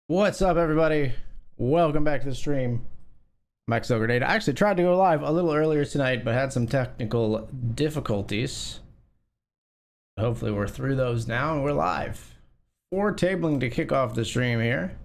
What's up, everybody? Welcome back to the stream. Max Grenade. I actually tried to go live a little earlier tonight, but had some technical difficulties. Hopefully we're through those now and we're live. 4 tabling to kick off the stream here.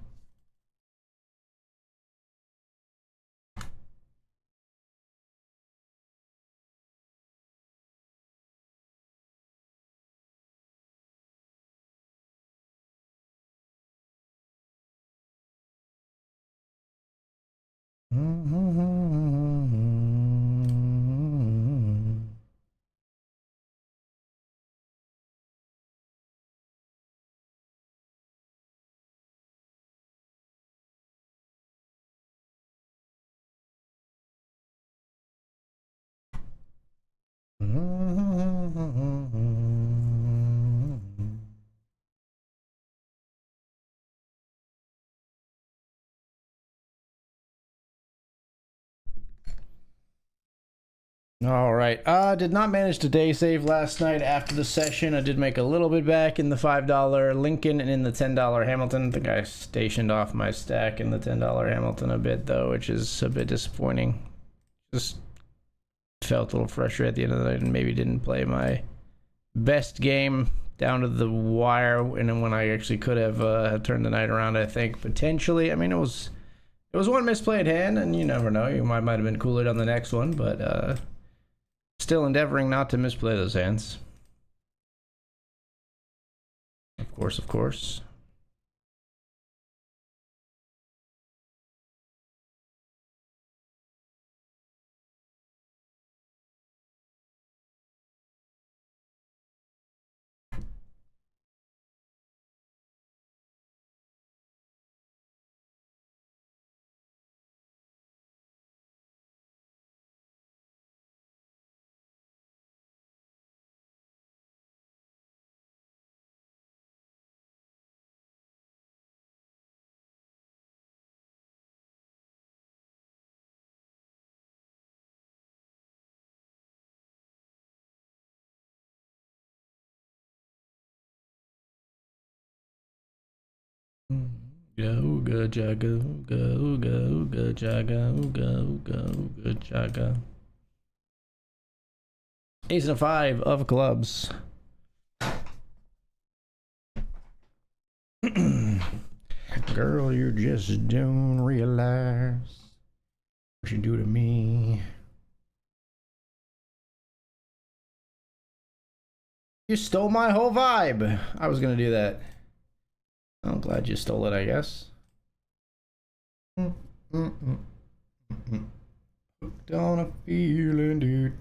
All right. Did not manage to day save last night after the session. I did make a little bit back in the $5 Lincoln and in the $10 Hamilton. I think I stationed off my stack in the $10 Hamilton a bit, though, which is a bit disappointing. Just felt a little frustrated at the end of the night and maybe didn't play my best game down to the wire, and then when I actually could have turned the night around, I think potentially. I mean, it was one misplayed hand, and you never know, you might have been cooler on the next one, but still endeavoring not to misplay those hands. Of course. Ooga jaga, ooga ooga ooga jaga, ooga ooga ooga jaga. Ace and a 5 of clubs. Girl, you just don't realize what you do to me. You stole my whole vibe. I was gonna do that. I'm glad you stole it, I guess. Hooked on a feeling.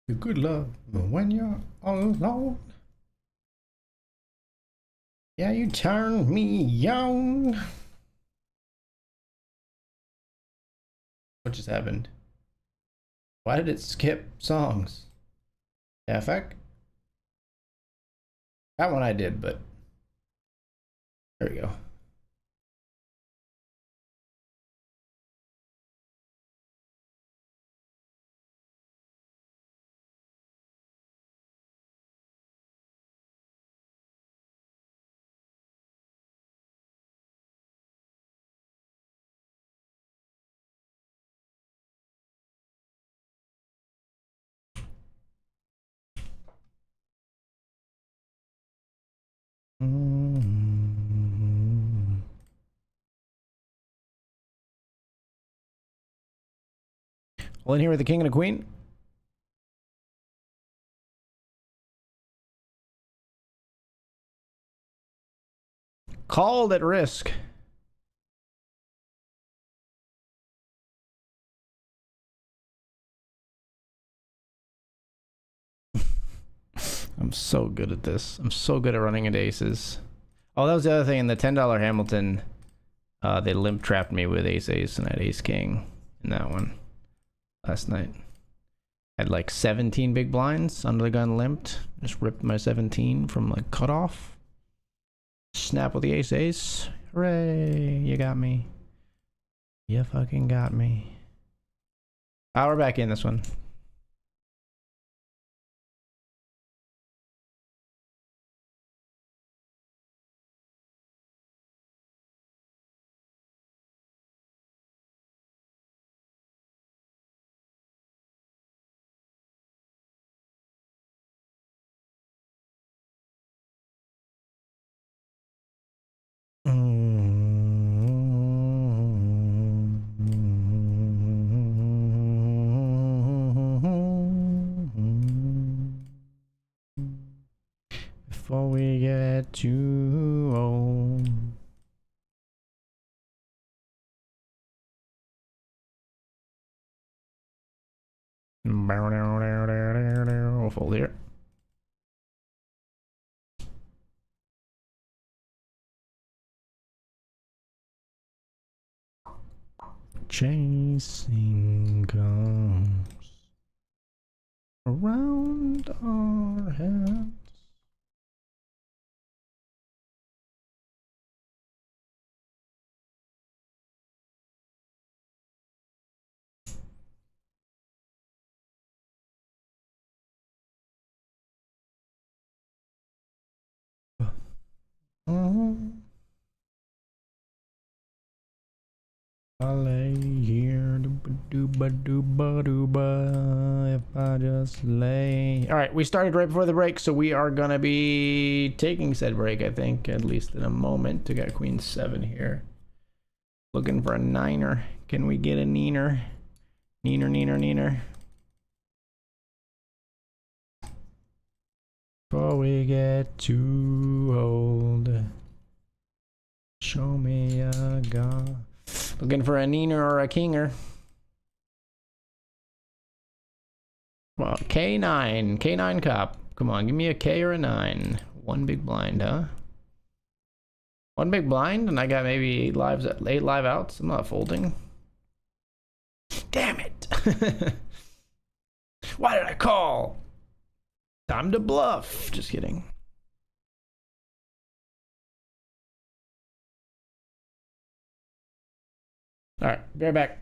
The good love, but when you're all alone, yeah, you turn me on. What just happened? Why did it skip songs? Effect? That one I did, but there we go. Well, in here with the king and the queen. Called at risk. I'm so good at this. I'm so good at running into aces. Oh, that was the other thing in the $10 Hamilton. They limp trapped me with ace ace and I had ace king in that one last night. I had like 17 big blinds under the gun limped. Just ripped my 17 from like cutoff. Snap with the ace ace. Hooray! You got me. You fucking got me. Ah, we're back in this one. Before we get too old. We'll fold here. Chasing comes around our heads. I lay here, dooba if I just lay. All right, we started right before the break, so we are gonna be taking said break, I think, at least in a moment. We got queen 7 here. Looking for a niner. Can we get a neener? Neener. Before we get too old, show me a god. Looking for a neener or a kinger. Well, K9 cop. Come on, give me a K or a 9. One big blind, huh? One big blind, and I got maybe 8 live outs. I'm not folding. Damn it! Why did I call? Time to bluff. Just kidding. All right, be right back.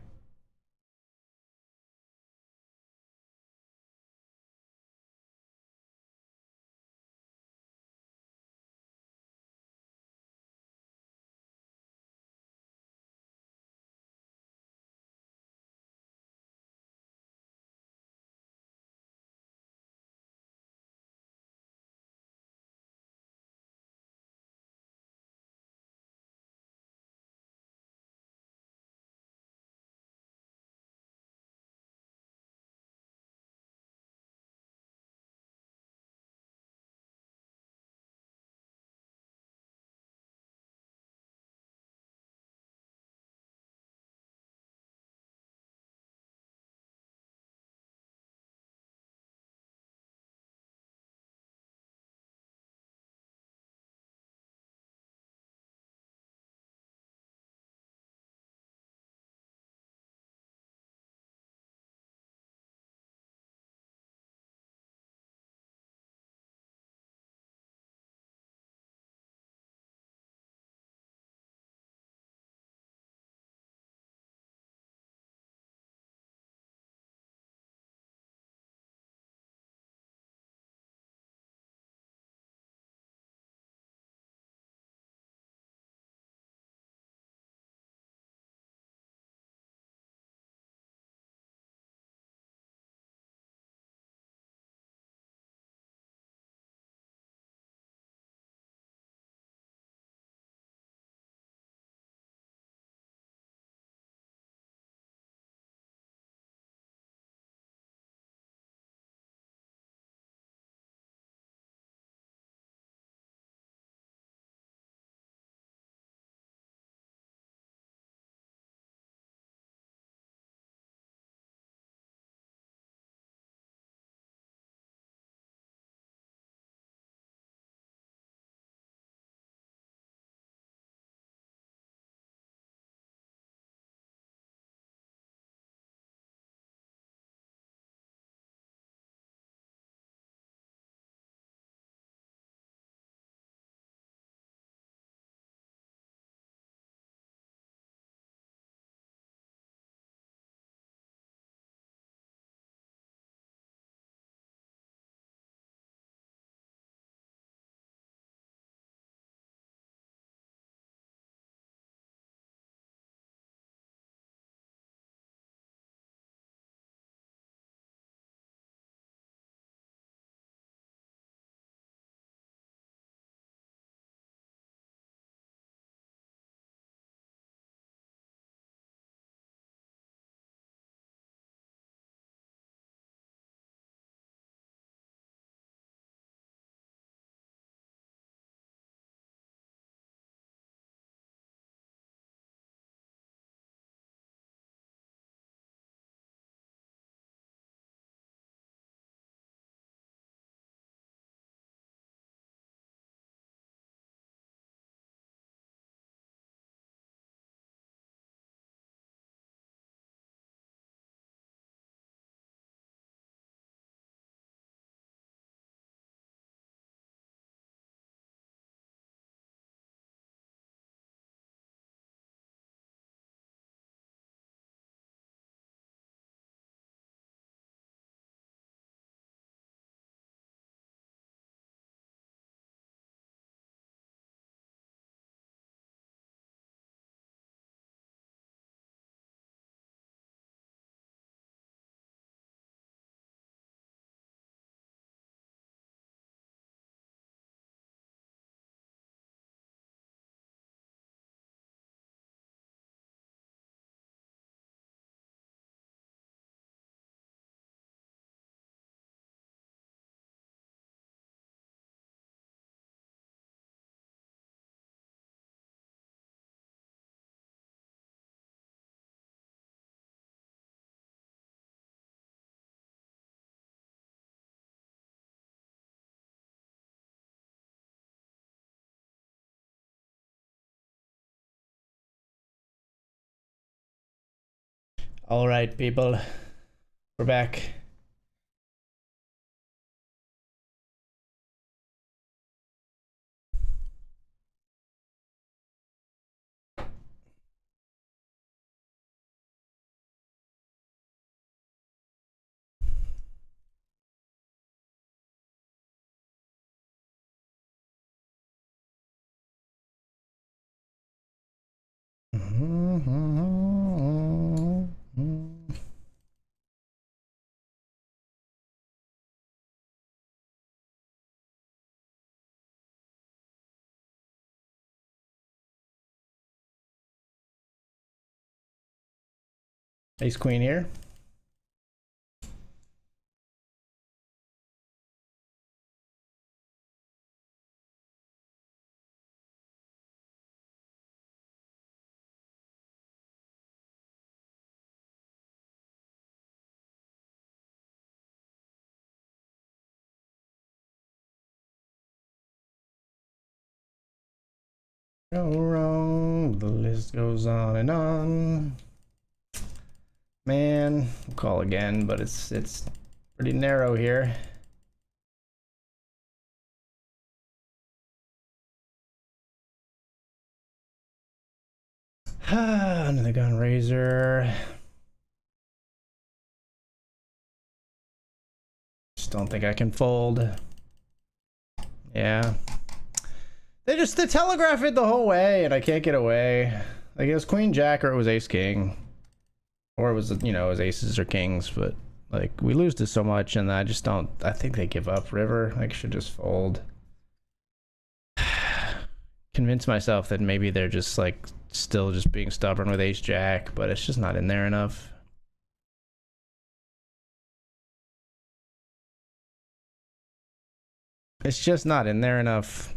All right, people. We're back. Ace queen here. Go wrong, the list goes on and on. Man, we'll call again, but it's pretty narrow here. Under the gun razor. Just don't think I can fold. Yeah. They telegraph it the whole way, and I can't get away. Like, it was queen jack, or it was ace king, or it was, you know, it was aces or kings. But like, we lose to so much, and I just don't. I think they give up river. Like, should just fold. Convince myself that maybe they're just like still just being stubborn with ace jack, but it's just not in there enough. It's just not in there enough.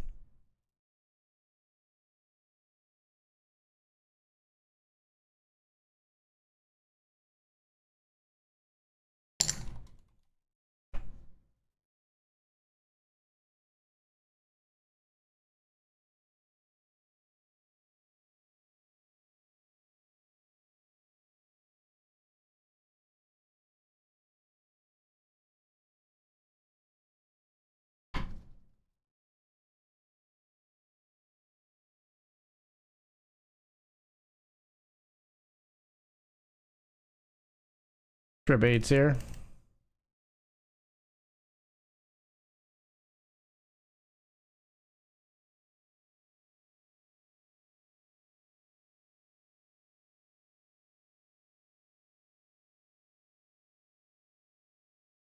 Trip eights here.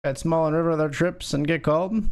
Bet small and river their trips and get called.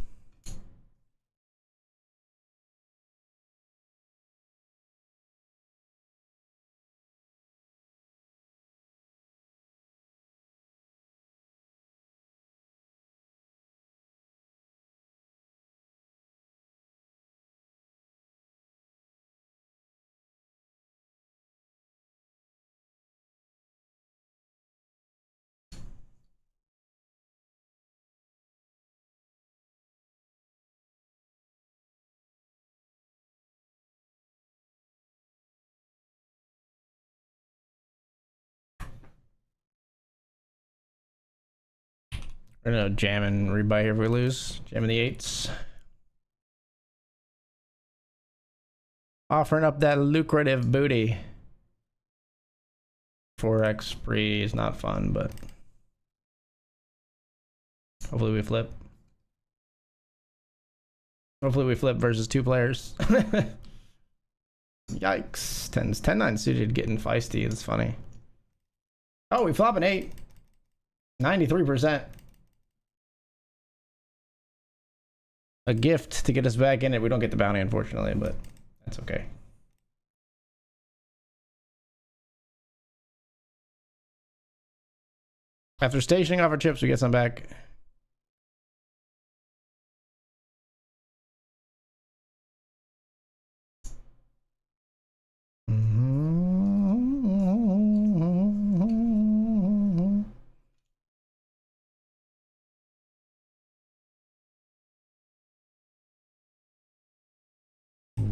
We're gonna jam and rebuy here if we lose. Jamming the eights. Offering up that lucrative booty. 4x spree is not fun, but hopefully we flip. Hopefully we flip versus two players. Yikes. 10-9 suited getting feisty. It's funny. Oh, we flop an 8. 93%. A gift to get us back in it. We don't get the bounty, unfortunately, but that's okay. After stationing off our chips, we get some back.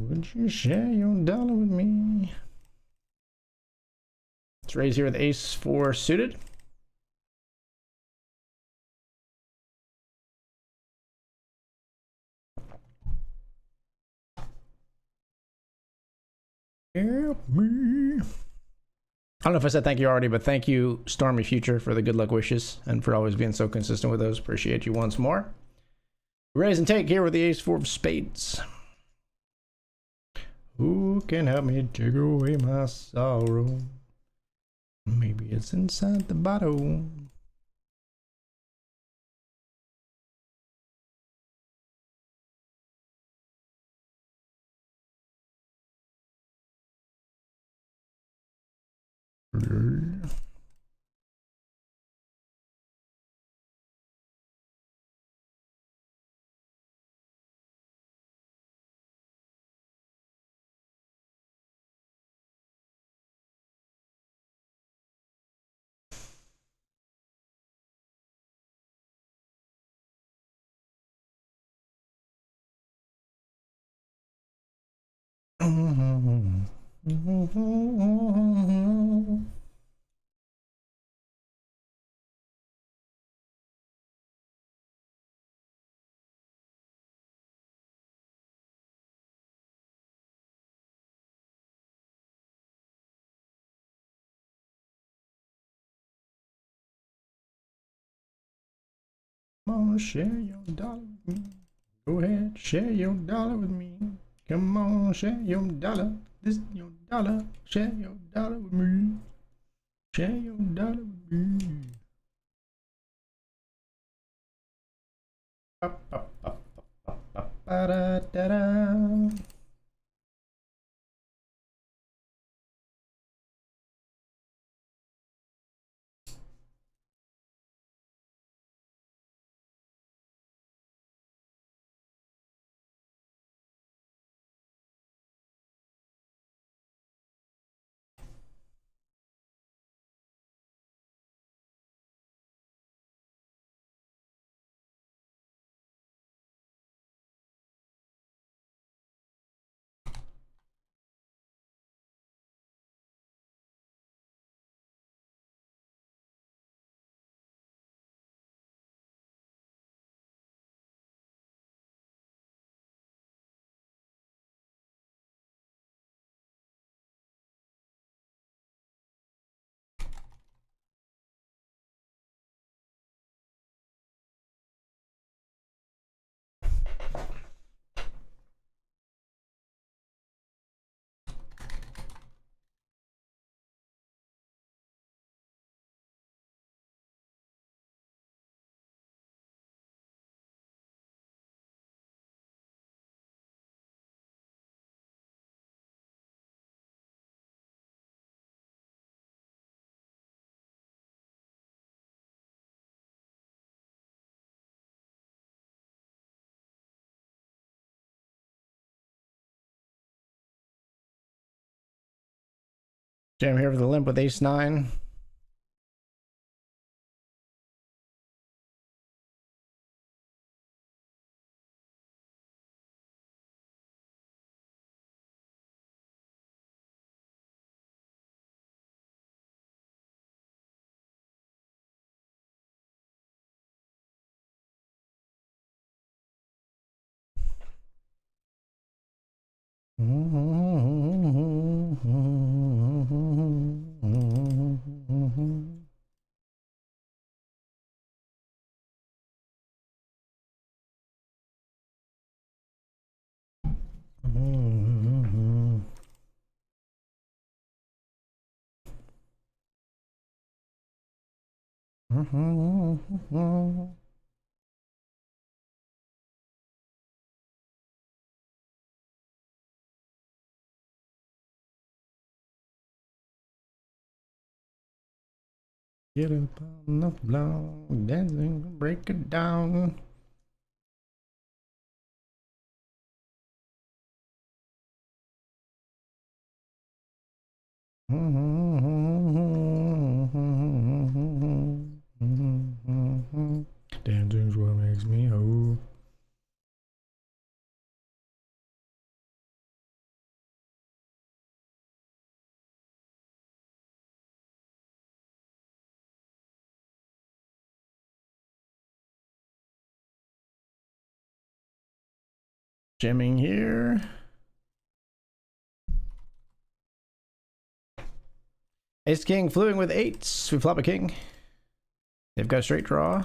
Would you share your dollar with me? Let's raise here with ace 4 suited. Help me. I don't know if I said thank you already, but thank you, Stormy Future, for the good luck wishes and for always being so consistent with those. Appreciate you once more. Raise and take here with the ace four of spades. Who can help me take away my sorrow? Maybe it's inside the bottle. Come on, share your dollar with me. Go ahead, share your dollar with me. Come on, share your dollar. This is your dollar. Share your dollar with me. Share your dollar with me. Ba-da-da-da. Jam here for the limp with ace nine. Get up on the floor, dancing, break it down. Dancing's what makes me whole. Jamming here. Ace king fluing with eights. We flop a king. They've got a straight draw.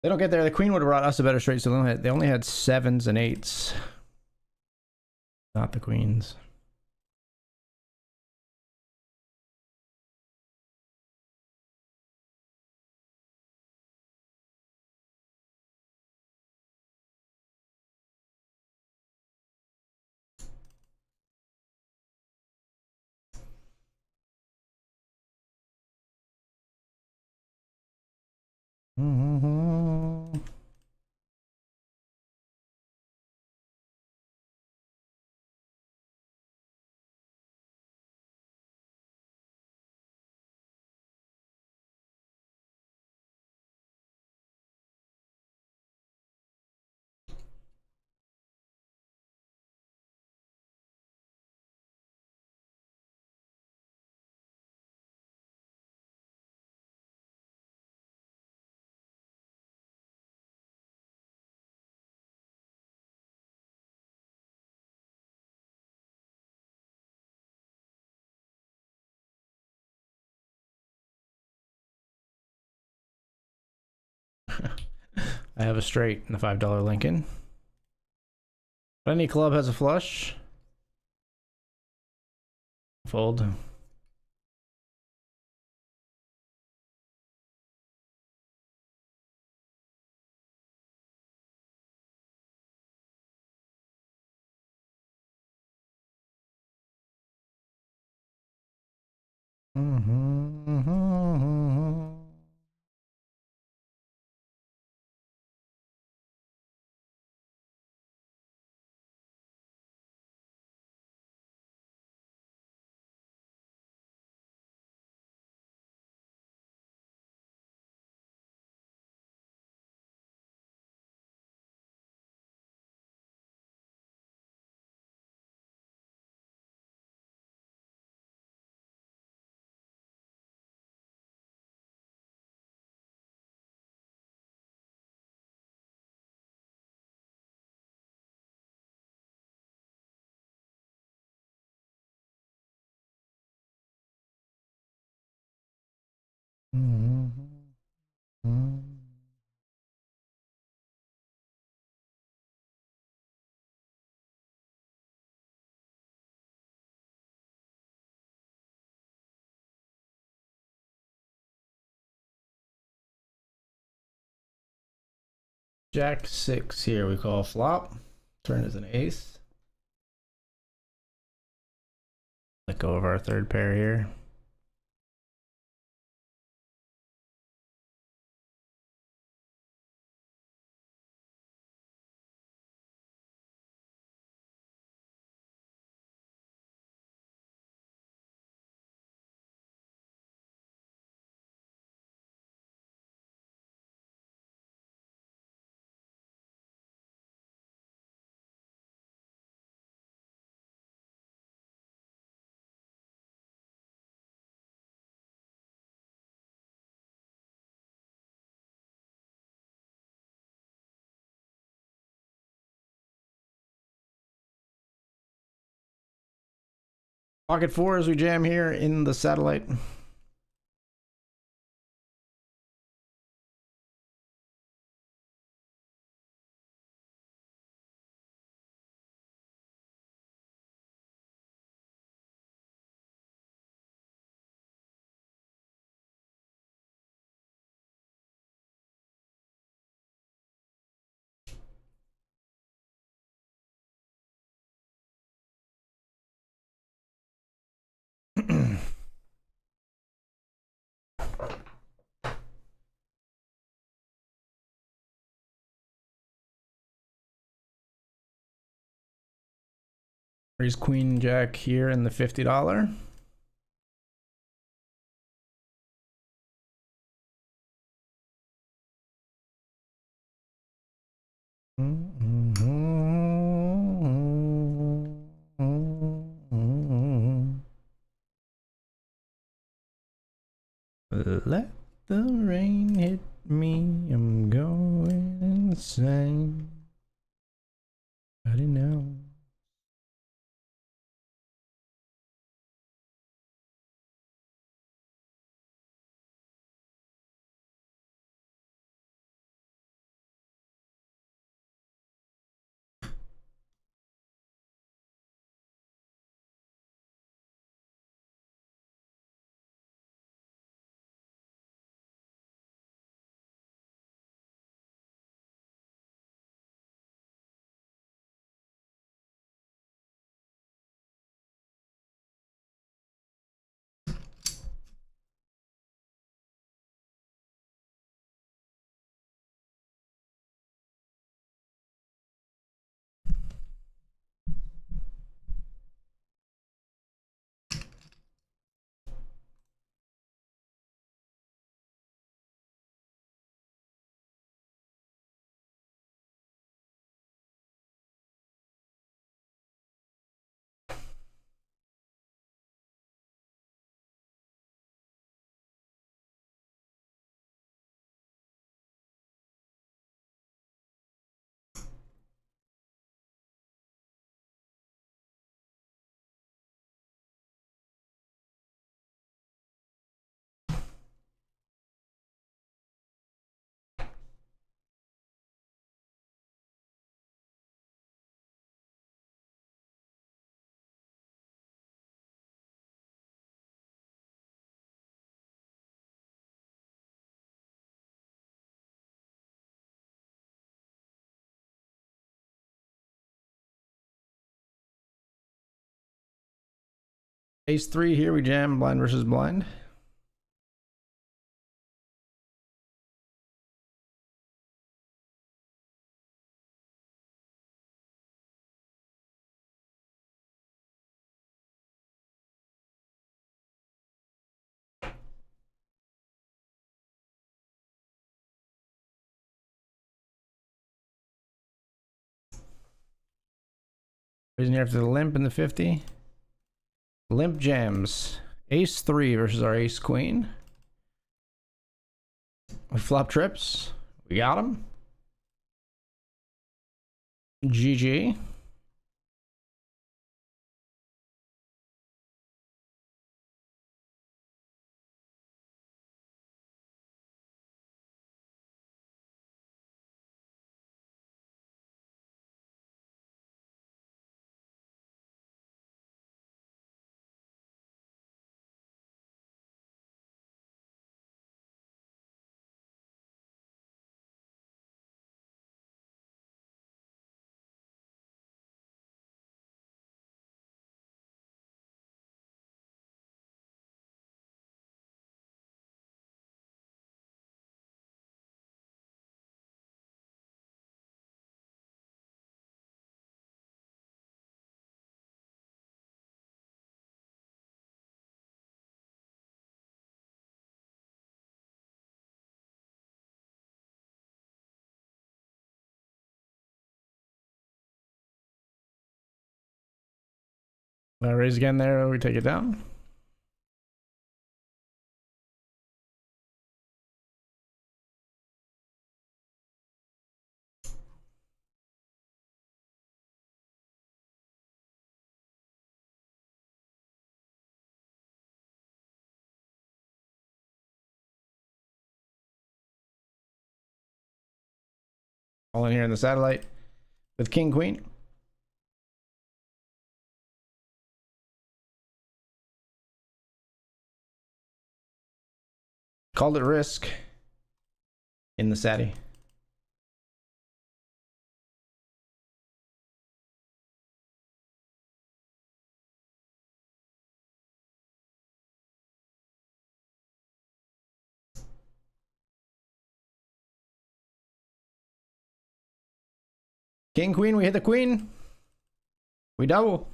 They don't get there. The queen would have brought us a better straight, so they only had sevens and eights. Not the queens. I have a straight in the $5 Lincoln. But any club has a flush. Fold. Jack 6 here, we call flop. Turn is an ace. Let go of our third pair here. Pocket 4 as we jam here in the satellite. Raise queen jack here in the $50. Let the rain hit me, I'm going insane. I didn't know. Ace 3 here, we jam blind versus blind. Raising here after the limp in the 50. Limp jams. Ace 3 versus our ace queen. We flop trips. We got him. GG. Raise again there, we take it down. All in here in the satellite with king, queen. Called it risk in the satty. King, queen, we hit the queen. We double.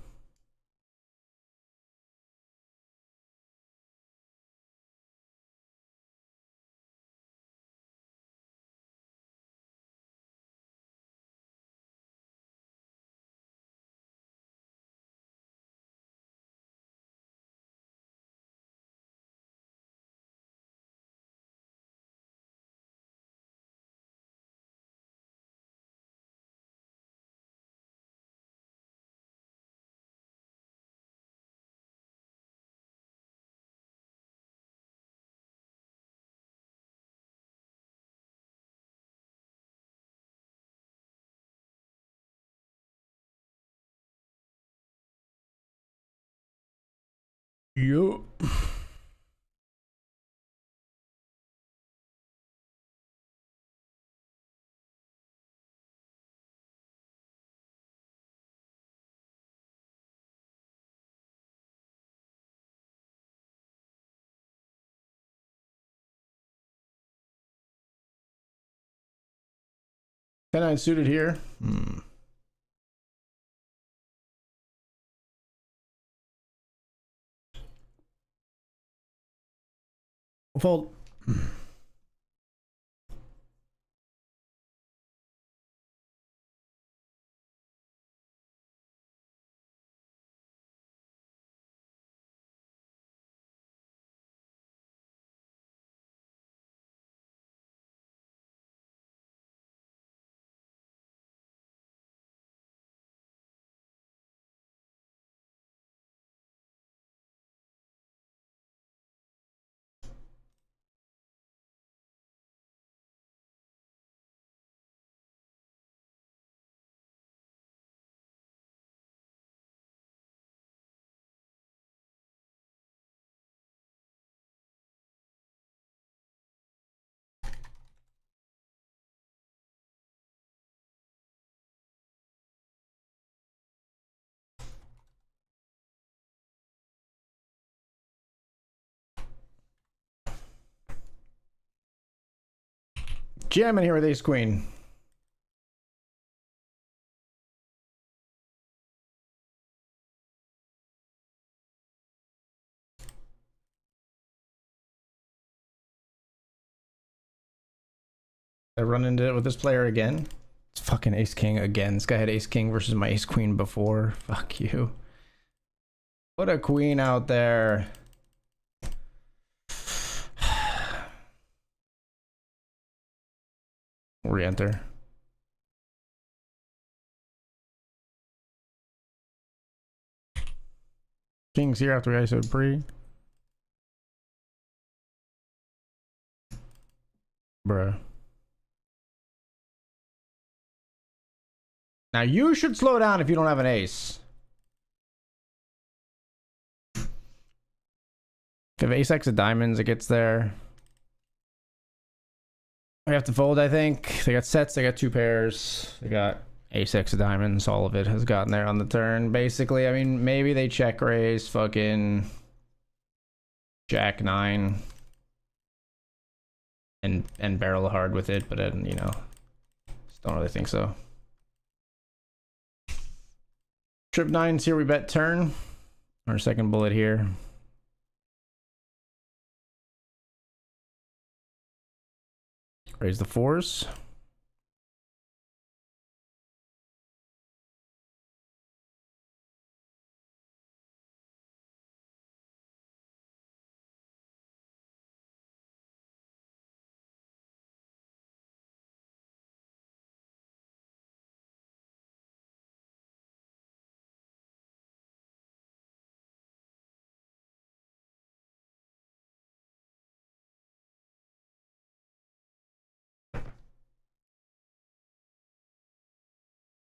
Yo. Ten nine suited here. Fold. jamming here with ace queen. I run into it with this player again. It's fucking ace king again. This guy had ace king versus my ace queen before. Fuck you. Put a queen out there. Re-enter. King's here after I said pre. Bruh. Now you should slow down if you don't have an ace. If you have ace X of diamonds, it gets there. We have to fold, I think. They got sets, they got two pairs. They got ace X of diamonds. All of it has gotten there on the turn. Basically, I mean, maybe they check raise fucking Jack 9 and barrel hard with it, but then, you know, just don't really think so. Trip 9's here, we bet turn. Our second bullet here. Raise the fours.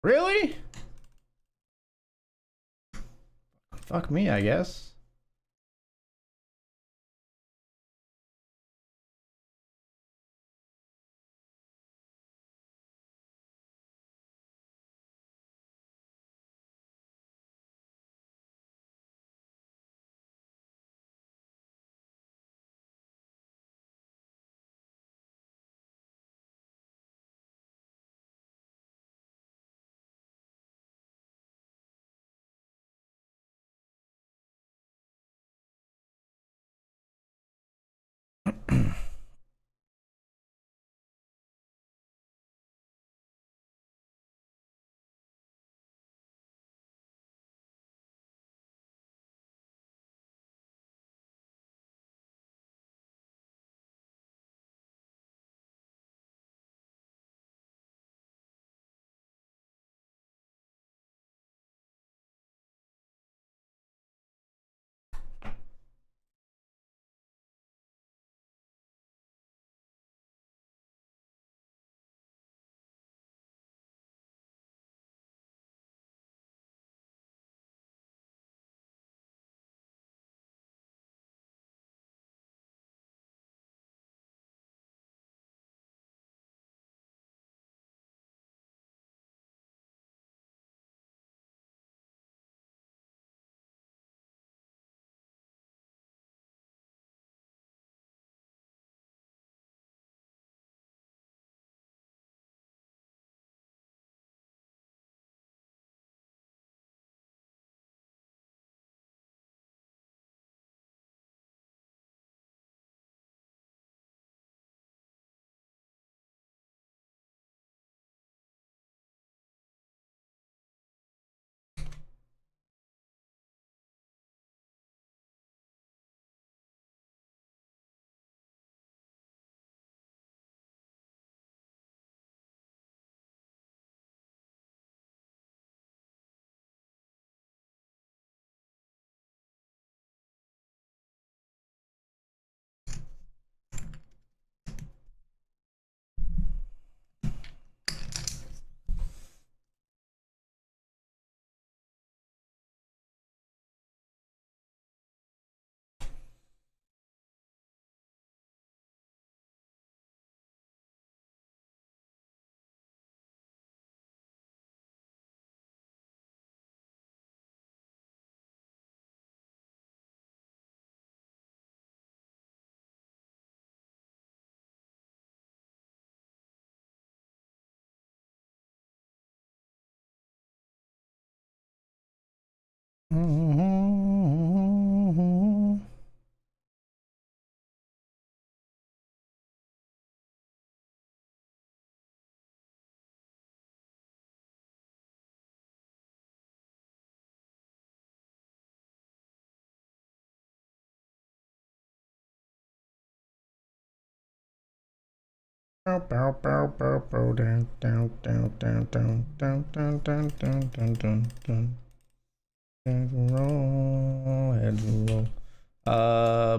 Really? Fuck me, I guess.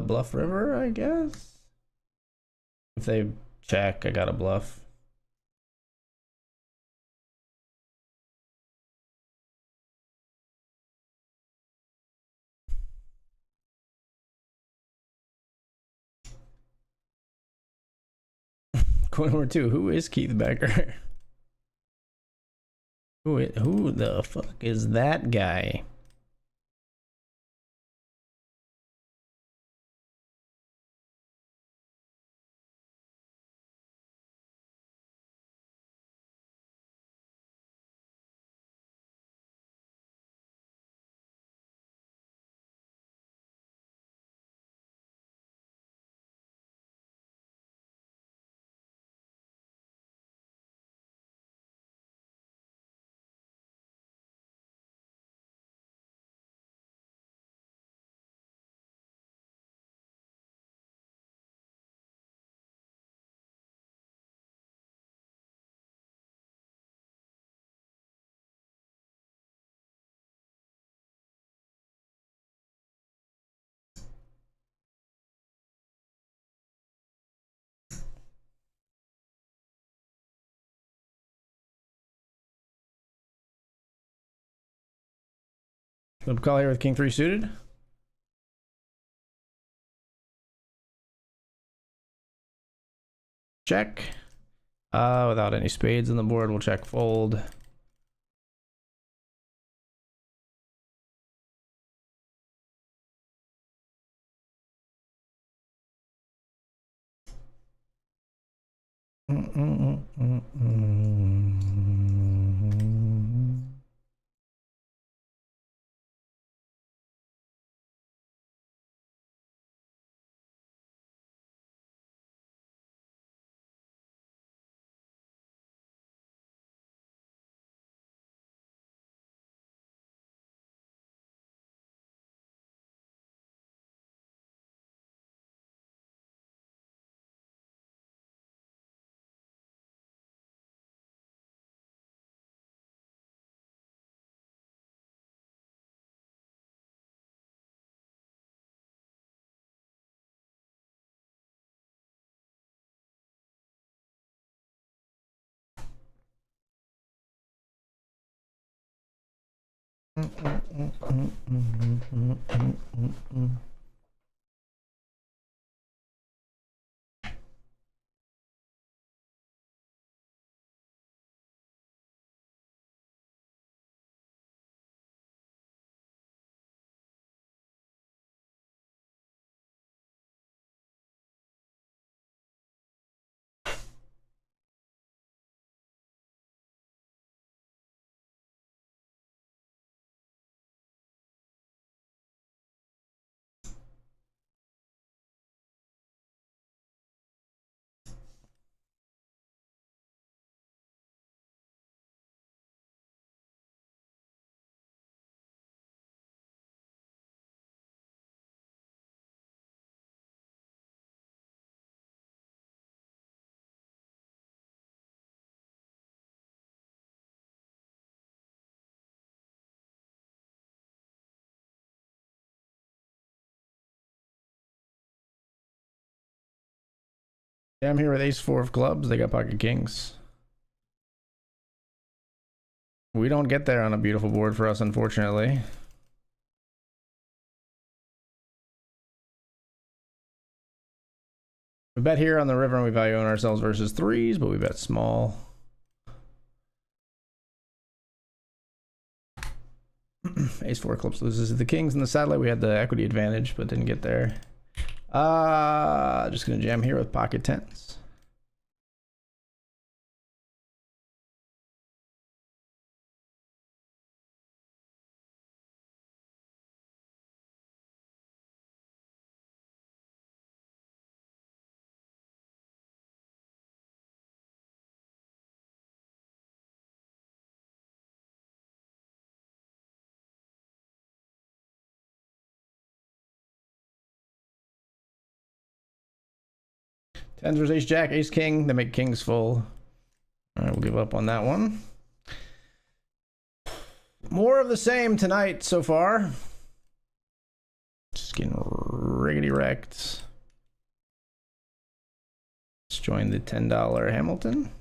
Bluff River, I guess. If they check, I got a bluff. Coin number 2. Who is Keith Becker? Who the fuck is that guy? Flip call here with King 3 suited. Check. Without any spades on the board, we'll check fold. Yeah, I'm here with ace 4 of clubs. They got pocket kings. We don't get there on a beautiful board for us, unfortunately. We bet here on the river and we value on ourselves versus threes, but we bet small. Ace 4 clubs loses to the kings. In the satellite, we had the equity advantage, but didn't get there. Just gonna jam here with pocket tens. Tens versus ace jack, ace king. They make kings full. All right, we'll give up on that one. More of the same tonight so far. Just getting riggedy wrecked. Let's join the $10 Hamilton.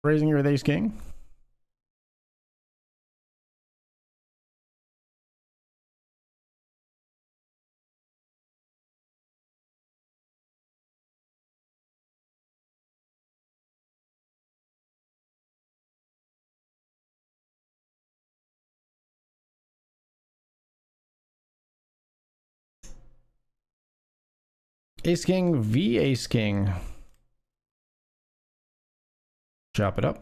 Raising your ace king. Ace king v ace king. Chop it up.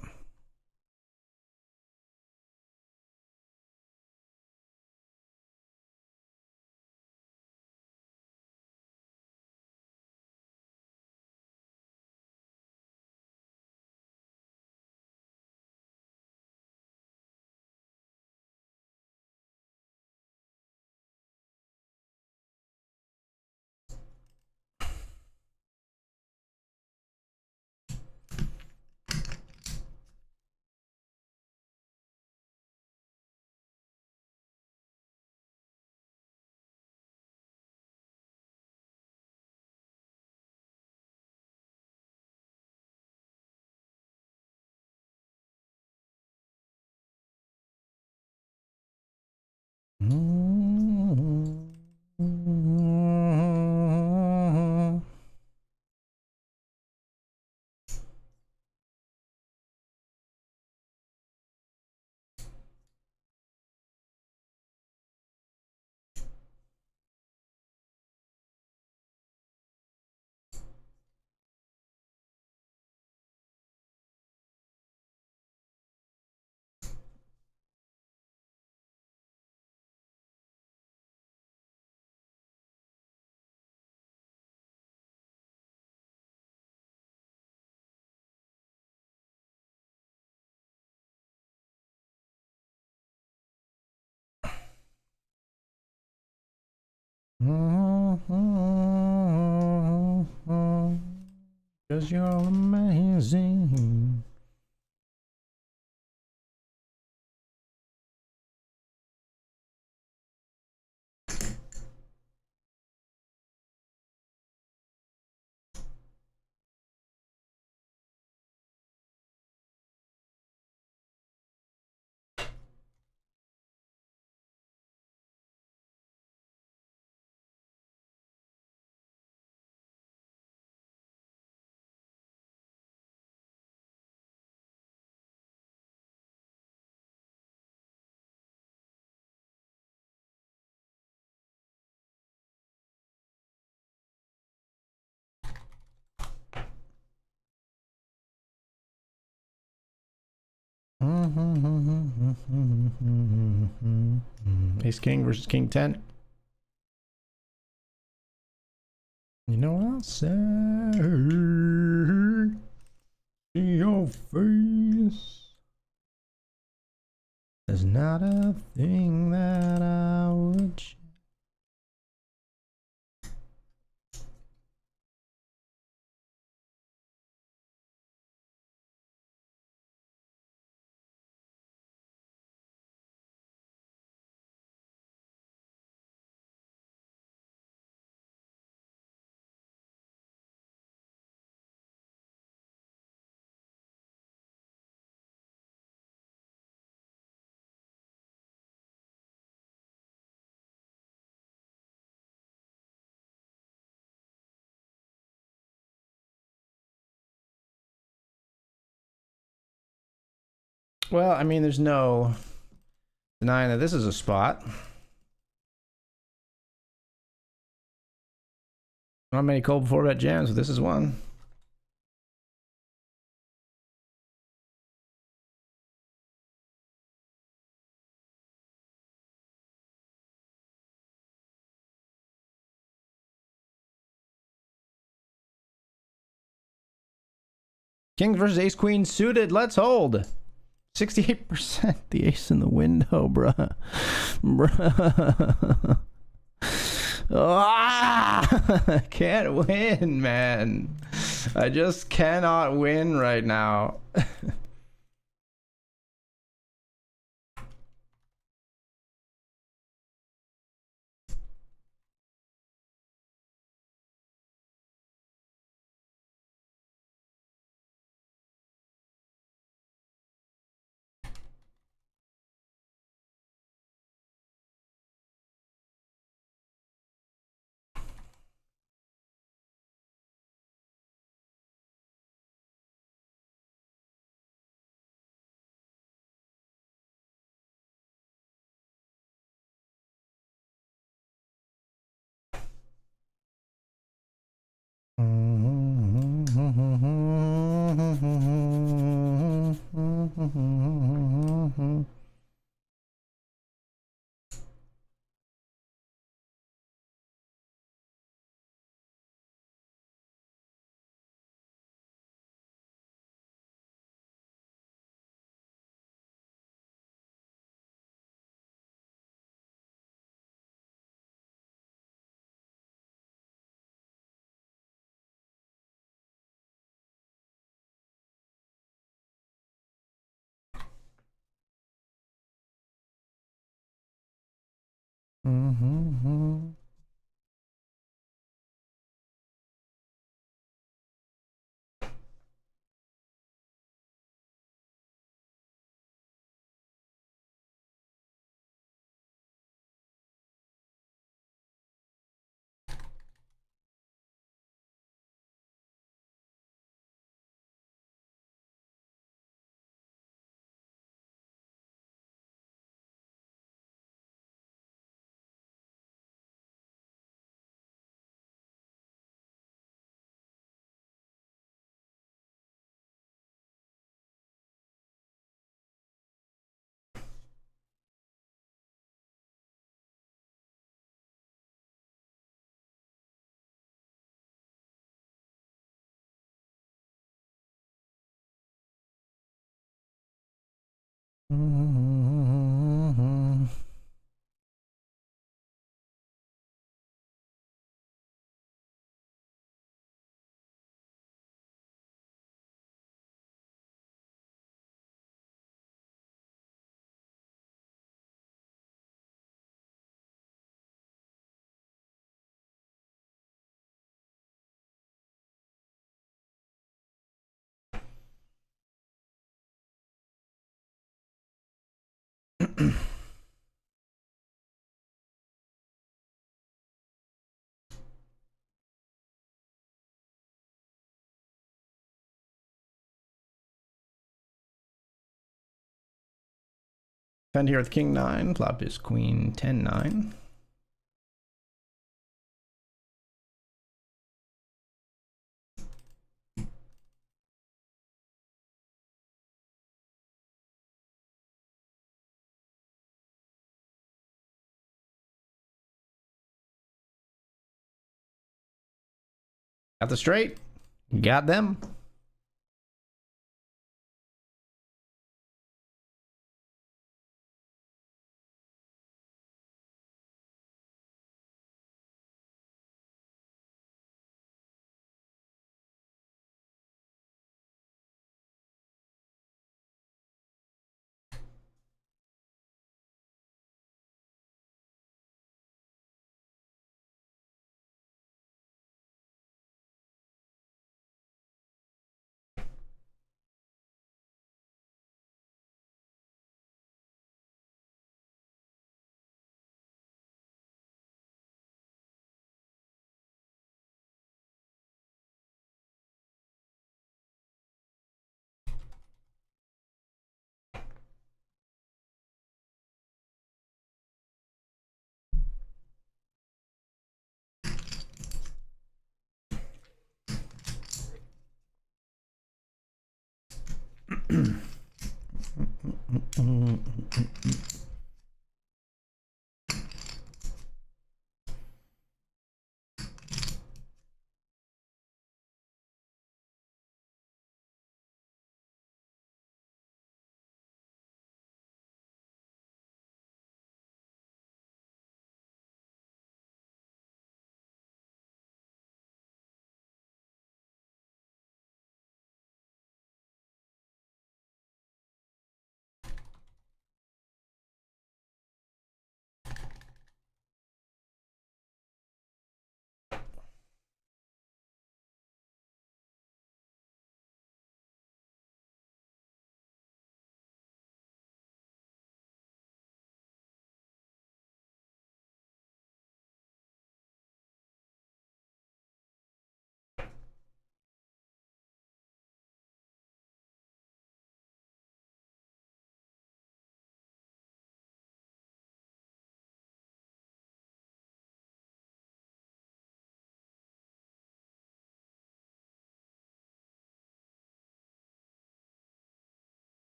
Because you're amazing. Ace King versus King 10. You know what I'll say? See your face. There's not a thing that I would change. Well, I mean, there's no denying that this is a spot. Not many cold before bet jams, but this is one. King versus Ace Queen suited. Let's hold. 68%. The ace in the window, bruh. Bruh. Ah! Can't win, man. I just cannot win right now. Defend here with King 9. Flop is Queen 10-9. Got the straight. Got them.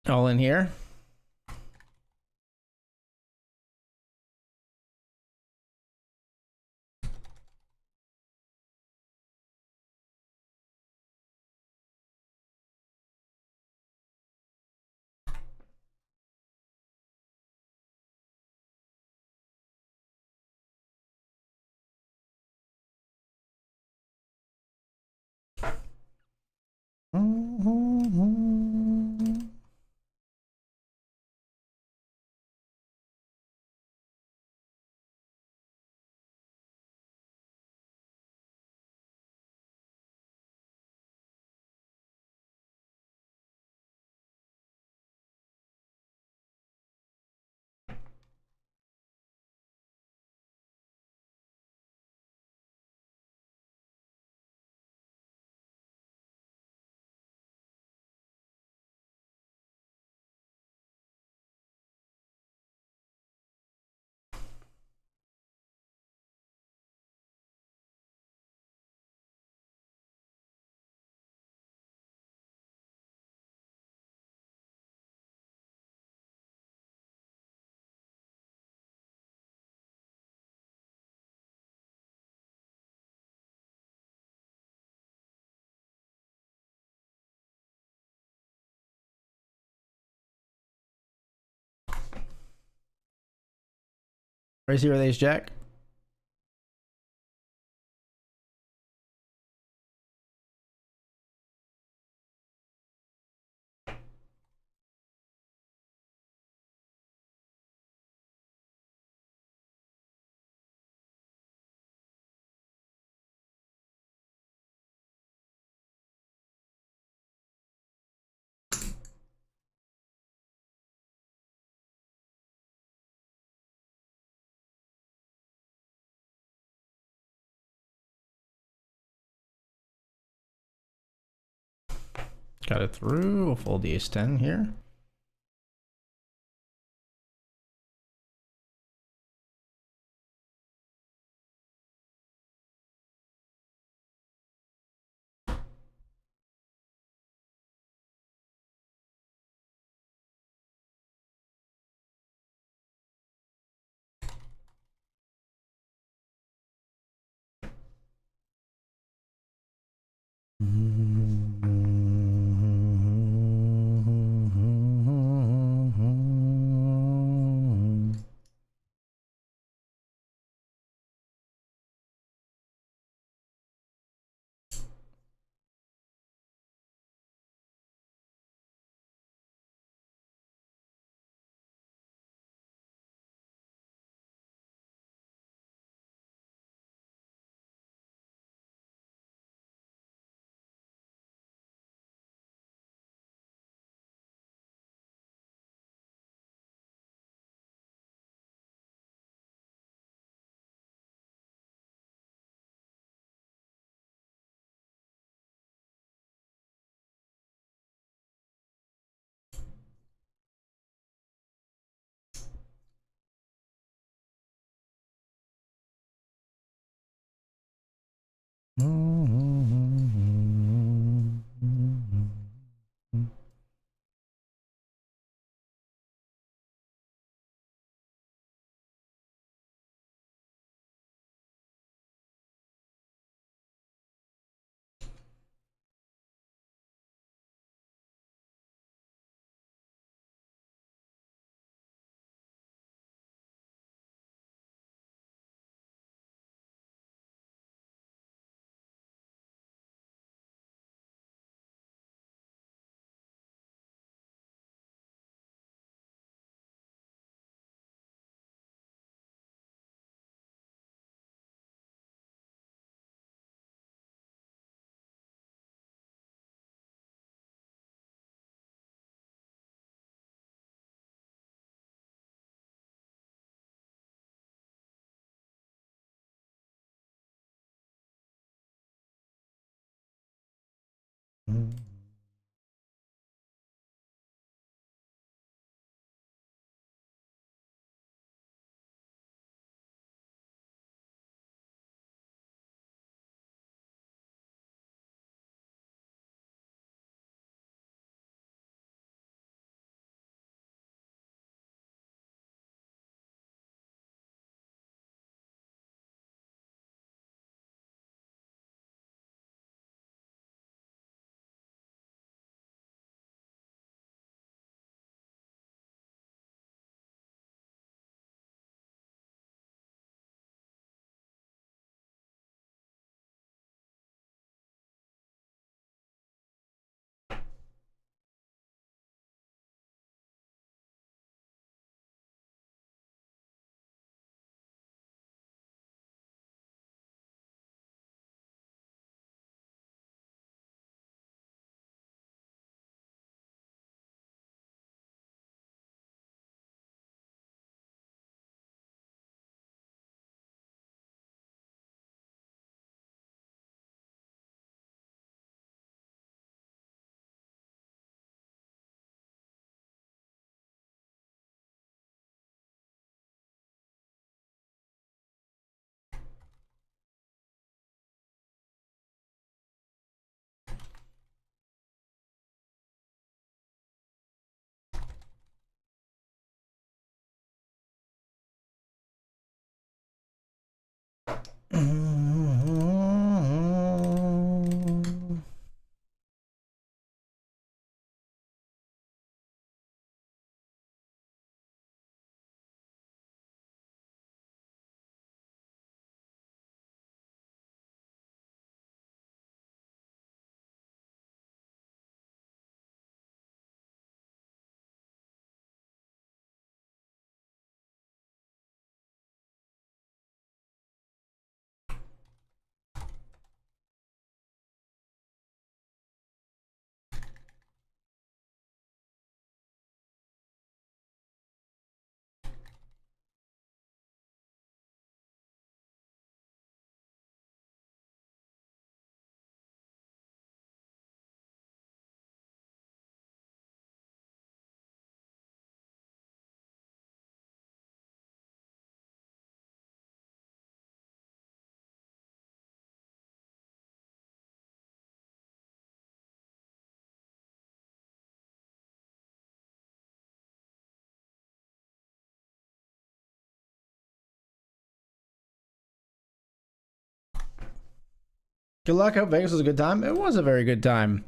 All in here. Raise here with ace jack. Got it through. We'll fold the ace 10 here. Good luck. Hope Vegas was a good time. It was a very good time.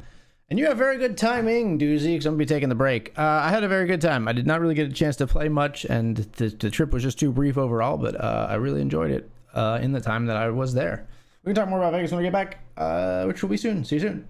And you have very good timing, Doozy, because I'm going to be taking the break. I had a very good time. I did not really get a chance to play much, and the trip was just too brief overall, but I really enjoyed it in the time that I was there. We can talk more about Vegas when we get back, which will be soon. See you soon.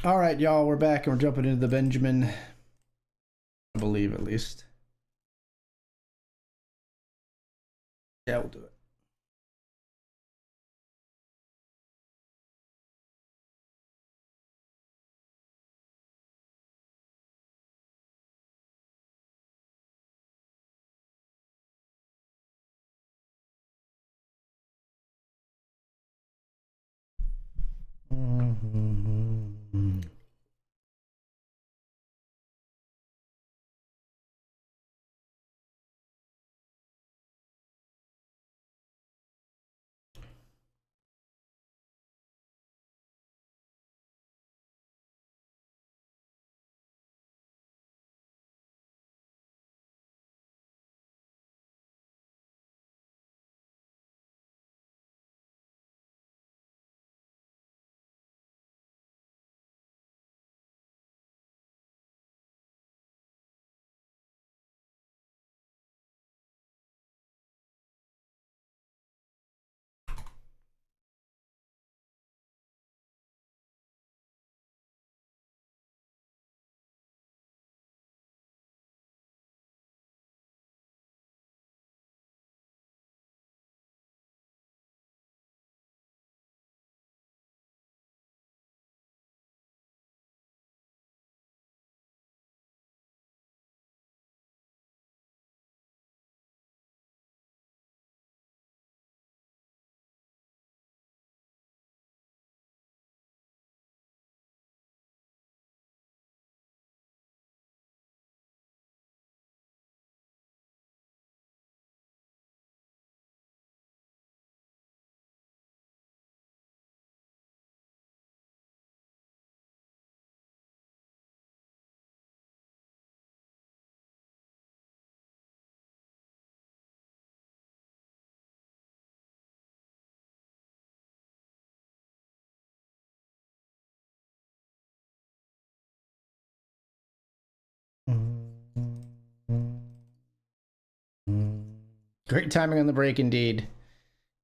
All right, y'all, we're back and we're jumping into the Benjamin. I believe, at least. Yeah, we'll do it. Mm-hmm. Great timing on the break, indeed.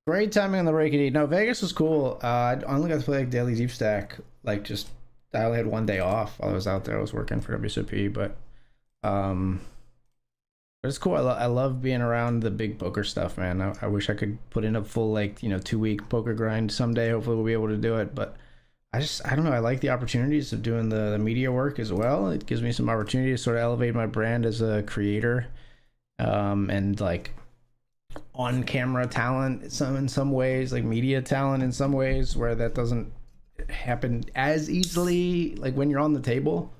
Great timing on the break, indeed. No, Vegas was cool. I only got to play like Daily Deep Stack. Like, just I only had one day off while I was out there. I was working for WSOP, but it's cool. I love being around the big poker stuff, man. I wish I could put in a full 2-week poker grind someday. Hopefully, we'll be able to do it, but. I don't know. I like the opportunities of doing the media work as well. It gives me some opportunity to sort of elevate my brand as a creator, and like on camera talent in some ways, like media talent in some ways, where that doesn't happen as easily. Like when you're on the table,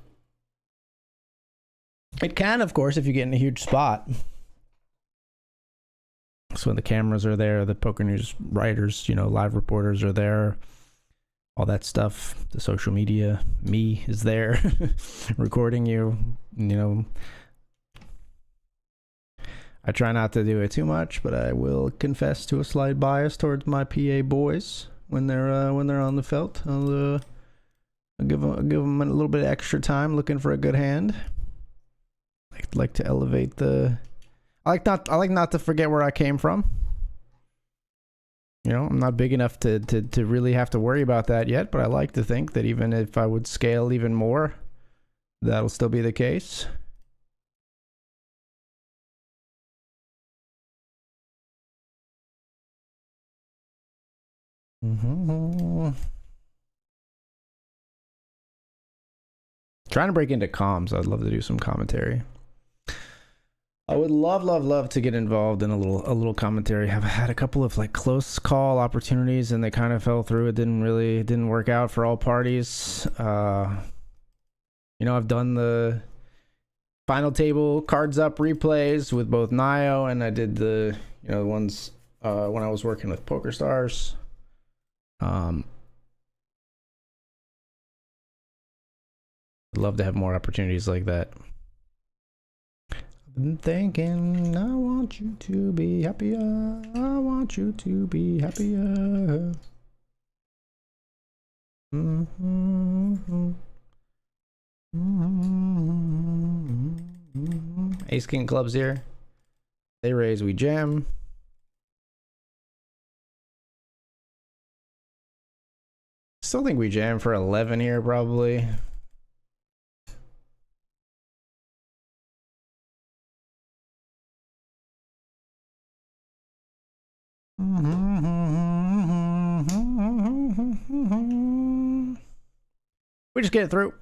it can, of course, if you get in a huge spot. So when the cameras are there, the poker news writers, live reporters are there. All that stuff, the social media, me is there recording you, I try not to do it too much, but I will confess to a slight bias towards my PA boys when they're on the felt. I'll give them a little bit of extra time looking for a good hand. I like to elevate I like not to forget where I came from. I'm not big enough to really have to worry about that yet, but I like to think that even if I would scale even more, that'll still be the case. Trying to break into comms. I'd love to do some commentary. I would love to get involved in a little commentary. I've had a couple of close call opportunities and they kind of fell through. It didn't work out for all parties. I've done the final table cards up replays with both Nio, and I did the ones when I was working with PokerStars. I'd love to have more opportunities like that. Been thinking, I want you to be happier. I want you to be happier. Ace King clubs here. They raise, we jam. still think we jam for 11 here, probably. We just get it through.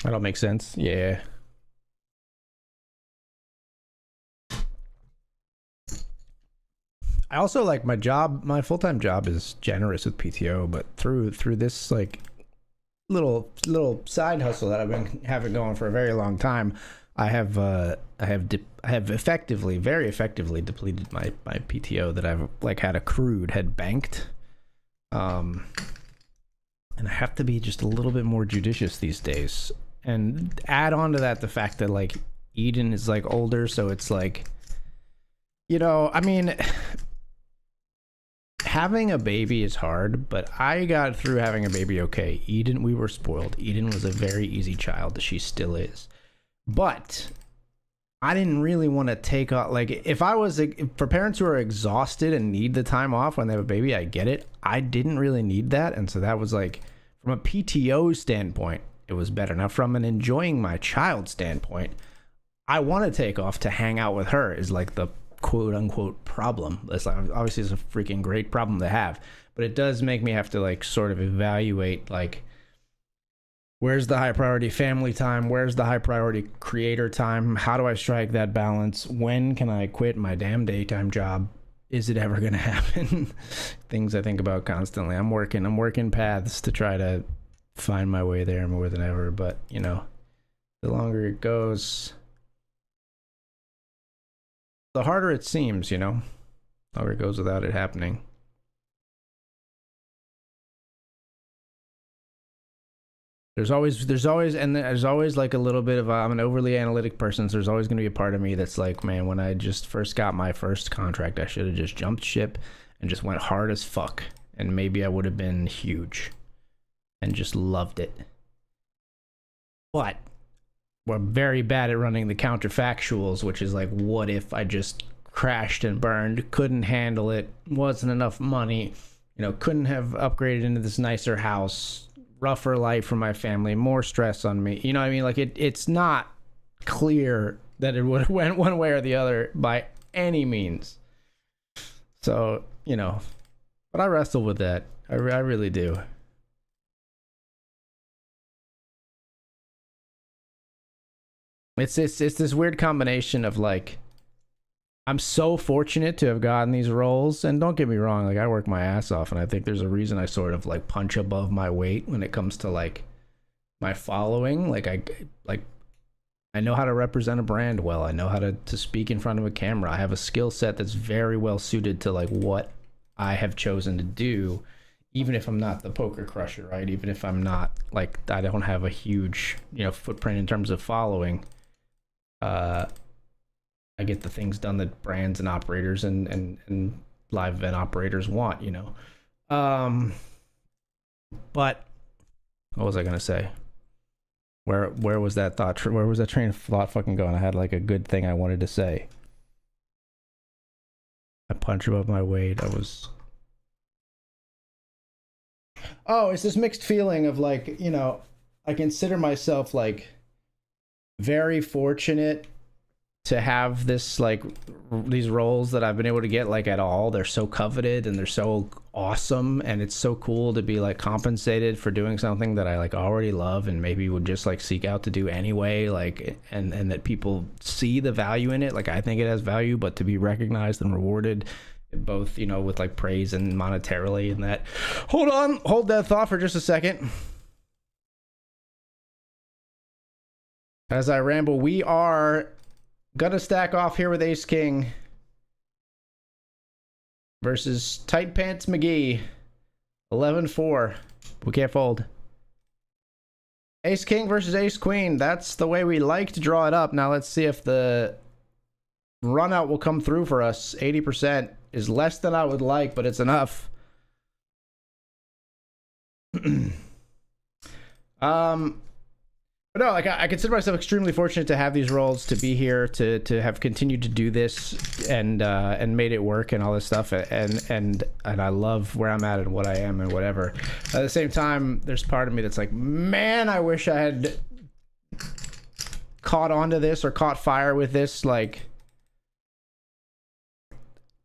That all makes sense. Yeah. I also like my job. My full-time job is generous with PTO, but through this like little side hustle that I've been having going for a very long time, I have effectively, very effectively depleted my PTO that I've like had banked. And I have to be just a little bit more judicious these days. And add on to that the fact that like Eden is like older, so it's like, you know, I mean, having a baby is hard, but I got through having a baby okay. Eden, we were spoiled. Eden was a very easy child. She still is. But I didn't really want to take off. Like, if I was, for parents who are exhausted and need the time off when they have a baby, I get it. I didn't really need that. And so that was like, from a PTO standpoint, it was better. Now, from an enjoying my child standpoint, I want to take off to hang out with her is like the quote unquote problem. It's like, obviously it's a freaking great problem to have, but it does make me have to like sort of evaluate like, where's the high priority family time? Where's the high priority creator time? How do I strike that balance? When can I quit my damn daytime job? Is it ever going to happen? Things I think about constantly. I'm working paths to try to find my way there more than ever, but you know, the longer it goes, the harder it seems, you know, the longer it goes without it happening. There's always like a little bit of I'm an overly analytic person, so there's always going to be a part of me that's like, man, when I just first got my first contract, I should have just jumped ship and just went hard as fuck, and maybe I would have been huge and just loved it. But we're very bad at running the counterfactuals, which is like, what if I just crashed and burned, couldn't handle it, wasn't enough money, you know, couldn't have upgraded into this nicer house, rougher life for my family, more stress on me, you know what I mean? Like it's not clear that it would have went one way or the other by any means. So, you know, but I wrestle with that. I really do. It's this weird combination of like, I'm so fortunate to have gotten these roles, and don't get me wrong, like I work my ass off, and I think there's a reason I sort of like punch above my weight when it comes to like my following. Like I know how to represent a brand well. I know how to speak in front of a camera. I have a skill set that's very well suited to like what I have chosen to do, even if I'm not the poker crusher, right? Even if I'm not like I don't have a huge, footprint in terms of following. I get the things done that brands and operators and live event operators want. But what was I gonna say? Where was that thought? Where was that train of thought fucking going? I had like a good thing I wanted to say. I punch above my weight. Oh, it's this mixed feeling of like, I consider myself like very fortunate to have this like these roles that I've been able to get like at all. They're so coveted and they're so awesome, and it's so cool to be like compensated for doing something that I like already love and maybe would just like seek out to do anyway, like and that people see the value in it. Like I think it has value, but to be recognized and rewarded both, with like praise and monetarily and that. Hold that thought for just a second. As I ramble, we are gonna stack off here with Ace King versus Tight Pants McGee. 11-4. We can't fold. Ace King versus Ace Queen. That's the way we like to draw it up. Now let's see if the run out will come through for us. 80% is less than I would like, but it's enough. But no, like I consider myself extremely fortunate to have these roles, to be here, to have continued to do this and made it work and all this stuff, and I love where I'm at and what I am and whatever. At the same time, there's part of me that's like, man, I wish I had caught onto this or caught fire with this like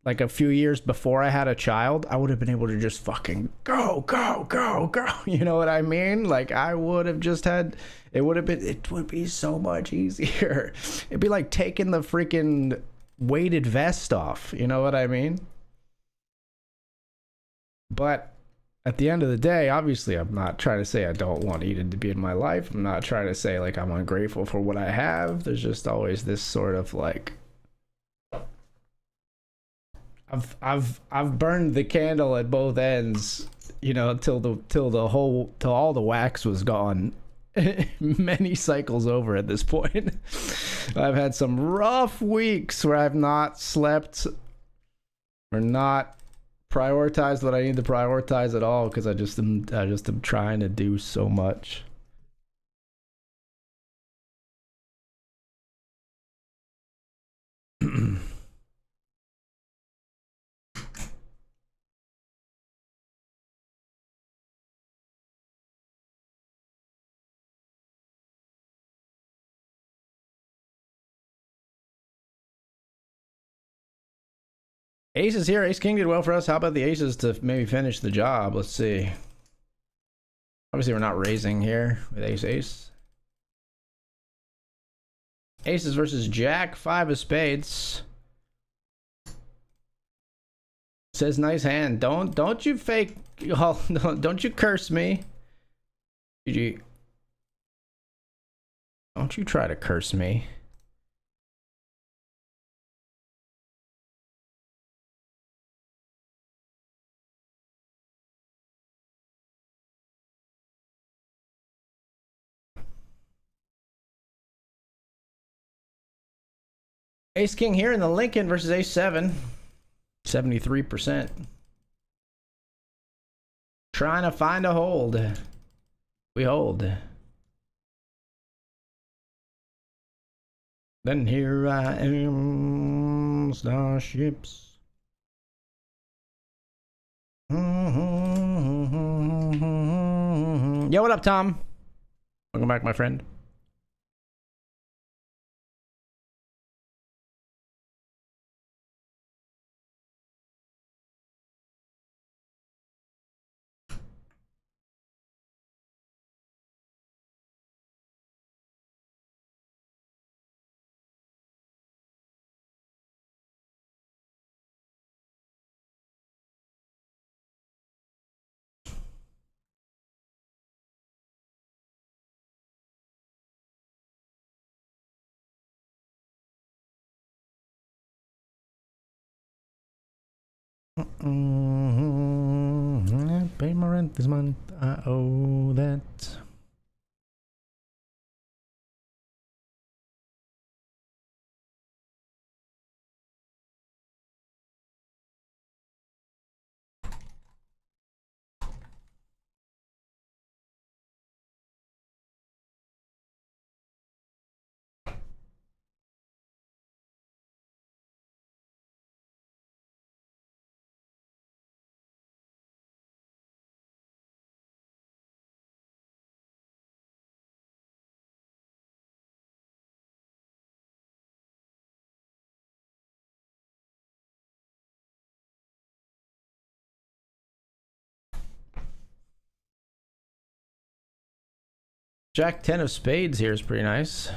a few years before I had a child. I would have been able to just fucking go. You know what I mean? Like I would have just had, it would be so much easier. It'd be like taking the freaking weighted vest off. You know what I mean? But at the end of the day, obviously, I'm not trying to say I don't want Eden to be in my life. I'm not trying to say like I'm ungrateful for what I have. There's just always this sort of like, I've burned the candle at both ends, till all the wax was gone. Many cycles over at this point. I've had some rough weeks where I've not slept or not prioritized what I need to prioritize at all because I just am trying to do so much. Ace is here. Ace King did well for us. How about the aces to maybe finish the job? Let's see. Obviously, we're not raising here with ace. Aces versus Jack. 5 of spades. Says nice hand. Don't you fake. Oh, don't you curse me. GG. Don't you try to curse me. Ace King here in the Lincoln versus Ace 7. 73%. Trying to find a hold. We hold. Then here I am, starships. Yo, what up, Tom? Welcome back, my friend. I paid my rent this month. I owe that. Jack 10 of spades here is pretty nice.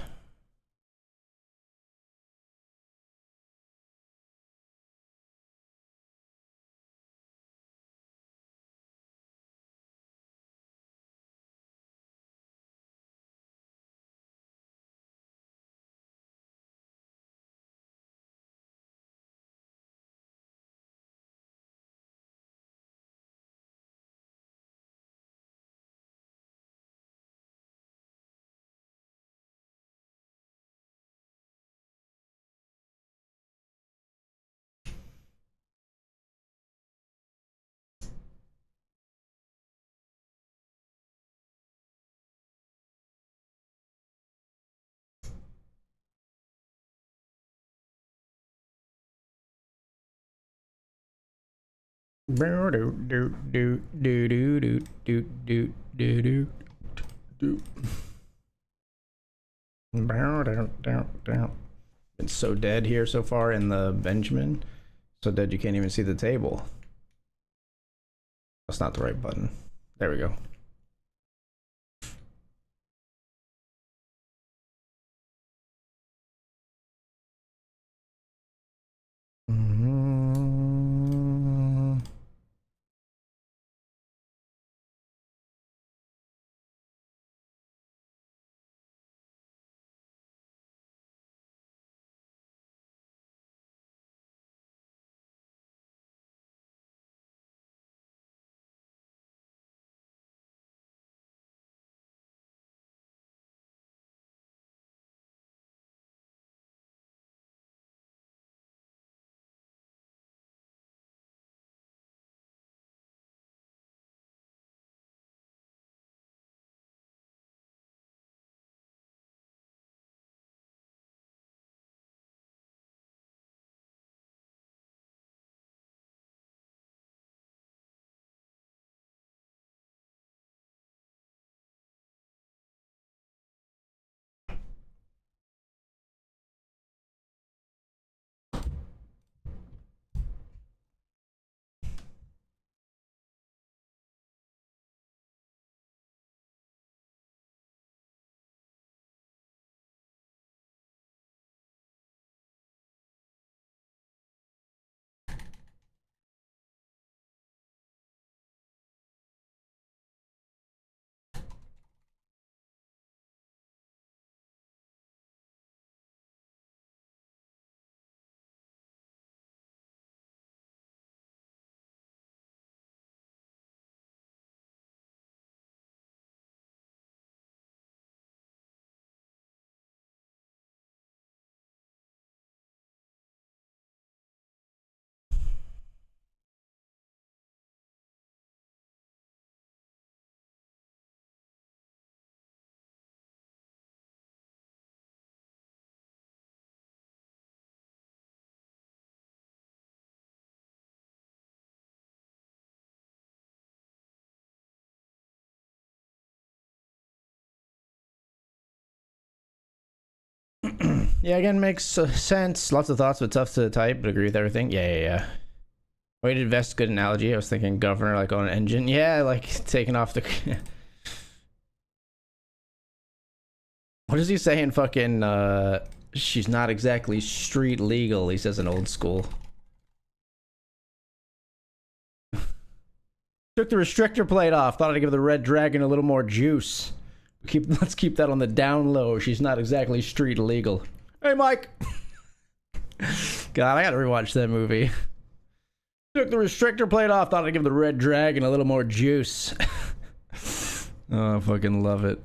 It's so dead here so far in the Benjamin. So dead you can't even see the table. That's not the right button. There we go. Yeah, again, makes sense. Lots of thoughts, but tough to type, but agree with everything. Yeah. Way to invest, good analogy. I was thinking governor, like on an engine. Yeah, like taking off the... What does he say in fucking, she's not exactly street legal, he says in Old School. Took the restrictor plate off. Thought I'd give the Red Dragon a little more juice. Let's keep that on the down low. She's not exactly street legal. Hey, Mike. God, I gotta rewatch that movie. Took the restrictor plate off. Thought I'd give the red dragon a little more juice. Oh, I fucking love it.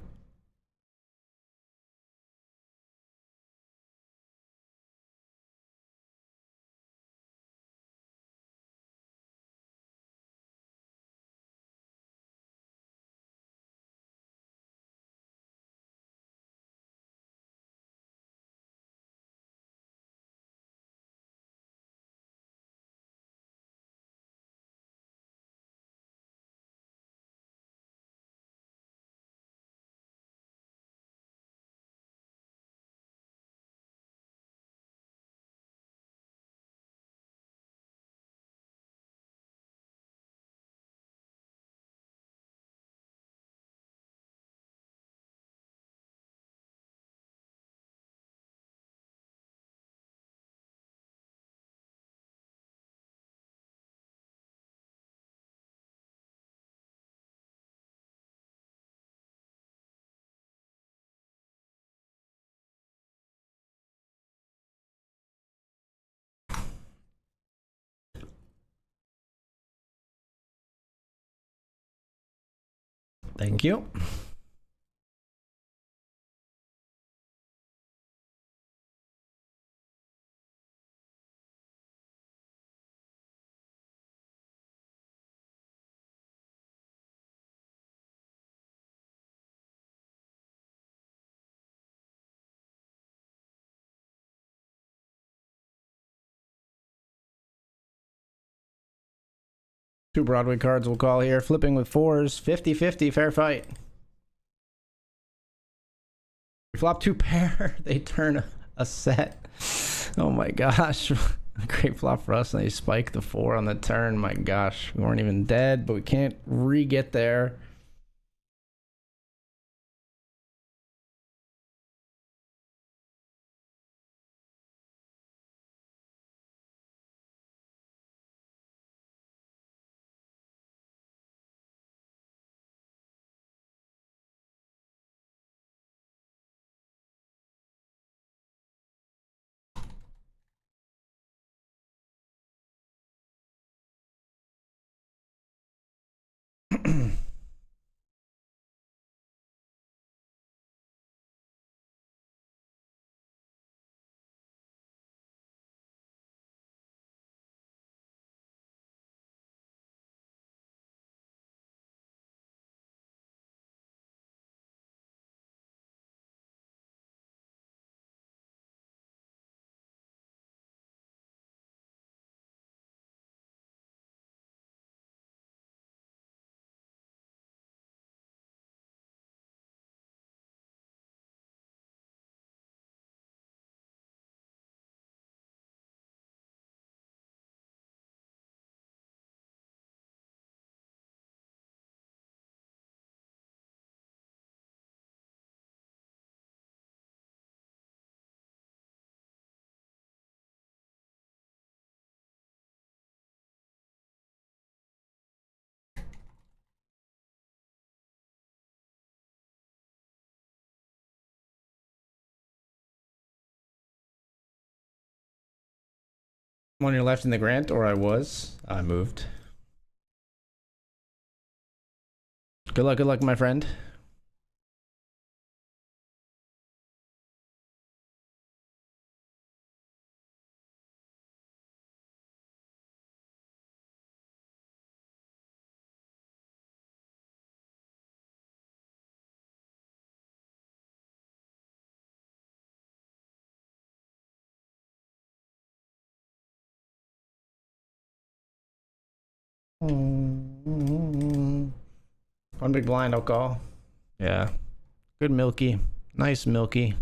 Thank you. Two Broadway cards we'll call here. Flipping with fours. 50-50. Fair fight. We flop two pair. They turn a set. Oh my gosh. Great flop for us. And they spike the 4 on the turn. My gosh. We weren't even dead, but we can't re-get there. One you're left in the grant, or I was. I moved. Good luck, my friend. One big blind, I'll call. Yeah. Good milky. Nice milky.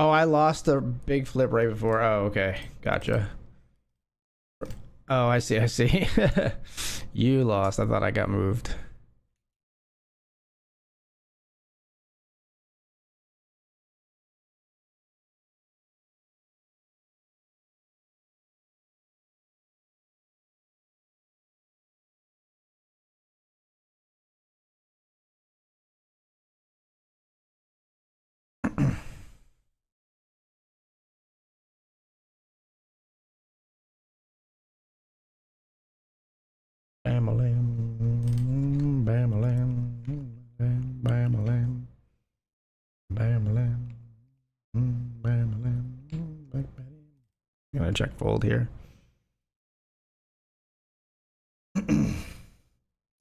Oh, I lost the big flip right before. Oh, okay. Gotcha. Oh, I see. I see. You lost. I thought I got moved. Bam-a-lam, bam-a-lam, bam-a-lam, bam-a-lam, bam-a-lam. I'm gonna check fold here.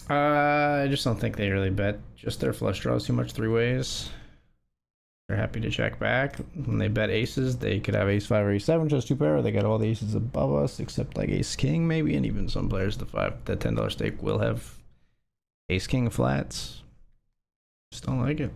I just don't think they really bet just their flush draws too much three ways. They're happy to check back. When they bet aces, they could have ace five or ace seven, just two pair. They got all the aces above us, except like ace king maybe, and even some players the $10 stake will have ace king flats. Just don't like it.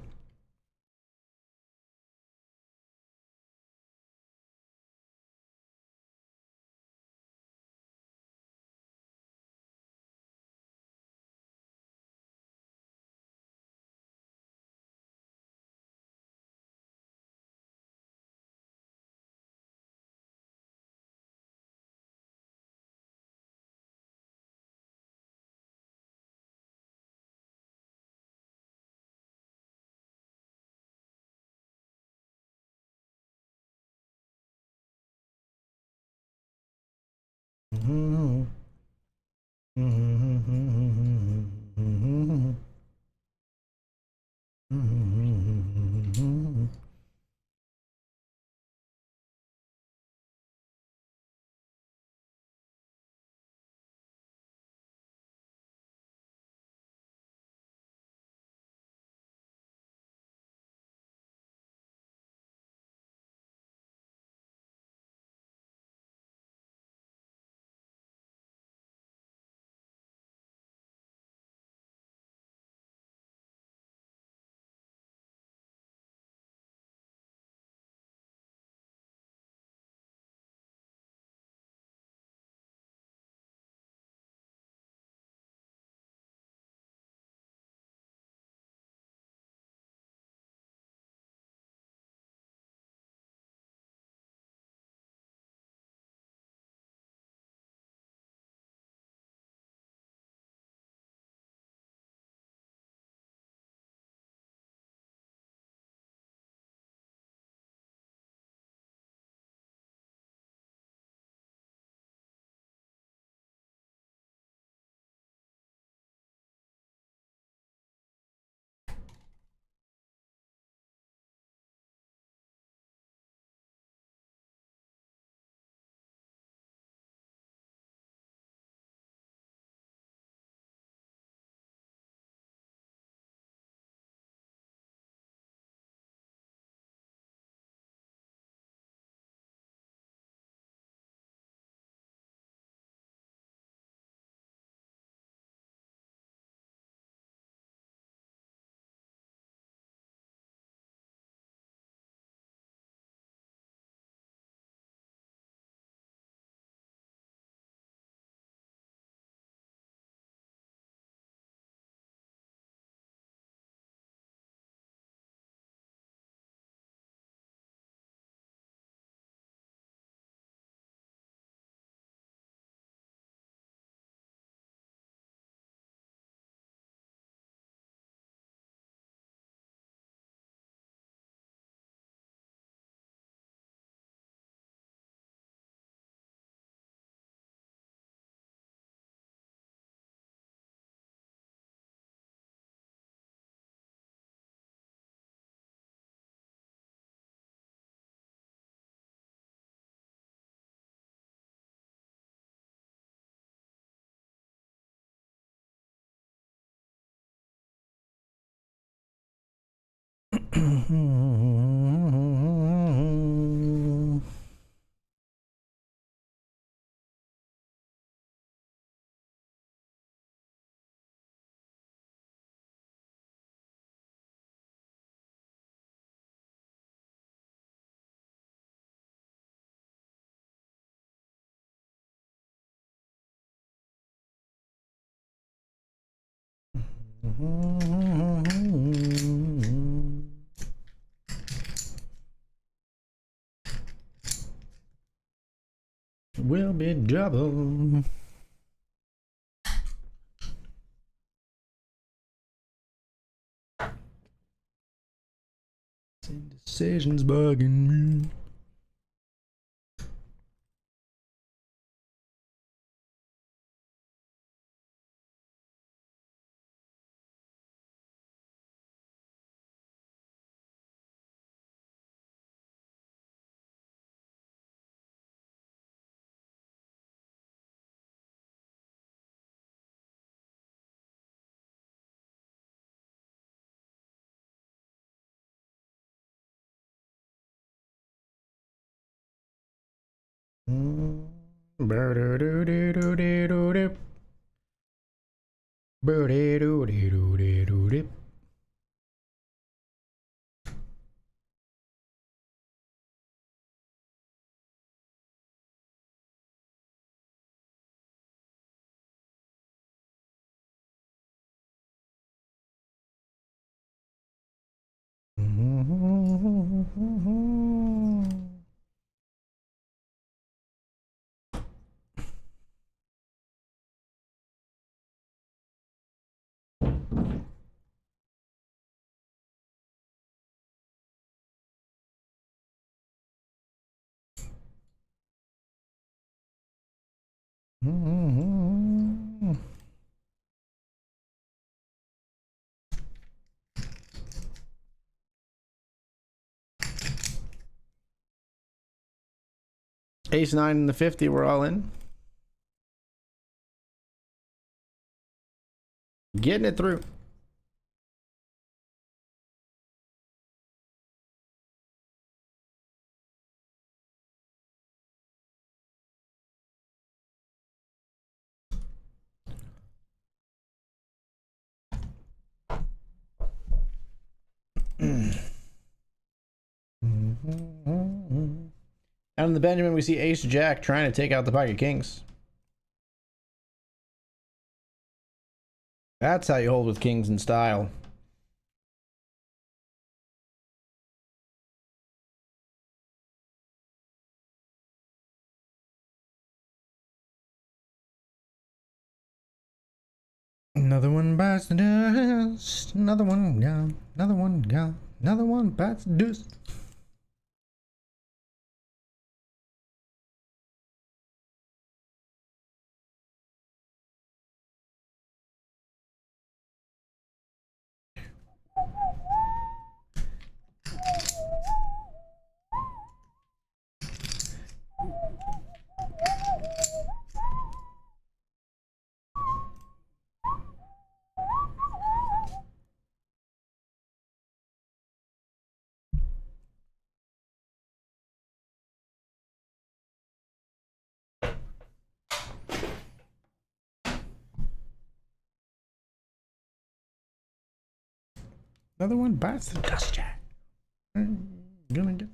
Will be double. Indecision's bugging me. Ace 9 and the 50, we're all in. Getting it through. Out in the Benjamin, we see Ace Jack trying to take out the pocket kings. That's how you hold with kings in style. Another one bites the dust. Another one down. Another one down. Another one bites the dust. Another one bites the dust, Jack. Gonna get you.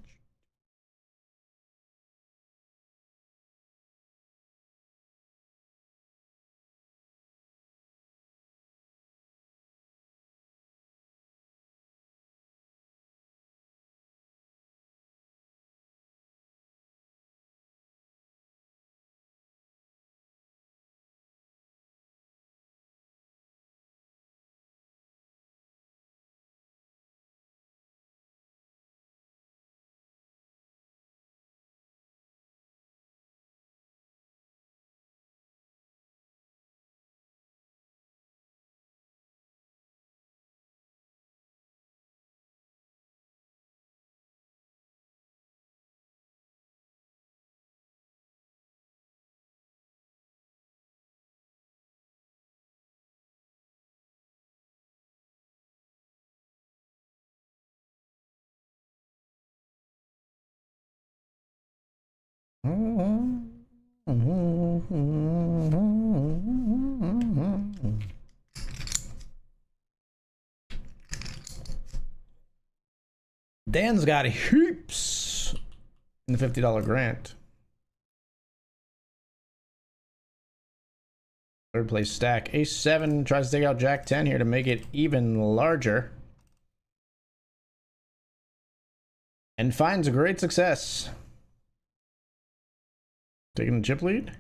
Dan's got heaps in the $50 grant. Third place stack. Ace 7 tries to take out Jack 10 here to make it even larger. And finds a great success. Taking the chip lead?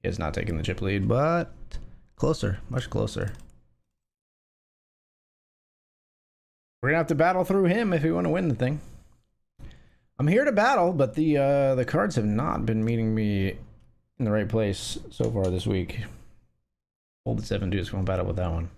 He has not taken the chip lead, but closer, much closer. We're gonna have to battle through him if we want to win the thing. I'm here to battle, but the cards have not been meeting me in the right place so far this week. Hold the 7 deuce, going battle with that one.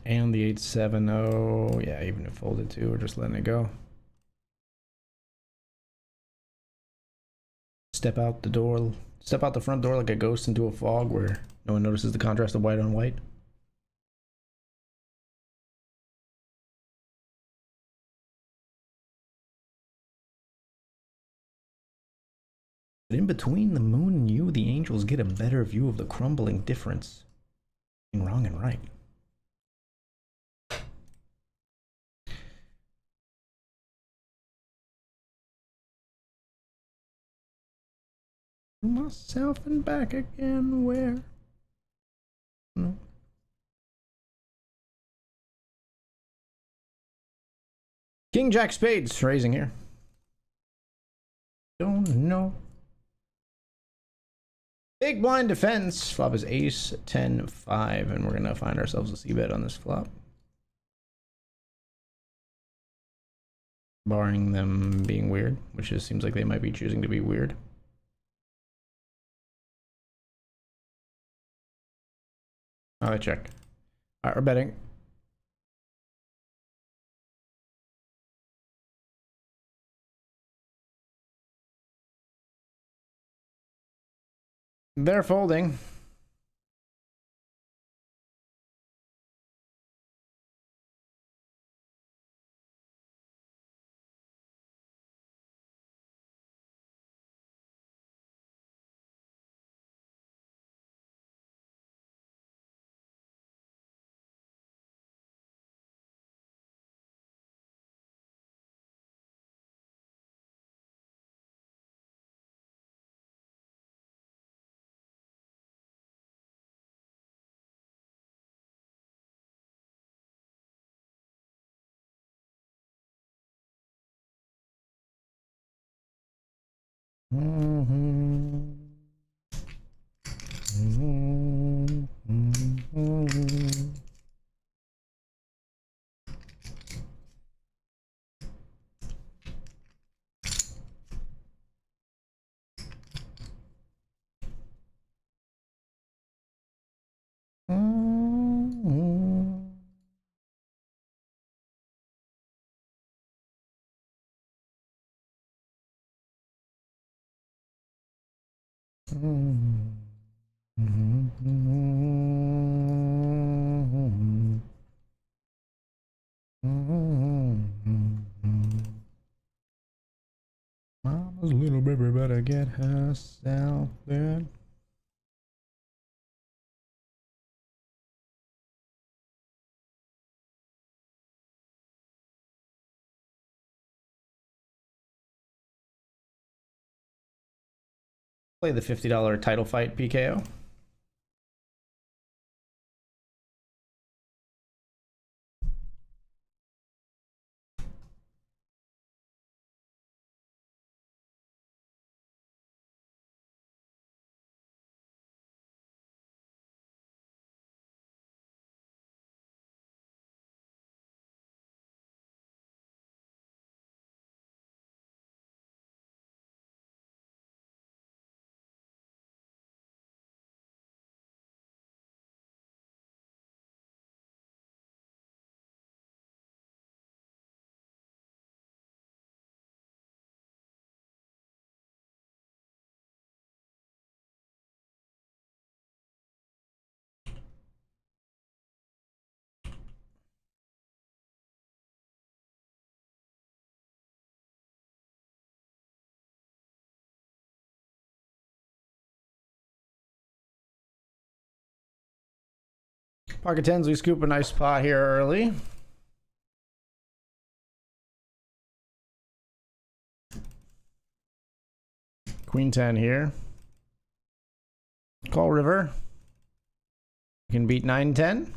And the 8-7. Oh, yeah, even if folded too, we're just letting it go. Step out the door, step out the front door like a ghost into a fog where no one notices the contrast of white on white. But in between the moon and you, the angels get a better view of the crumbling difference between wrong and right. Myself and back again, where? No. King Jack Spades raising here. Don't know. Big blind defense. Flop is ace 10 5, and we're gonna find ourselves a c-bet on this flop. Barring them being weird, which just seems like they might be choosing to be weird. I check. All right, we're betting. They're folding. Mama's little baby better get herself there. Play the $50 title fight PKO. Pocket tens, we scoop a nice pot here early. Queen 10 here. Call river. You can beat 9-10.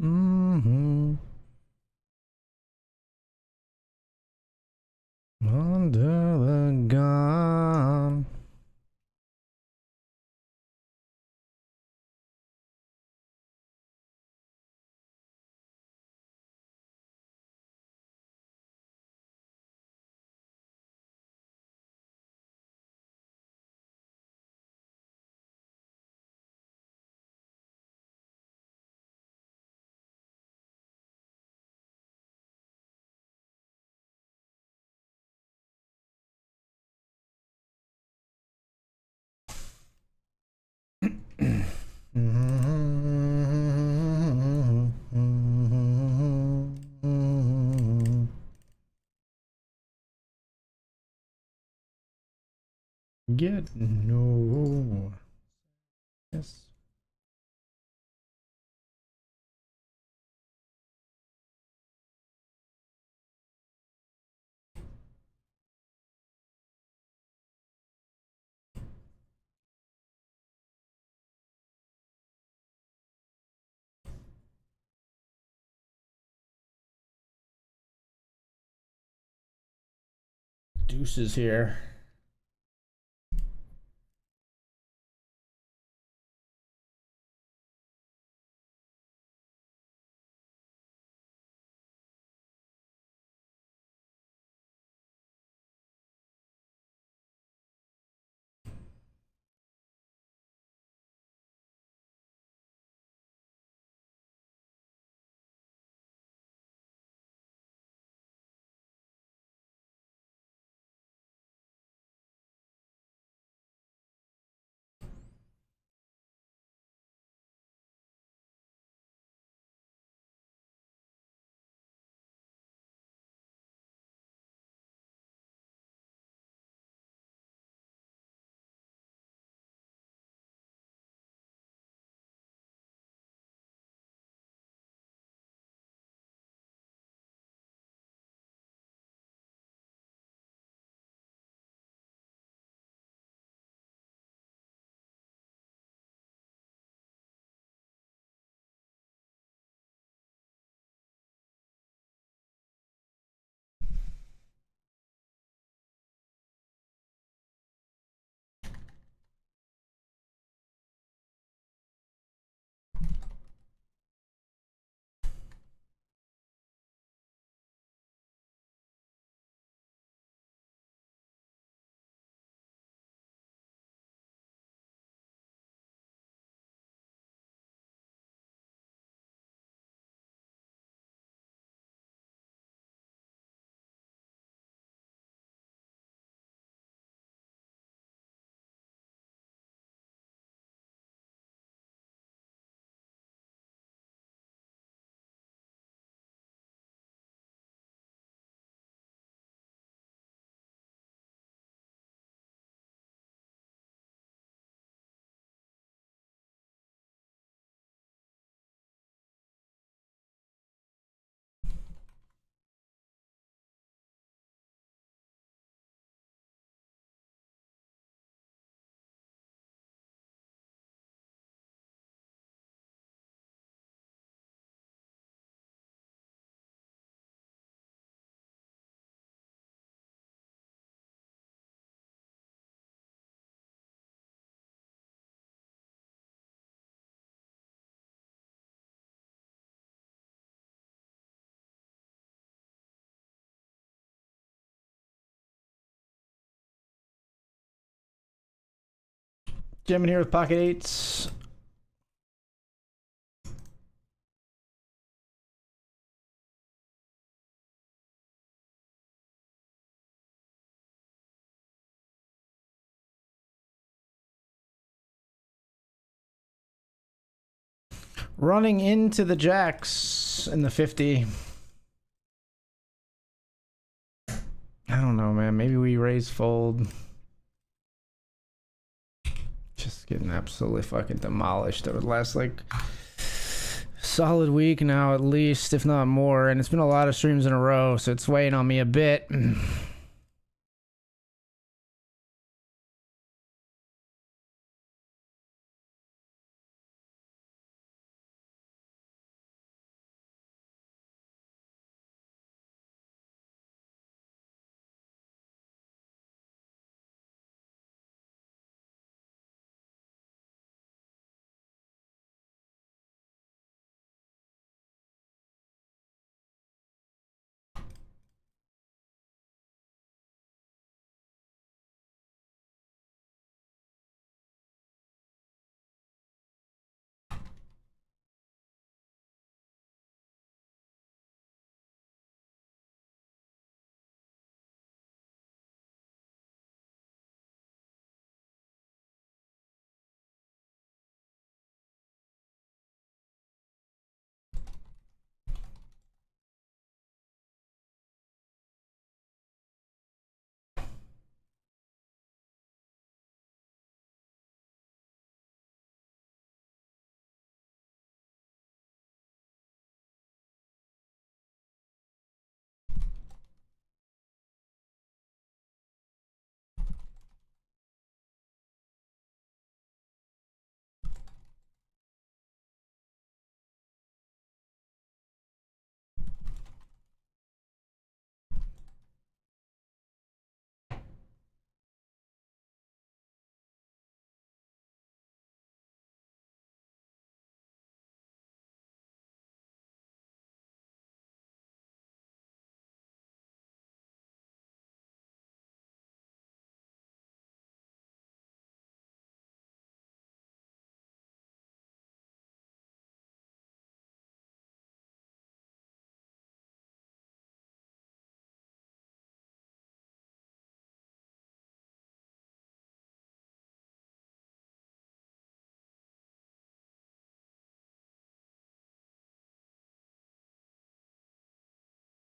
Mm-hmm. Under the gun. Get no. Yes. Deuces here. Jim in here with pocket eights. Running into the jacks in the 50. I don't know, man. Maybe we raise fold. Just getting absolutely fucking demolished over the last, like, solid week now, at least, if not more. And it's been a lot of streams in a row, so it's weighing on me a bit.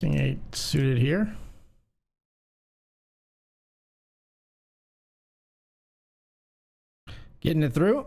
King 8 suited here. Getting it through.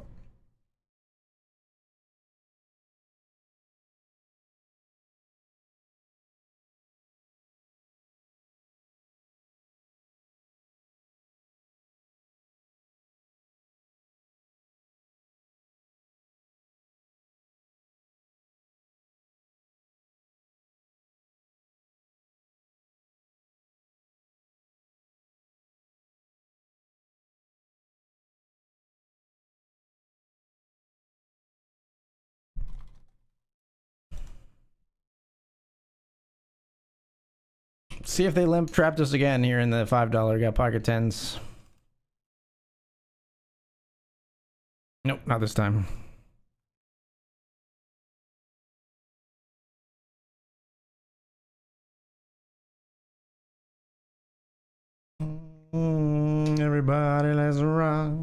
See if they limp trapped us again here in the $5. Got pocket tens. Nope, not this time. Everybody, let's rock.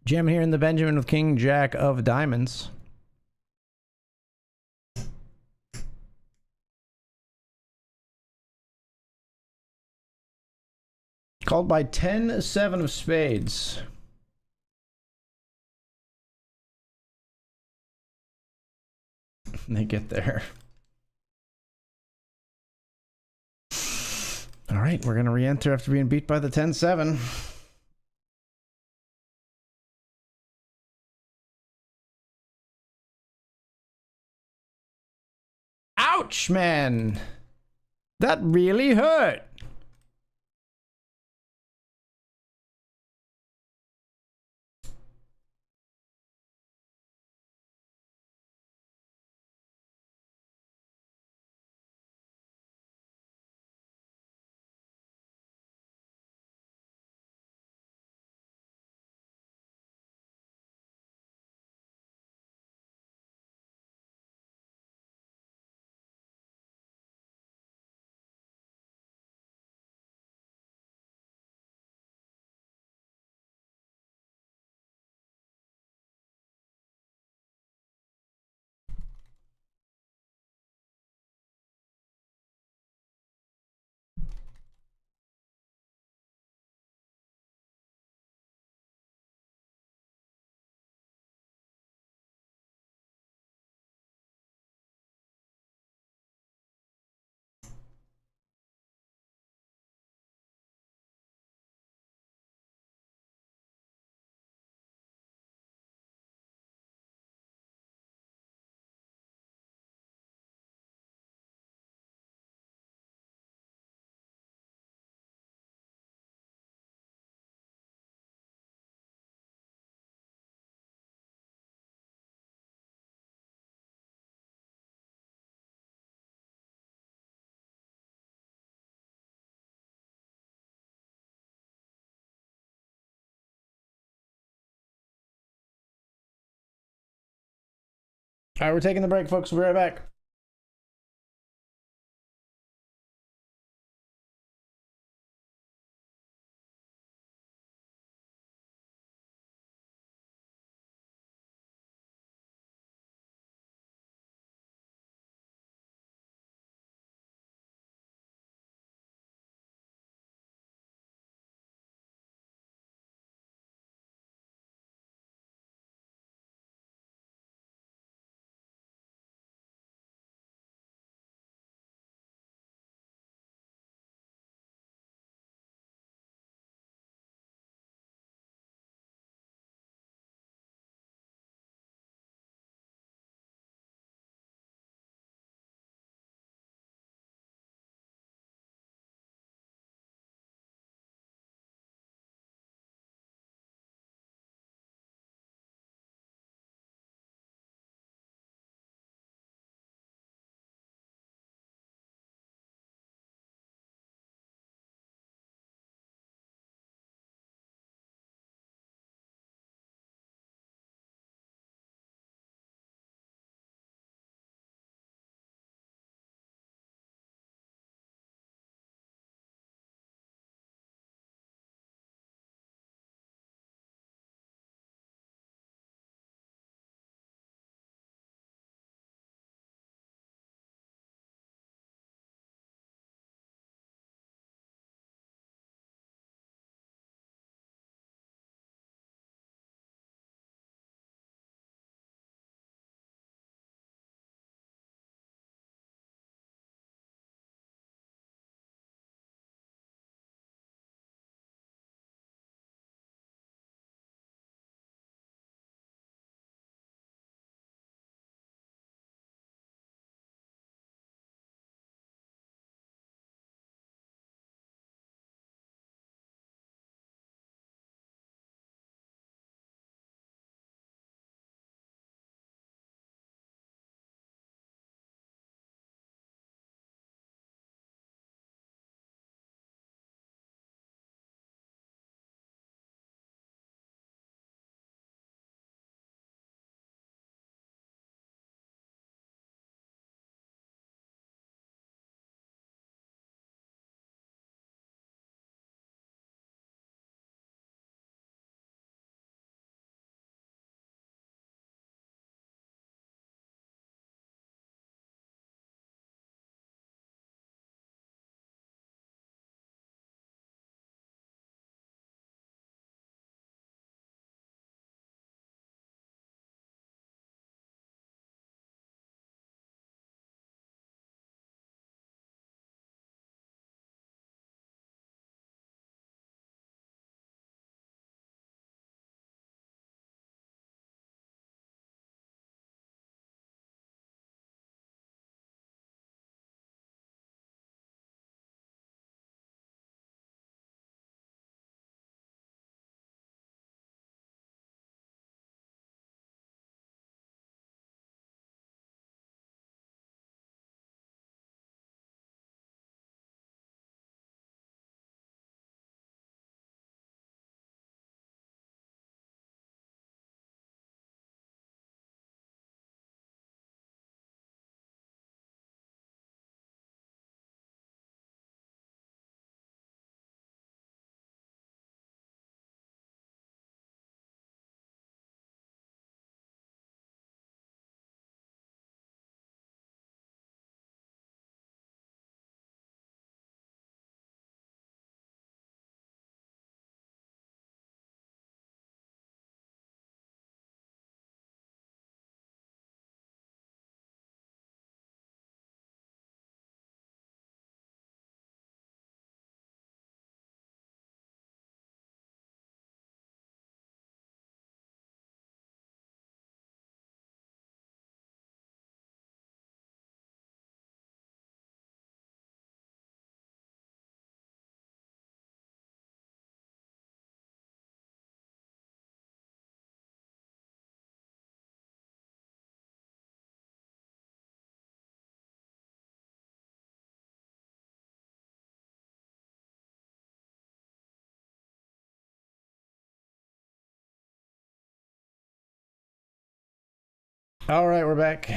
Jam here in the Benjamin with King Jack of Diamonds. Called by 10-7 of spades. They get there. All right, we're going to re-enter after being beat by the 10-7. Ouch, man. That really hurt. All right, we're taking the break, folks. We'll be right back. All right, we're back.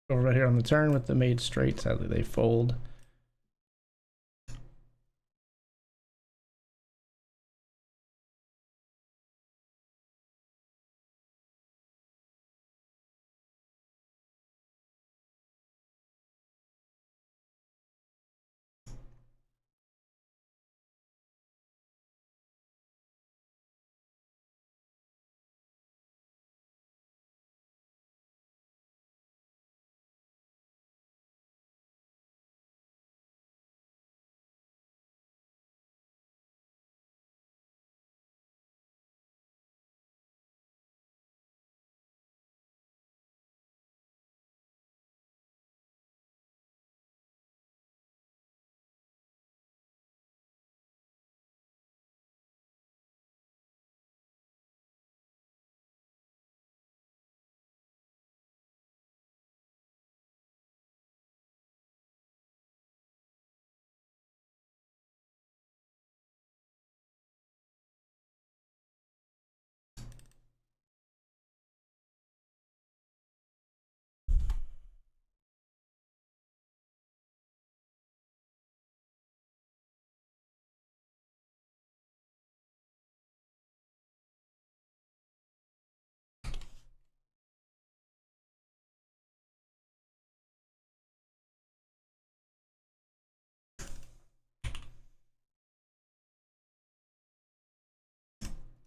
Over right here on the turn with the made straight. Sadly, they fold.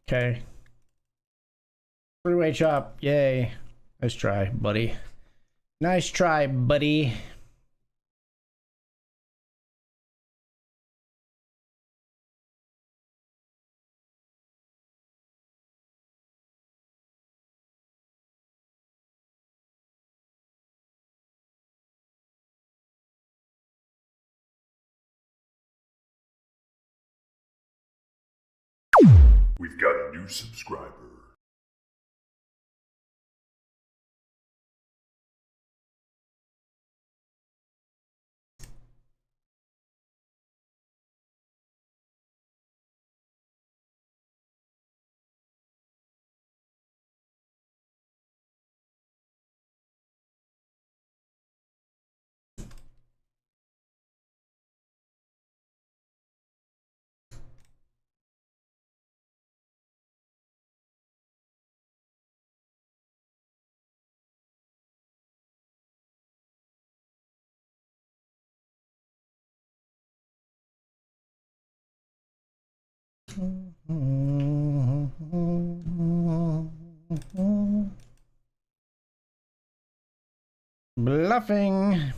Okay. Three-way chop. Yay. Nice try, buddy. Nice try, buddy. We've got a new subscriber. Bluffing.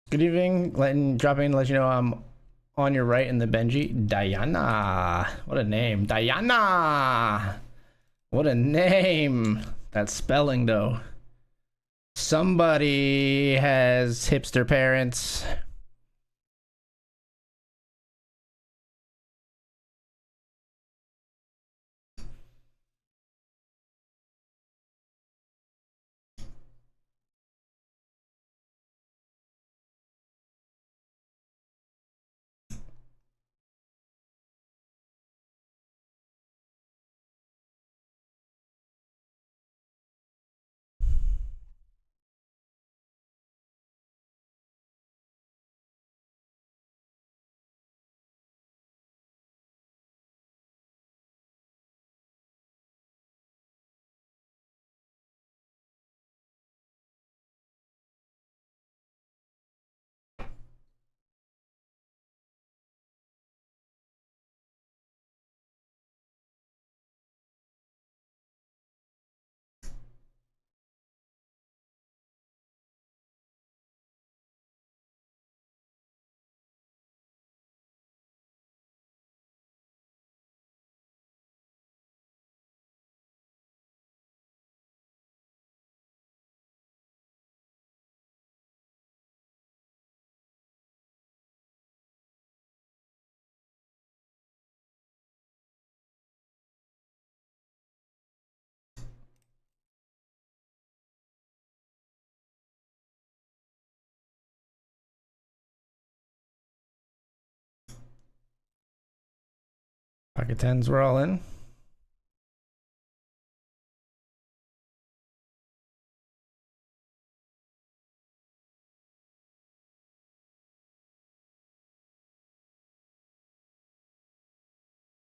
Good evening. Dropping to let you know I'm on your right in the Benji. Diana. What a name. Diana. What a name. That spelling, though. Somebody has hipster parents. Pocket tens, we're all in.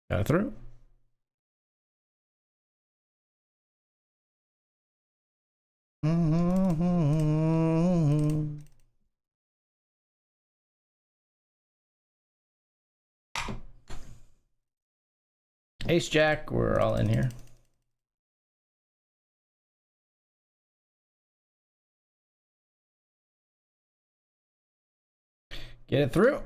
Got it through. Ace Jack, we're all in here. Get it through.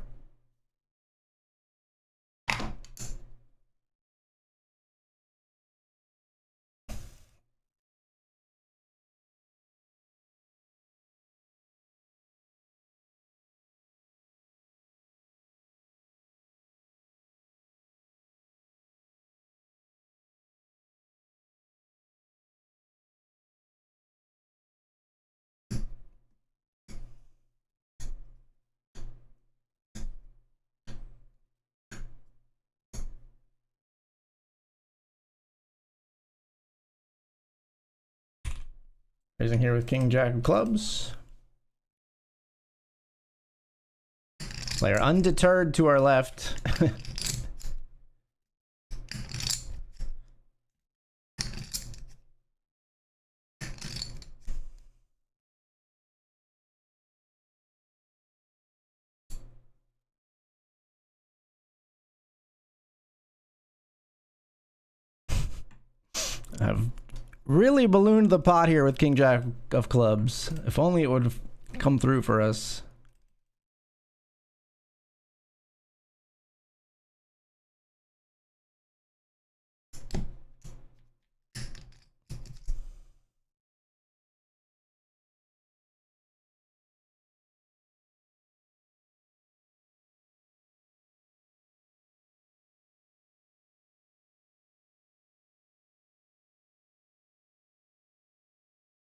Raising here with King Jack of clubs. Player undeterred to our left. I've really ballooned the pot here with King Jack of clubs. If only it would come through for us.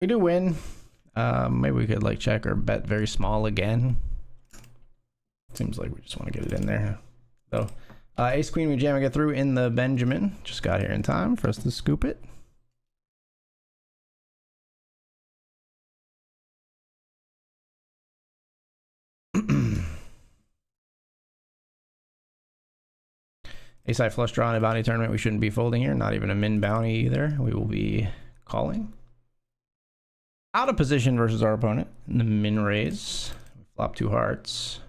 We do win. Maybe we could like check or bet very small again. Seems like we just want to get it in there. So ace queen, we jam and get through in the Benjamin. Just got here in time for us to scoop it. Ace high flush draw in a bounty tournament. We shouldn't be folding here. Not even a min bounty either. We will be calling. Out of position versus our opponent in the min raise. Flop two hearts.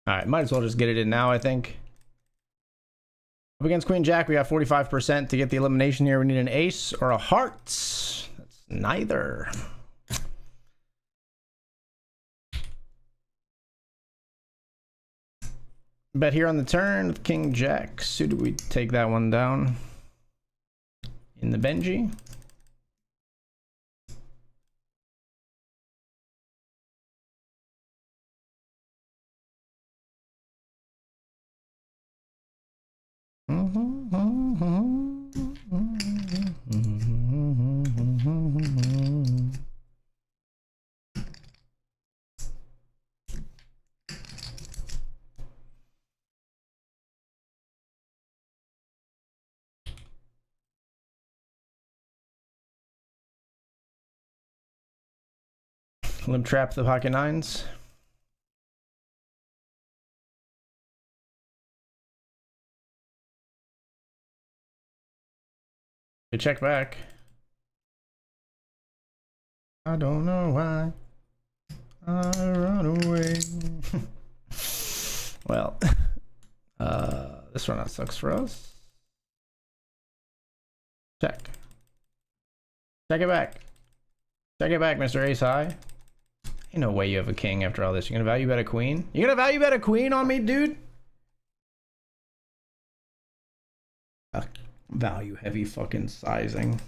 All right, might as well just get it in now, I think. Up against Queen Jack, we have 45% to get the elimination here. We need an ace or a heart. That's neither. Bet here on the turn with King Jack. So do we take that one down in the Benji? Limp trap the pocket nines. We check back. I don't know why I run away. Well, this run out sucks for us. Check. Check it back. Check it back, Mr. Ace High. Ain't no way you have a king after all this. You're gonna value bet a queen? You gonna value bet a queen on me, dude? Value heavy fucking sizing.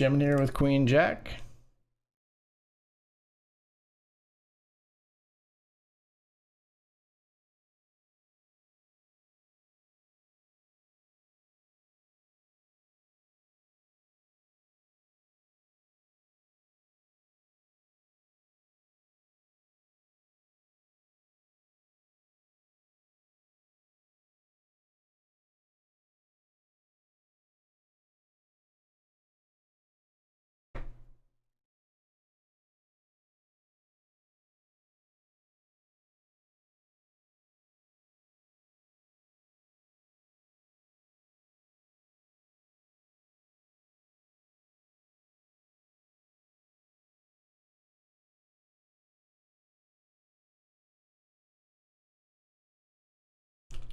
Jamming here with Queen Jack.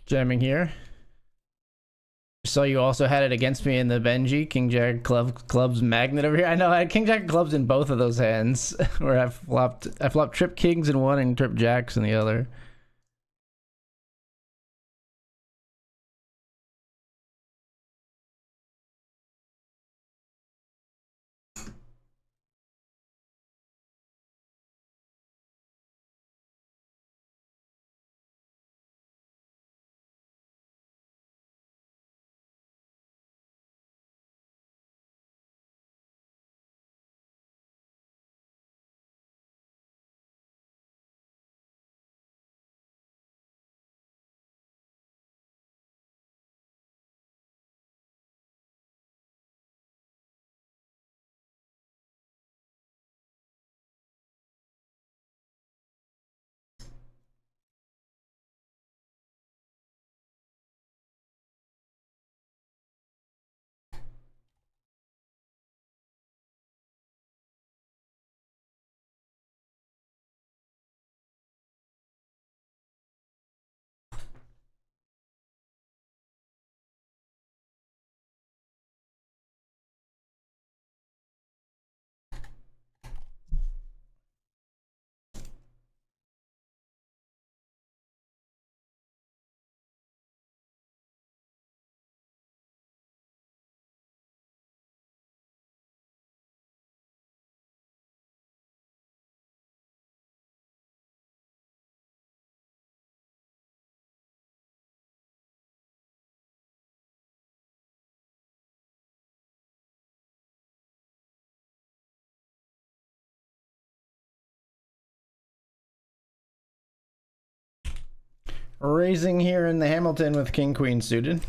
Jamming here. So you also had it against me in the Benji King Jack clubs magnet over here. I know I had King Jack clubs in both of those hands, where I flopped trip kings in one and trip jacks in the other. Raising here in the Hamilton with King Queen suited.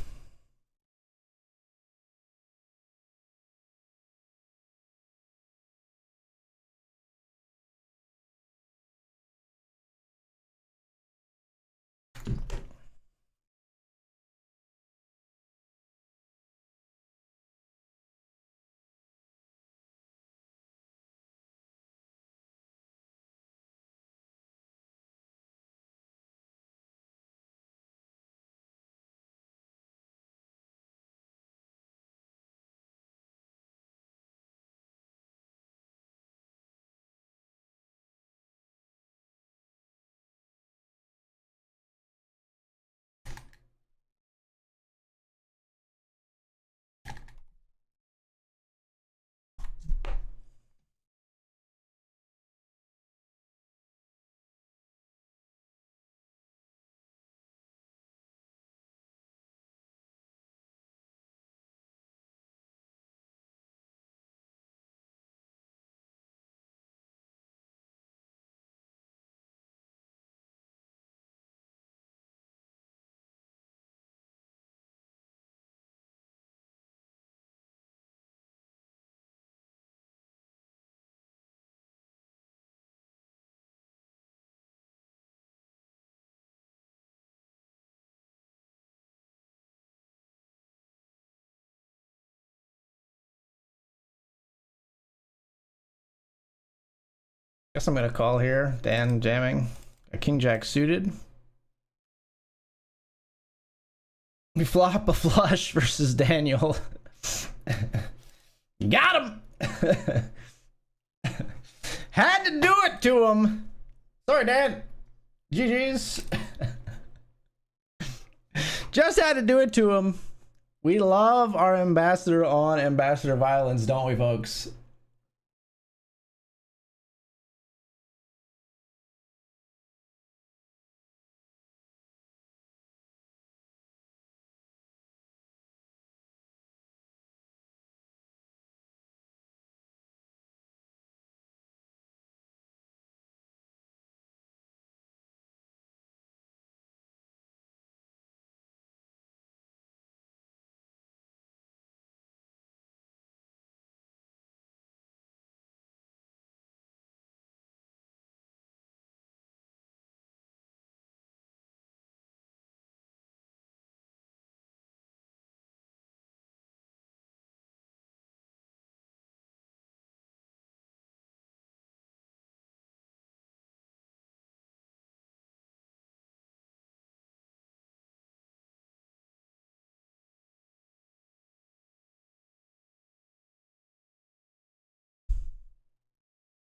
Guess I'm gonna call here. Dan jamming. A King Jack suited. We flop a flush versus Daniel. You got him. Had to do it to him. Sorry, Dan. GG's. Just had to do it to him. We love our ambassador on Ambassador Violence, don't we, folks?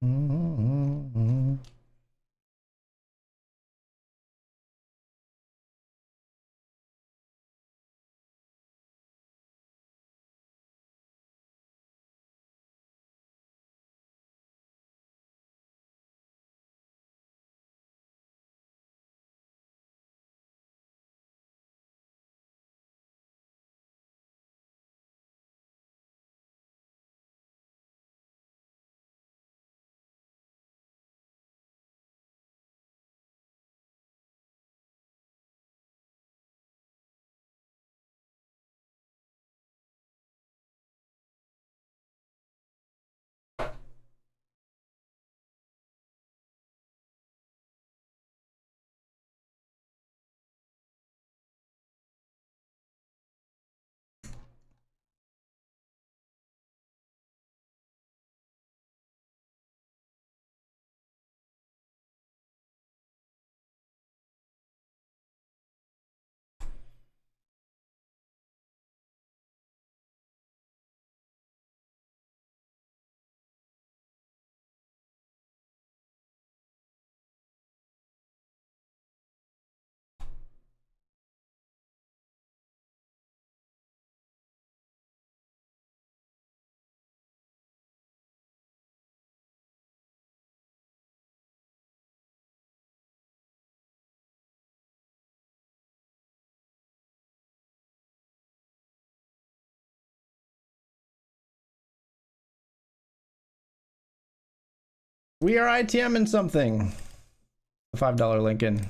Mm-hmm. We are ITMing something. The $5 Lincoln.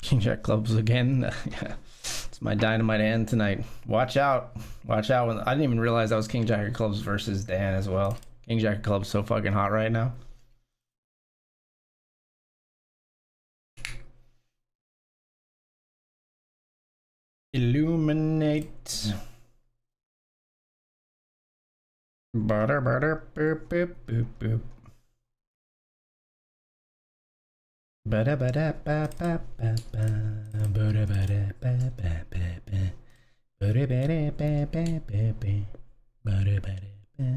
King Jack clubs again. Yeah. It's my dynamite hand tonight. Watch out. Watch out. I didn't even realize that was King Jack of clubs versus Dan as well. King Jack of clubs so fucking hot right now. Illuminate. Butter, butter, boop, boop, boop, boop. Bada bada ba ba ba ba. Bada bada ba ba ba ba. Bada bada ba ba ba ba. Bada bada ba.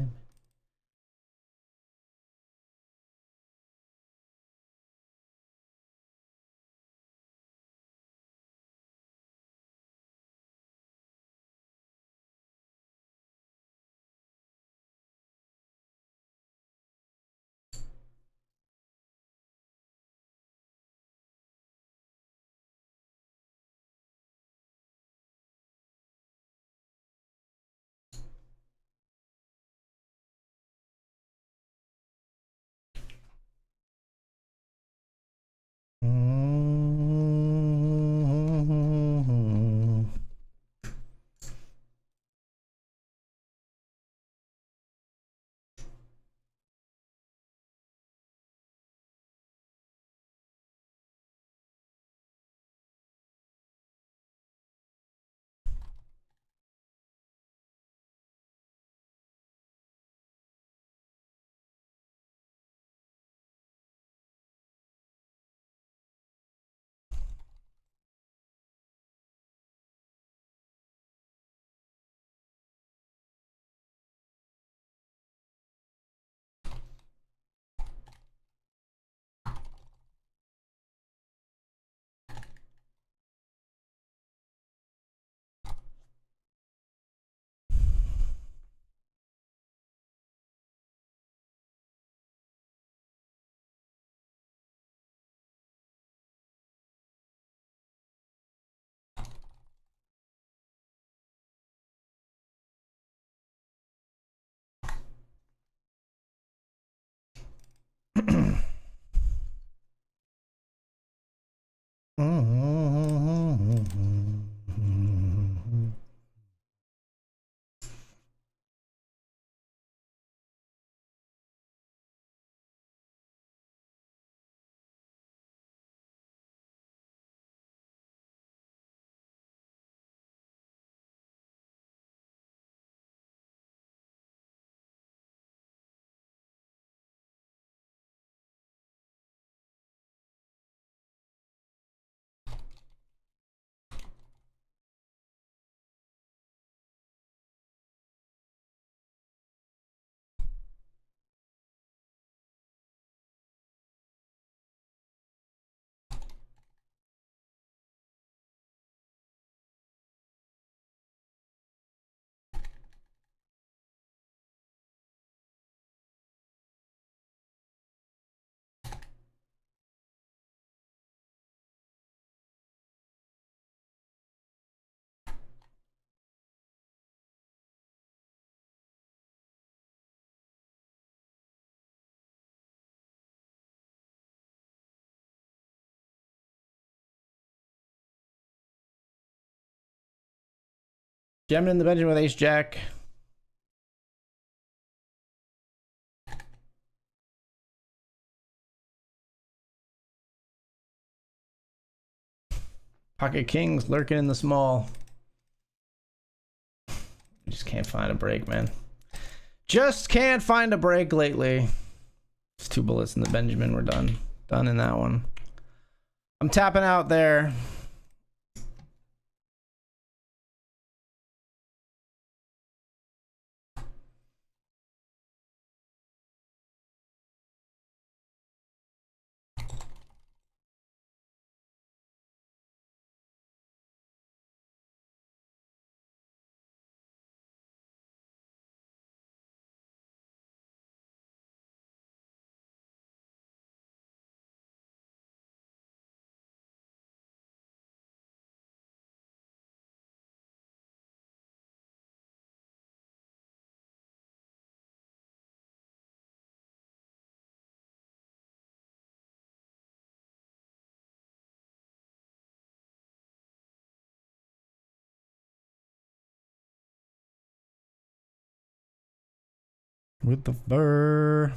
Jamming in the Benjamin with Ace Jack. Pocket Kings lurking in the small. Just can't find a break, man. Just can't find a break lately. It's 2 bullets in the Benjamin. We're done. Done in that one. I'm tapping out there. With the fur.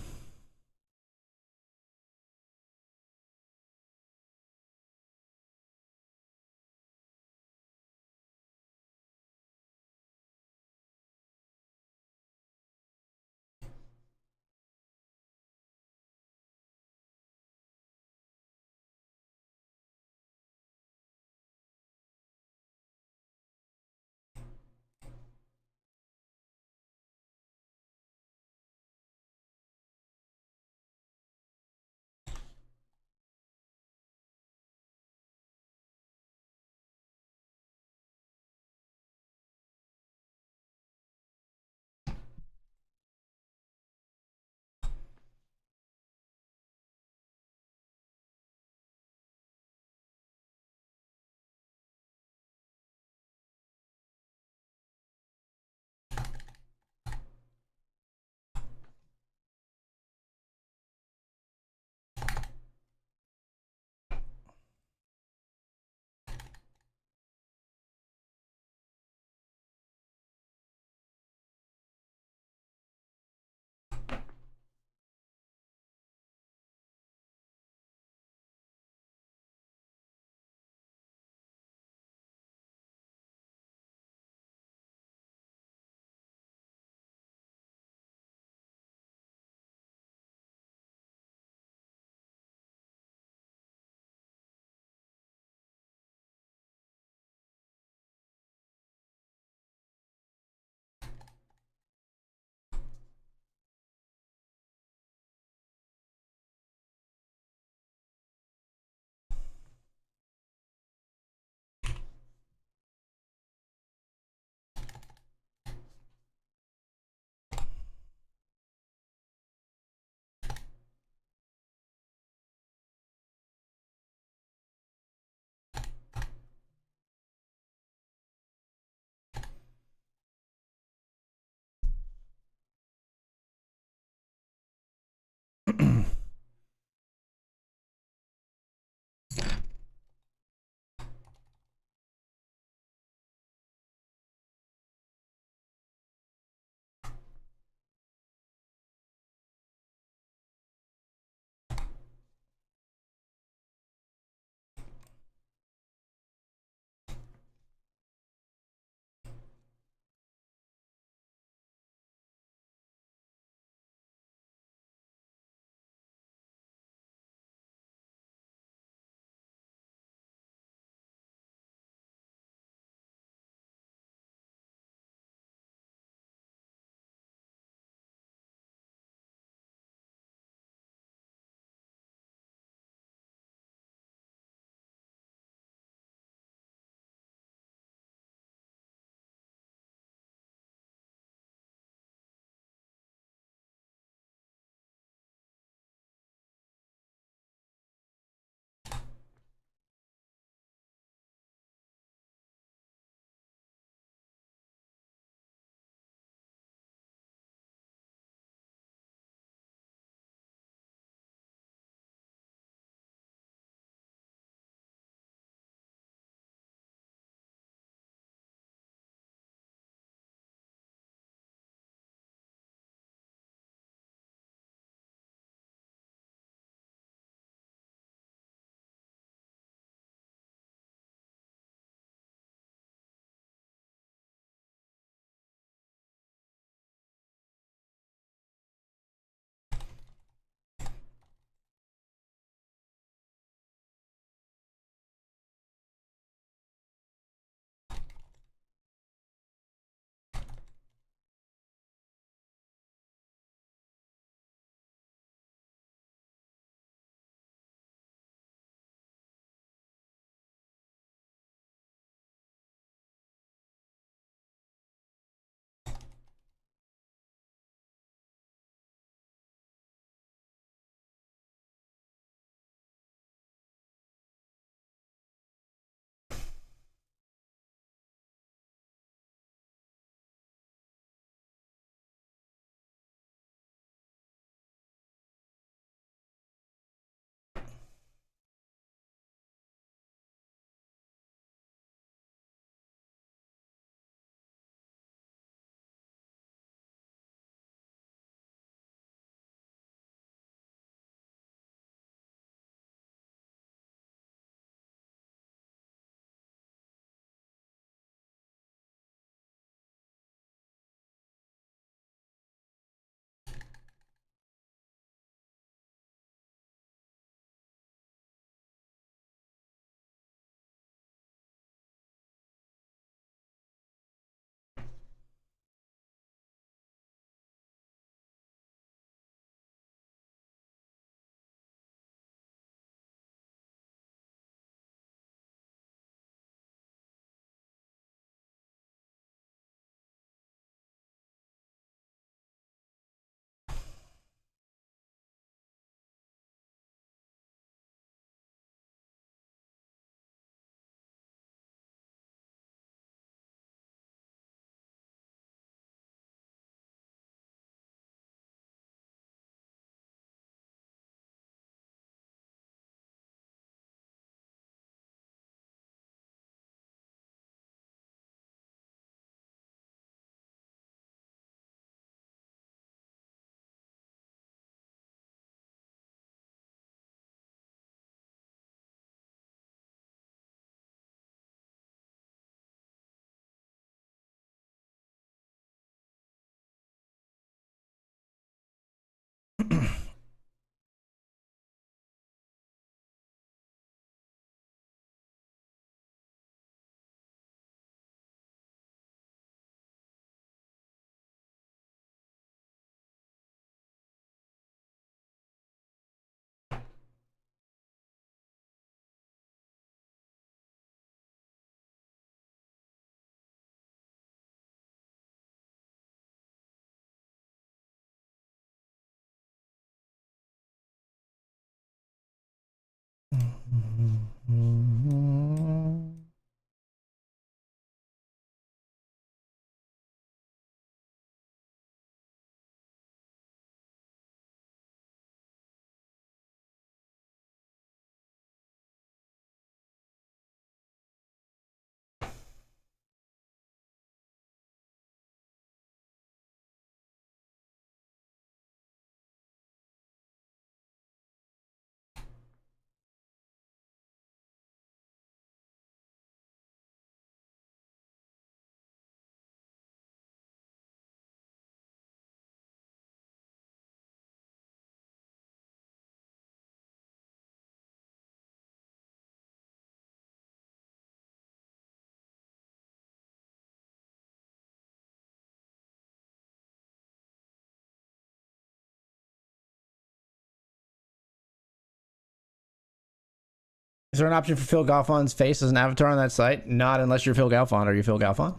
Is there an option for Phil Galfon's face as an avatar on that site? Not unless you're Phil Galfond. Are you Phil Galfond?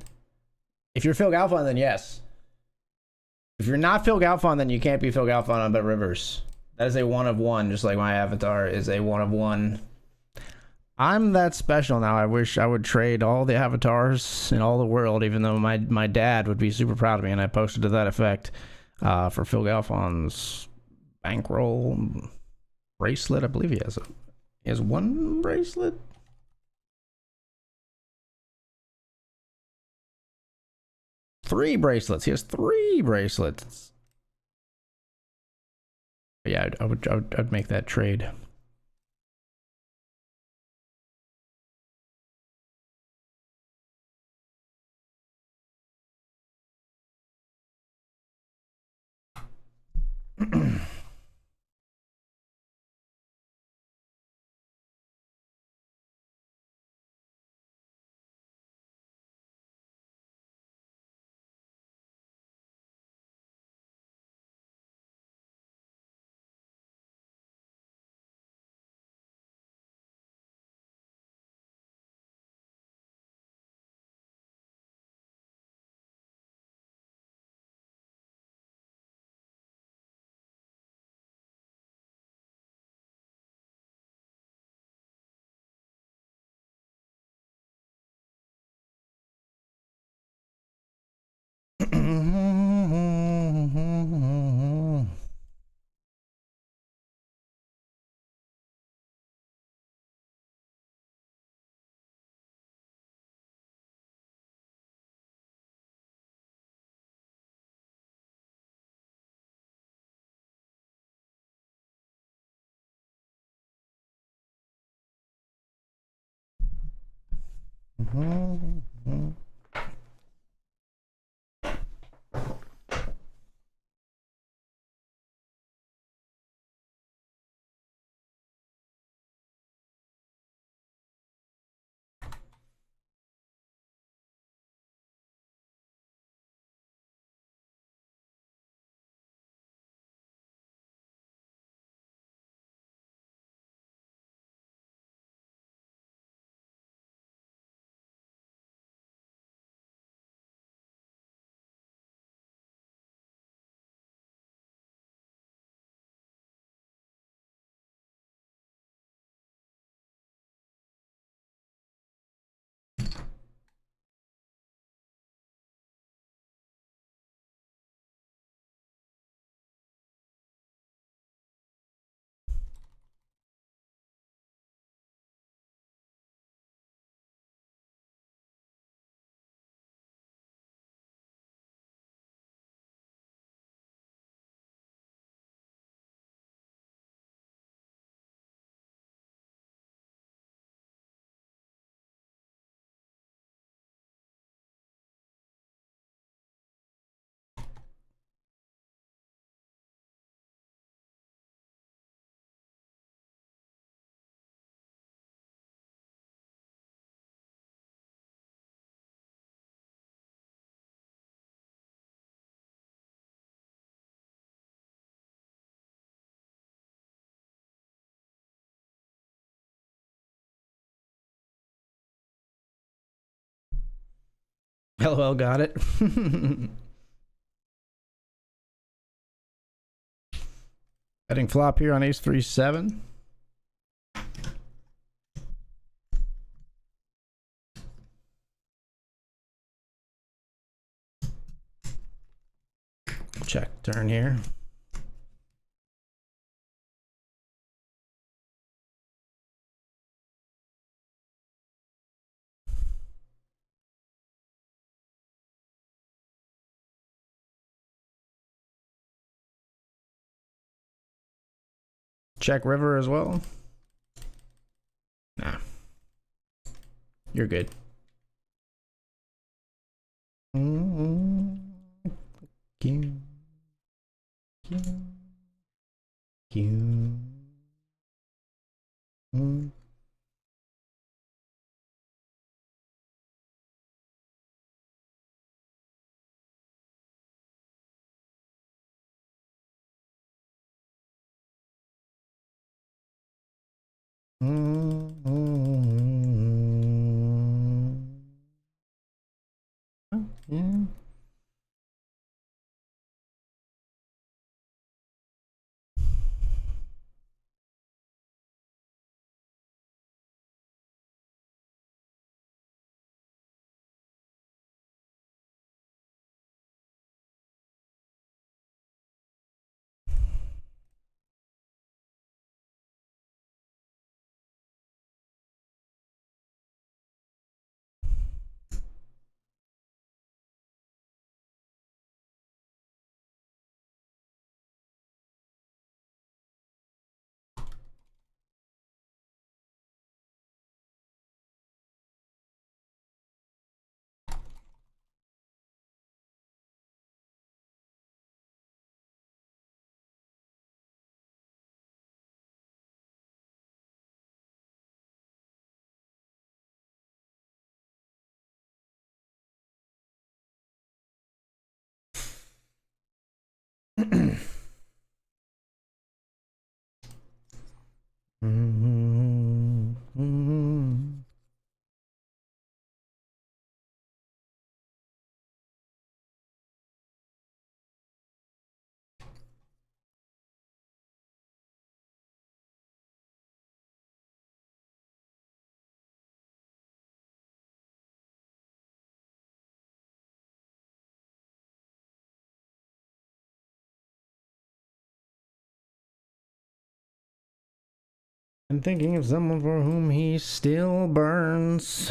If you're Phil Galfond, then yes. If you're not Phil Galfond, then you can't be Phil Galfond on BetRivers. That is a one of one, just like my avatar is a one of one. I'm that special now. I wish I would trade all the avatars in all the world, even though my dad would be super proud of me, and I posted to that effect for Phil Galfond's bankroll bracelet. I believe he has one bracelet. Three bracelets. He has three bracelets. But yeah, I'd make that trade. LOL, got it. Betting flop here on ace 3-7. Check turn here. Check river as well. Nah. You're good. Q. Q. Q. Yeah. I'm thinking of someone for whom he still burns.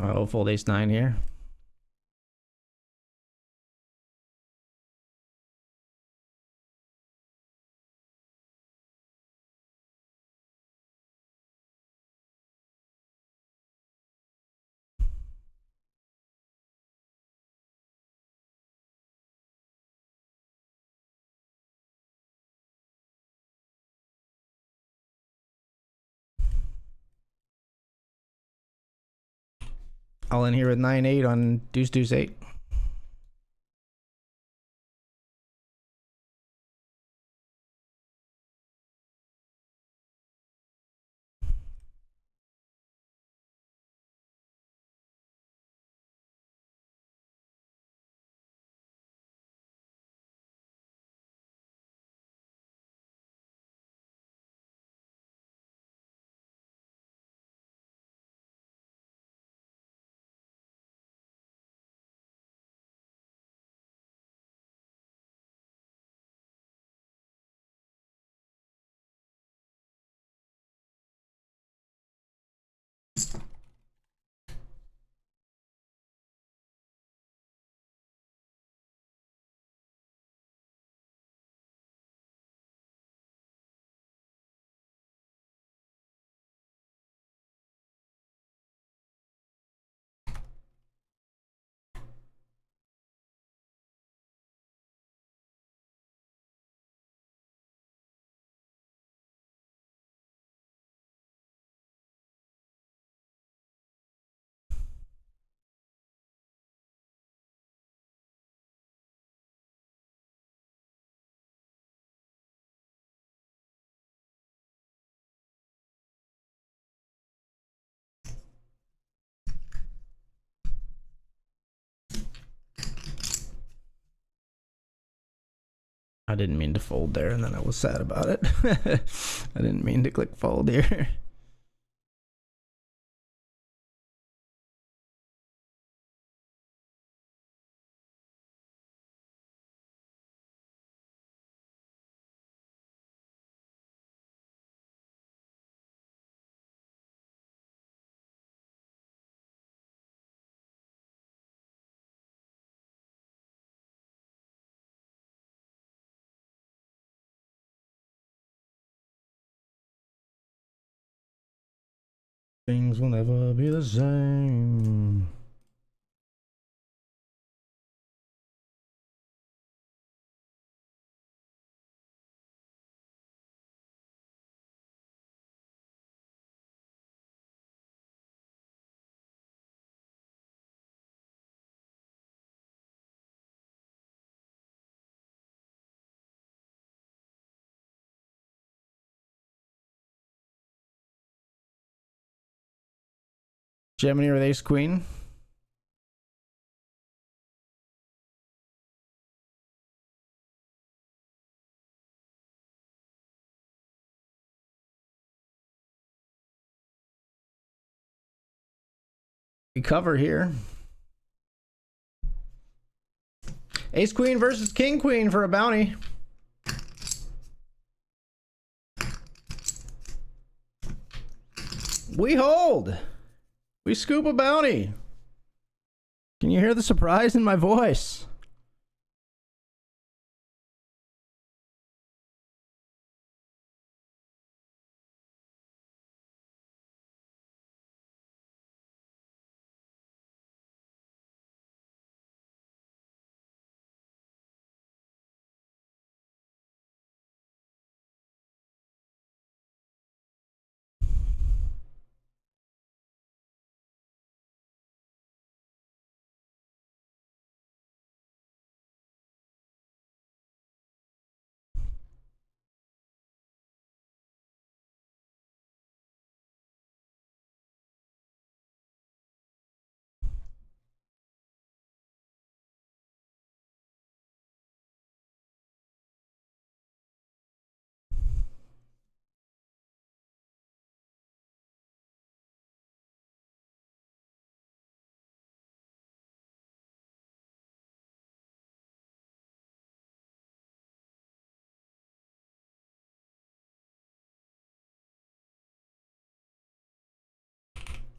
I'll fold ace 9 here. All in here with 9-8 on deuce deuce 8. I didn't mean to fold there, and then I was sad about it. I didn't mean to click fold here. Things will never be the same. Gemini with ace queen. We cover here. Ace queen versus king queen for a bounty. We hold. We scoop a bounty. Can you hear the surprise in my voice?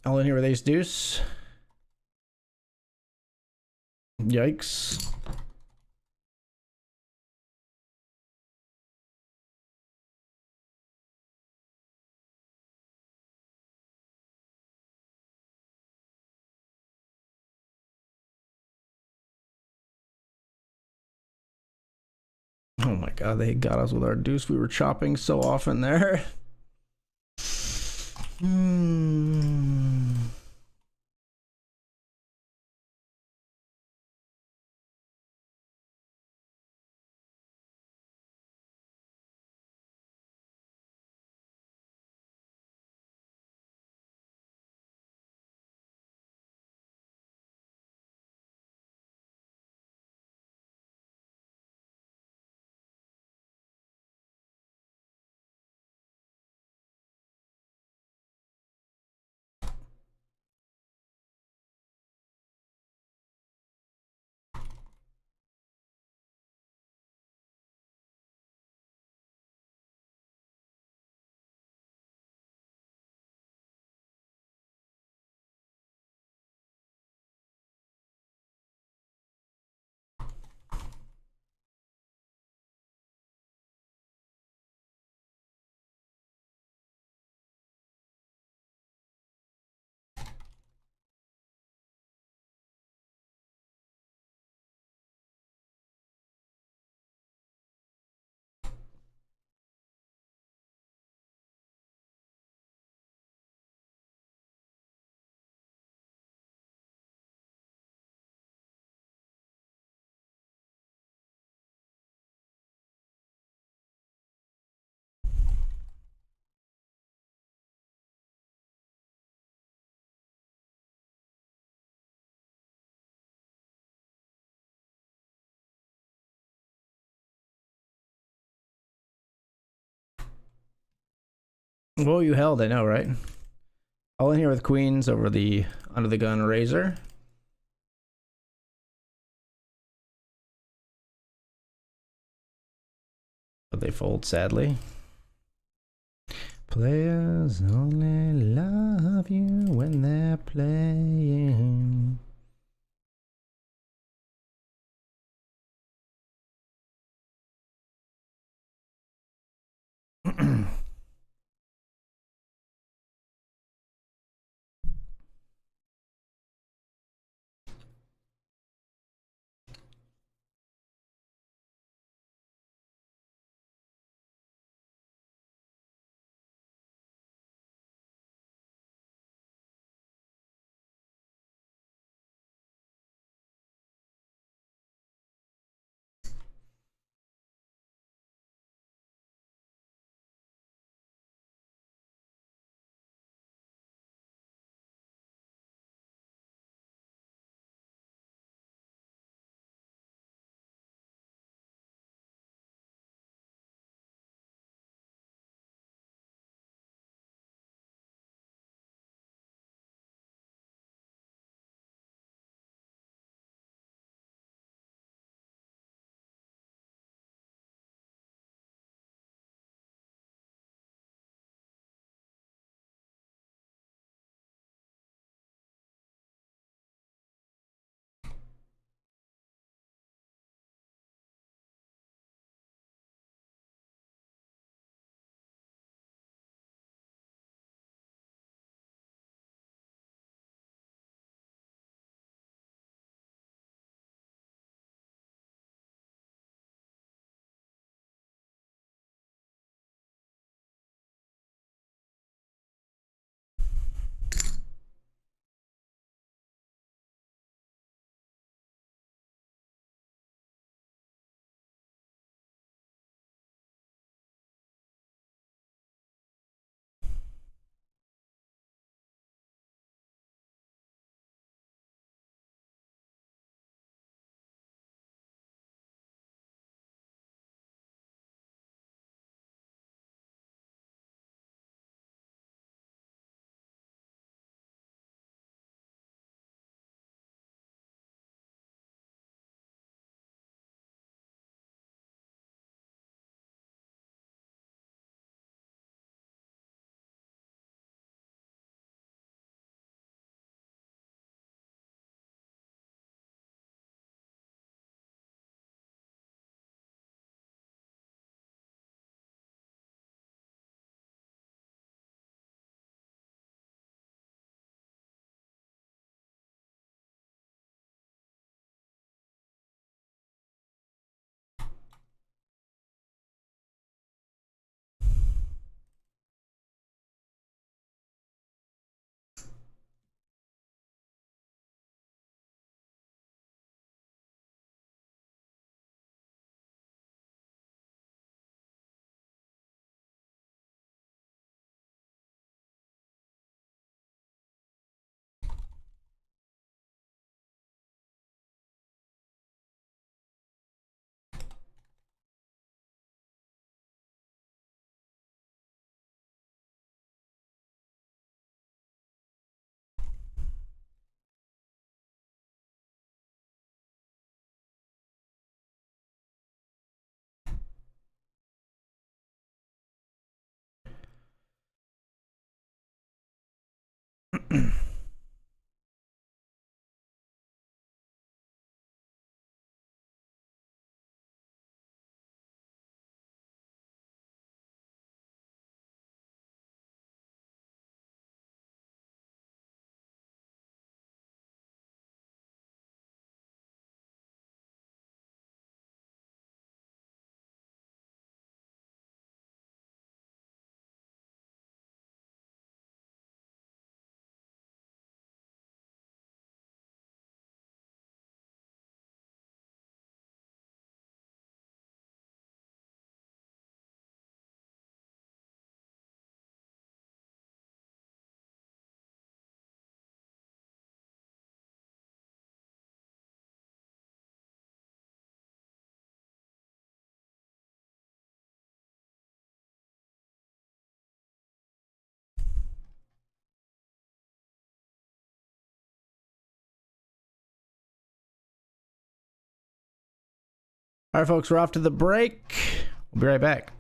All in here with ace deuce. Yikes. Oh my god, they got us with our deuce. We were chopping so often there. Whoa, you held, I know, right? All in here with queens over the under the gun razor. But they fold, sadly. Players only love you when they're playing. All right, folks, we're off to the break. We'll be right back.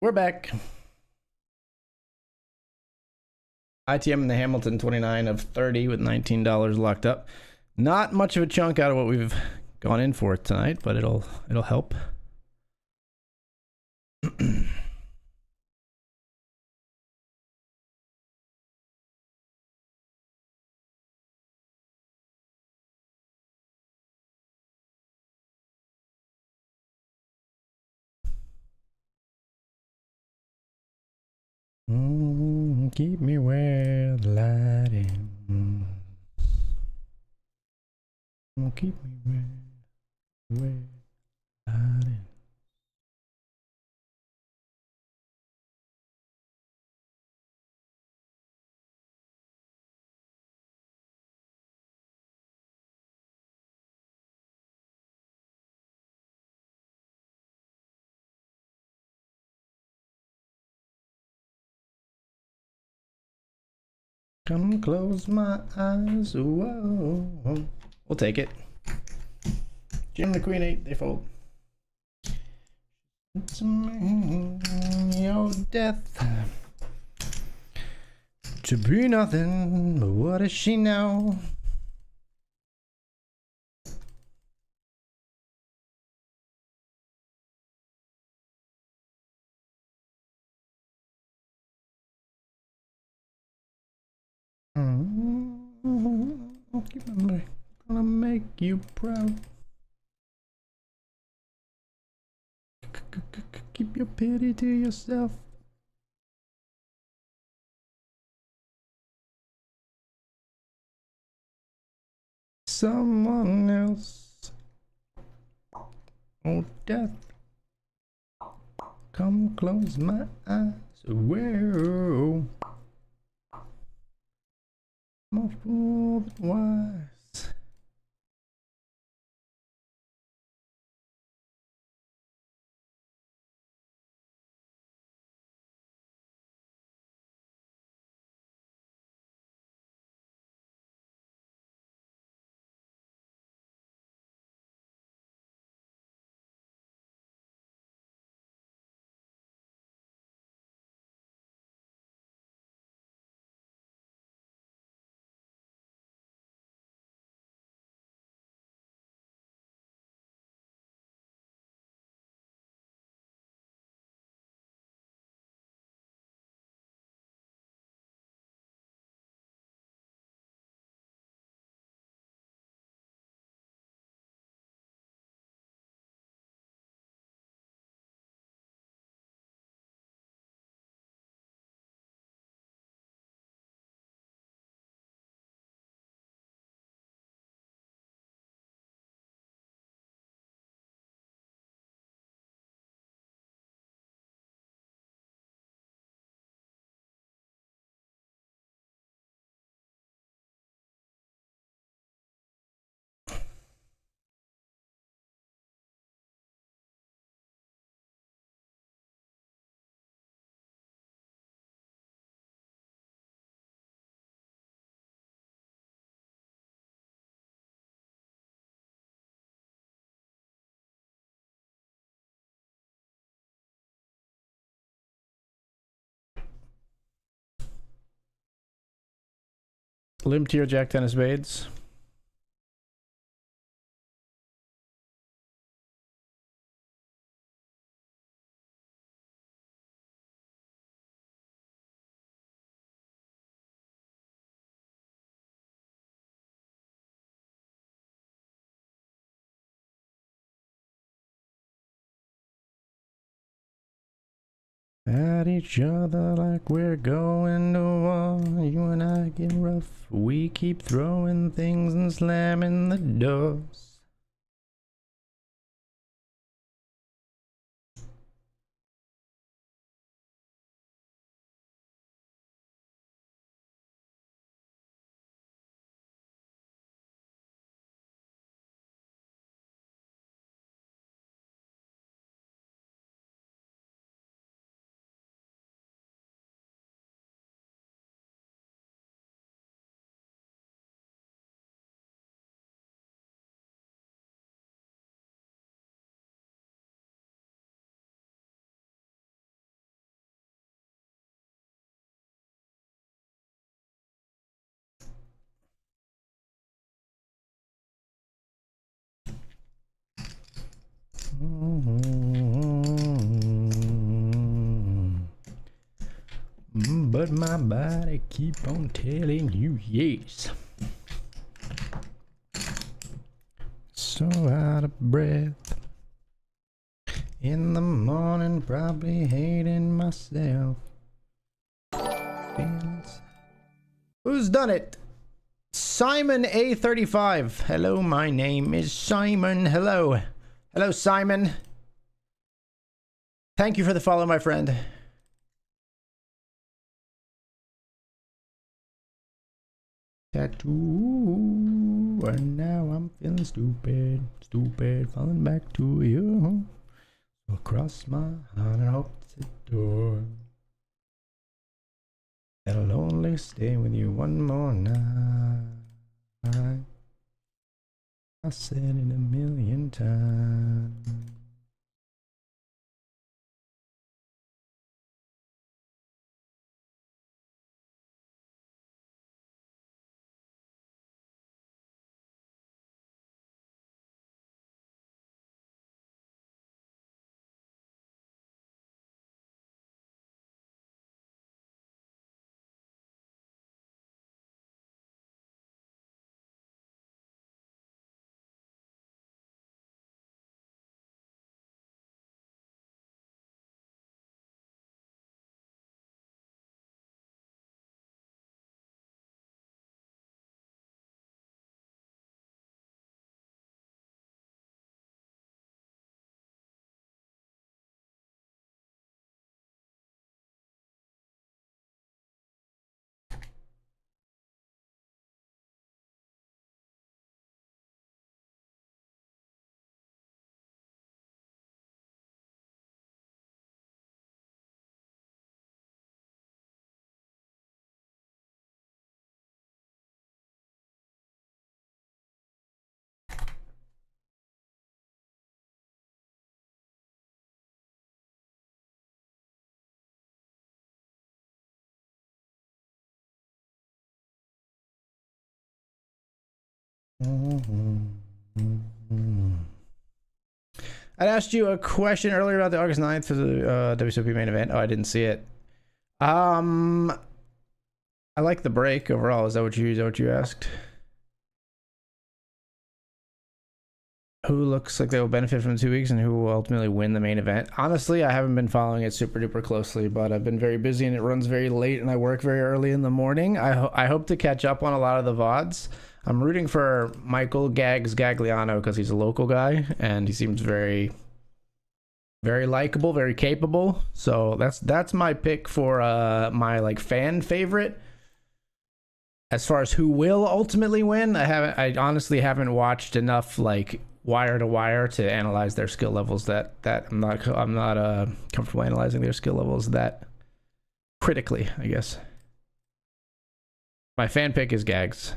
We're back. ITM in the Hamilton 29 of 30 with $19 locked up. Not much of a chunk out of what we've gone in for tonight, but it'll help. Keep me where the light is. Keep me where the light is. Come close my eyes. Whoa. We'll take it. Jim the Queen 8, they fold. It's your death to be nothing, but what does she know? Gonna make you proud. Keep your pity to yourself. Someone else. Oh, death. Come close my eyes. Whoa. I'm a fool but wise. Limp to your Jack 10 of spades. At each other like we're going to war. You and I get rough. We keep throwing things and slamming the doors. But my body keep on telling you yes. So out of breath. In the morning, probably hating myself. Who's done it? Simon A35. Hello, my name is Simon. Hello. Hello, Simon. Thank you for the follow, my friend. Tattoo. And now I'm feeling stupid. Stupid. Falling back to you. Across my heart and hope it's a door. That'll only stay with you one more night. I said it a million times. I asked you a question earlier about the August 9th for the WCP main event. Oh, I didn't see it. I like the break overall. Is that what you asked? Who looks like they will benefit from 2 weeks and who will ultimately win the main event? Honestly, I haven't been following it super duper closely, but I've been very busy and it runs very late and I work very early in the morning. I hope to catch up on a lot of the VODs. I'm rooting for Michael Gagliano because he's a local guy and he seems very likable, very capable. So that's my pick for my like fan favorite. As far as who will ultimately win, I honestly haven't watched enough like wire to wire to analyze their skill levels that I'm not comfortable analyzing their skill levels that critically, I guess. My fan pick is Gags.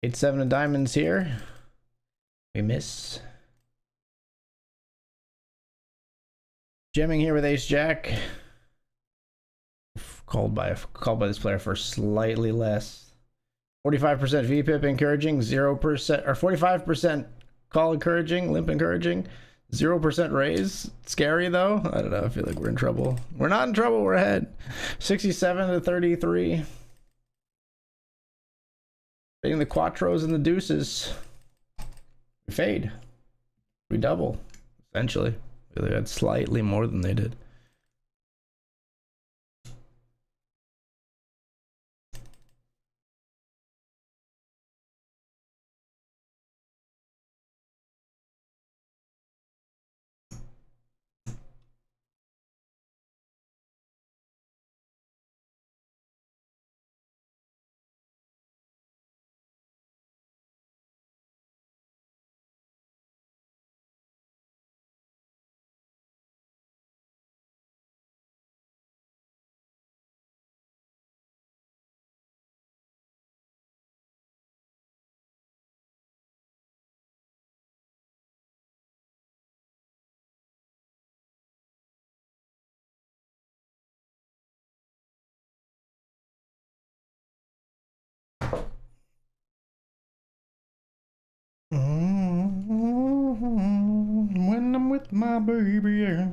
8-7 of diamonds here. We miss. Jamming here with ace jack. Called by this player for slightly less. 45% VPIP encouraging, 0% or 45% call encouraging, limp encouraging, 0% raise. Scary though. I don't know. I feel like we're in trouble. We're not in trouble. We're ahead. 67 to 33. Hitting the quattros and the deuces. We fade. We double. Essentially. They had slightly more than they did. When I'm with my baby, yeah.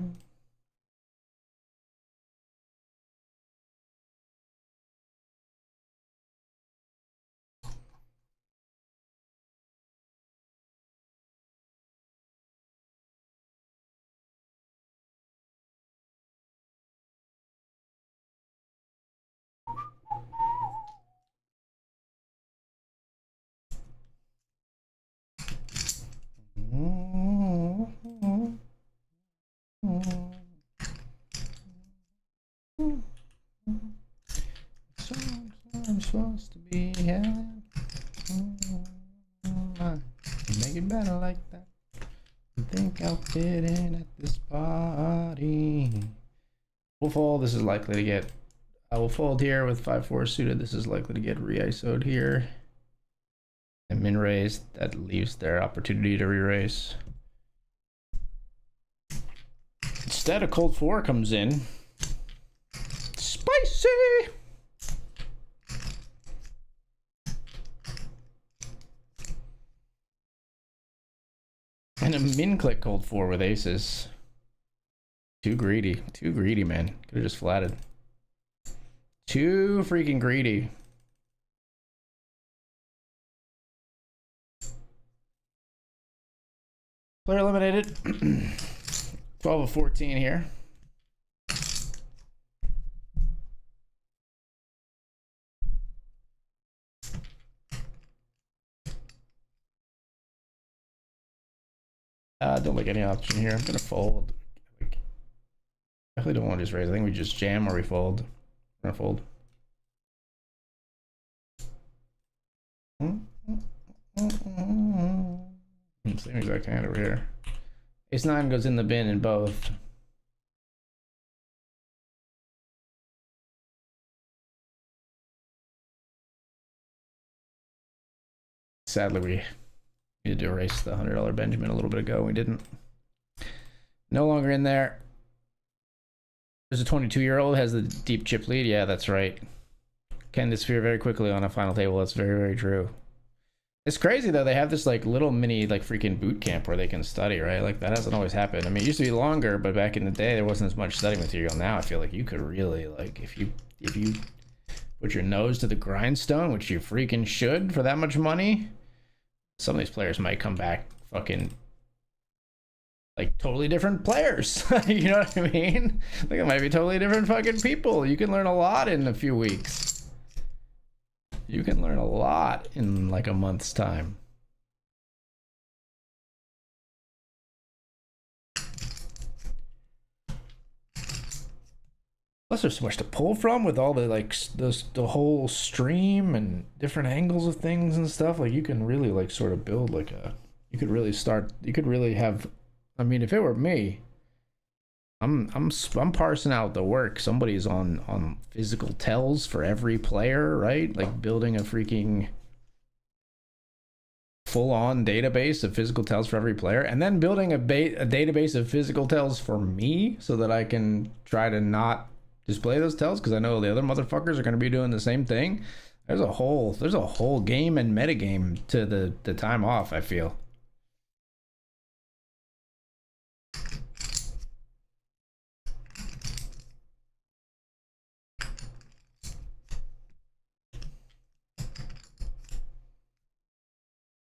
I'm supposed to be having. Make it better like that. I think I'll fit in at this party. We'll fold. This is likely to get. I will fold here with 5-4 suited. This is likely to get re-ISO'd here. And min raise. That leaves their opportunity to re-raise. Instead, a cold 4 comes in. Spicy! And a min click cold 4 with aces. Too greedy, man. Could have just flatted. Too freaking greedy. Player eliminated. 12 of 14 here. Don't like any option here. I'm gonna fold. Definitely don't want to just raise. I think we just jam or we fold. We're gonna fold. Same exact hand over here. Ace 9 goes in the bin in both. Sadly, we needed to erase the $100 Benjamin a little bit ago. We didn't. No longer in there. There's a 22-year-old has the deep chip lead. Yeah, that's right. Can disappear very quickly on a final table. That's very, very true. It's crazy though. They have this like little mini like freaking boot camp where they can study, right? Like that hasn't always happened. I mean, it used to be longer, but back in the day there wasn't as much study material. Now I feel like you could really like if you put your nose to the grindstone, which you freaking should for that much money. Some of these players might come back fucking like totally different players. You know what I mean? Like it might be totally different fucking people. You can learn a lot in a few weeks. You can learn a lot in like a month's time. Plus there's so much to pull from with all the like the whole stream and different angles of things and stuff. Like you can really like sort of build like a, you could really have, I mean, if it were me, I'm parsing out the work. Somebody's on physical tells for every player, right? Like building a freaking full-on database of physical tells for every player, and then building a database of physical tells for me so that I can try to not display those tells because I know the other motherfuckers are going to be doing the same thing. There's a whole game and metagame to the time off, I feel.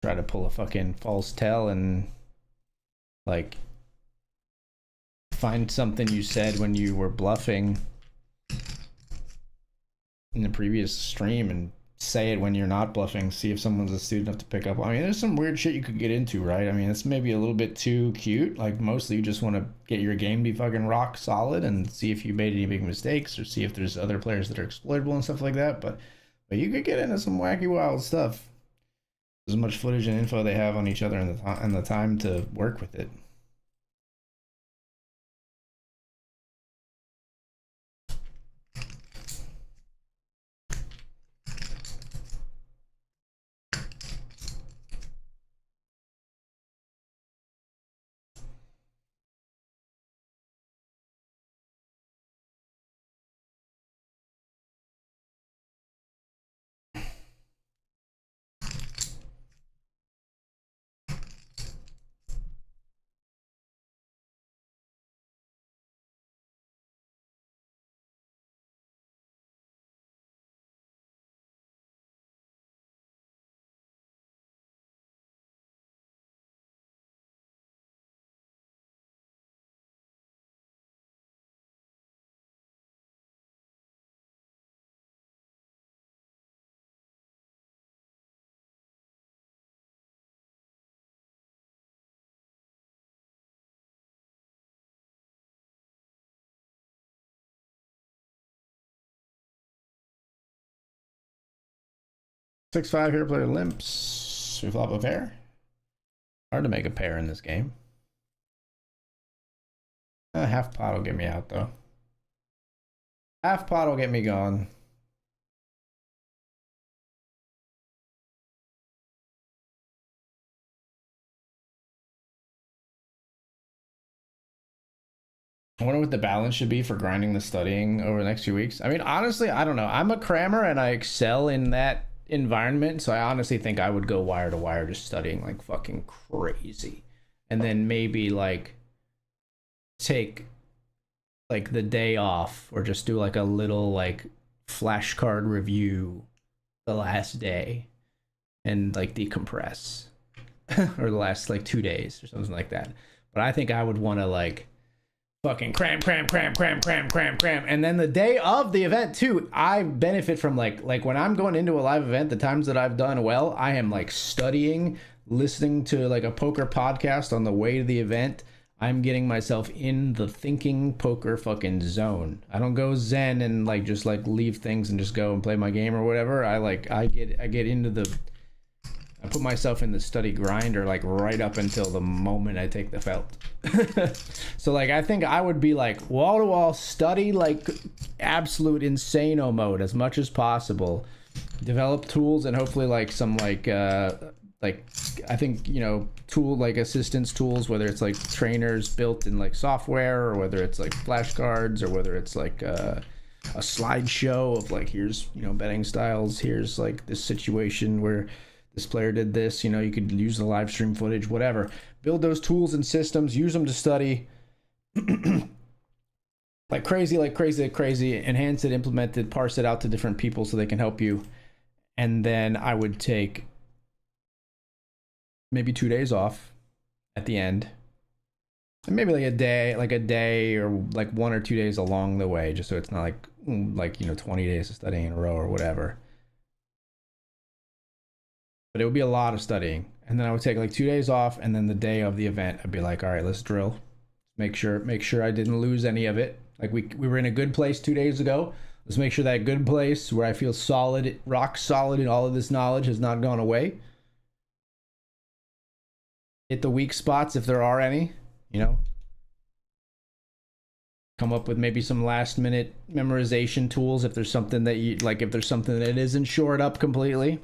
Try to pull a fucking false tell and like find something you said when you were bluffing in the previous stream and say it when you're not bluffing, see if someone's astute enough to pick up. I mean, there's some weird shit you could get into, right? I mean, it's maybe a little bit too cute. Like, mostly you just want to get your game to be fucking rock solid and see if you made any big mistakes or see if there's other players that are exploitable and stuff like that. But you could get into some wacky, wild stuff. As much footage and info they have on each other and the time to work with it. 6-5 here, player limps. We flop a pair. Hard to make a pair in this game. Half pot will get me out though. Half pot will get me going. I wonder what the balance should be for grinding the studying over the next few weeks. I mean, honestly, I don't know. I'm a crammer and I excel in that environment, so I honestly think I would go wire to wire just studying like fucking crazy. And then maybe like take like the day off or just do like a little like flashcard review the last day and like decompress or the last like 2 days or something like that. But I think I would want to like fucking cram, and then the day of the event too, I benefit from like when I'm going into a live event, the times that I've done well, I am like studying, listening to like a poker podcast on the way to the event. I'm getting myself in the thinking poker fucking zone. I don't go zen and like just like leave things and just go and play my game or whatever. I get into the, I put myself in the study grinder like right up until the moment I take the felt. So like I think I would be like wall to wall study, like absolute insano mode as much as possible. Develop tools and hopefully like some like I think, you know, tool like assistance tools, whether it's like trainers built in like software or whether it's like flashcards or whether it's like a slideshow of like, here's, you know, betting styles, here's like this situation where this player did this, you know, you could use the live stream footage, whatever. Build those tools and systems, use them to study. like crazy, enhance it, implement it, parse it out to different people so they can help you. And then I would take maybe 2 days off at the end. And maybe like a day or like 1 or 2 days along the way, just so it's not like, you know, 20 days of studying in a row or whatever. But it would be a lot of studying. And then I would take like 2 days off, and then the day of the event, I'd be like, all right, let's drill. Make sure I didn't lose any of it. Like we were in a good place 2 days ago. Let's make sure that good place where I feel solid, rock solid in all of this knowledge has not gone away. Hit the weak spots if there are any, you know. Come up with maybe some last minute memorization tools if there's something that you like, if there's something that isn't shored up completely.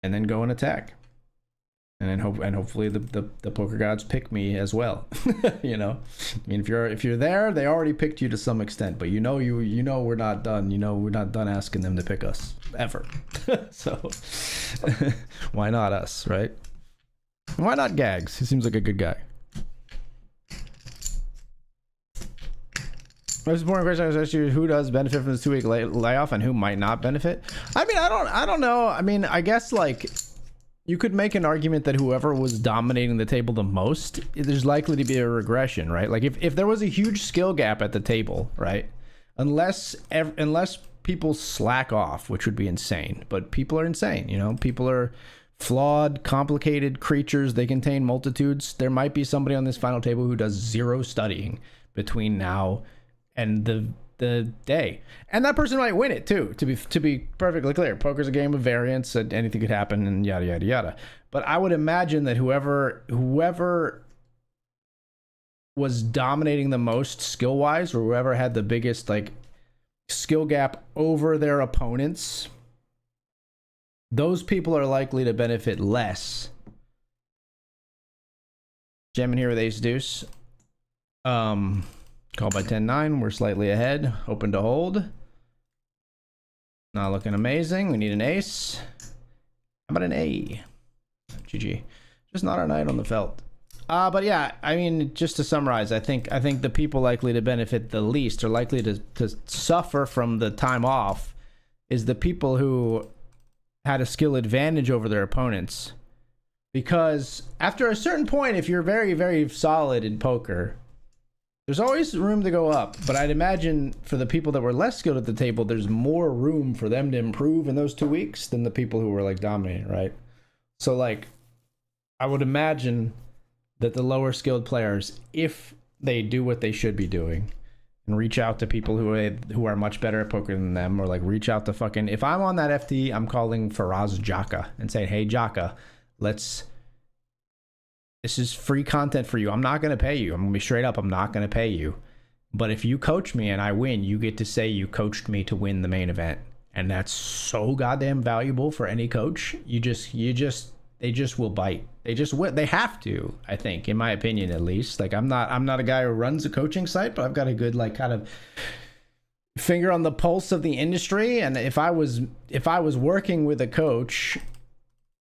and then go and attack. And then hopefully the poker gods pick me as well. You know, I mean, if you're there, they already picked you to some extent, but you know we're not done. You know, we're not done asking them to pick us ever. So why not us, right? Why not Gags? He seems like a good guy. Most important question I was asked you: who does benefit from this 2-week layoff, and who might not benefit? I mean, I don't know. I mean, I guess like, you could make an argument that whoever was dominating the table the most, there's likely to be a regression, right? Like if there was a huge skill gap at the table, right? Unless people slack off, which would be insane, but people are insane, you know? People are flawed, complicated creatures. They contain multitudes. There might be somebody on this final table who does zero studying between now and the day, and that person might win it too. To be perfectly clear, poker's a game of variance, and anything could happen, and yada yada yada. But I would imagine that whoever was dominating the most skill wise, or whoever had the biggest like skill gap over their opponents, those people are likely to benefit less. Jamming here with ace deuce. Called by 10-9. We're slightly ahead. Open to hold. Not looking amazing. We need an ace. How about an A? GG. Just not our night on the felt. But yeah, I mean, just to summarize, I think the people likely to benefit the least, or likely to suffer from the time off, is the people who had a skill advantage over their opponents. Because after a certain point, if you're very, very solid in poker, there's always room to go up, but I'd imagine for the people that were less skilled at the table, there's more room for them to improve in those 2 weeks than the people who were like dominating, right? So like, I would imagine that the lower skilled players, if they do what they should be doing and reach out to people who are much better at poker than them, or like reach out to fucking, if I'm on that FT, I'm calling Faraz Jaka and saying, hey Jaka, this is free content for you. I'm not going to pay you. I'm going to be straight up. I'm not going to pay you. But if you coach me and I win, you get to say you coached me to win the main event. And that's so goddamn valuable for any coach. They just will bite. They have to, I think, in my opinion, at least. Like I'm not a guy who runs a coaching site, but I've got a good like kind of finger on the pulse of the industry. And if I was working with a coach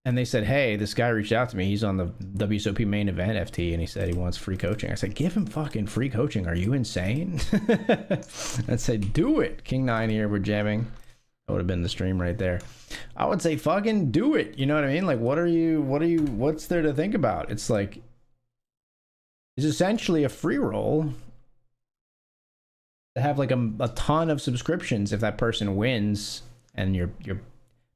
and they said, hey, this guy reached out to me, he's on the WSOP main event FT, and he said he wants free coaching. I said, give him fucking free coaching. Are you insane? I'd say, do it. King 9 here, we're jamming. That would have been the stream right there. I would say fucking do it. You know what I mean? Like, what's there to think about? It's like, it's essentially a free roll to have like a ton of subscriptions if that person wins, and your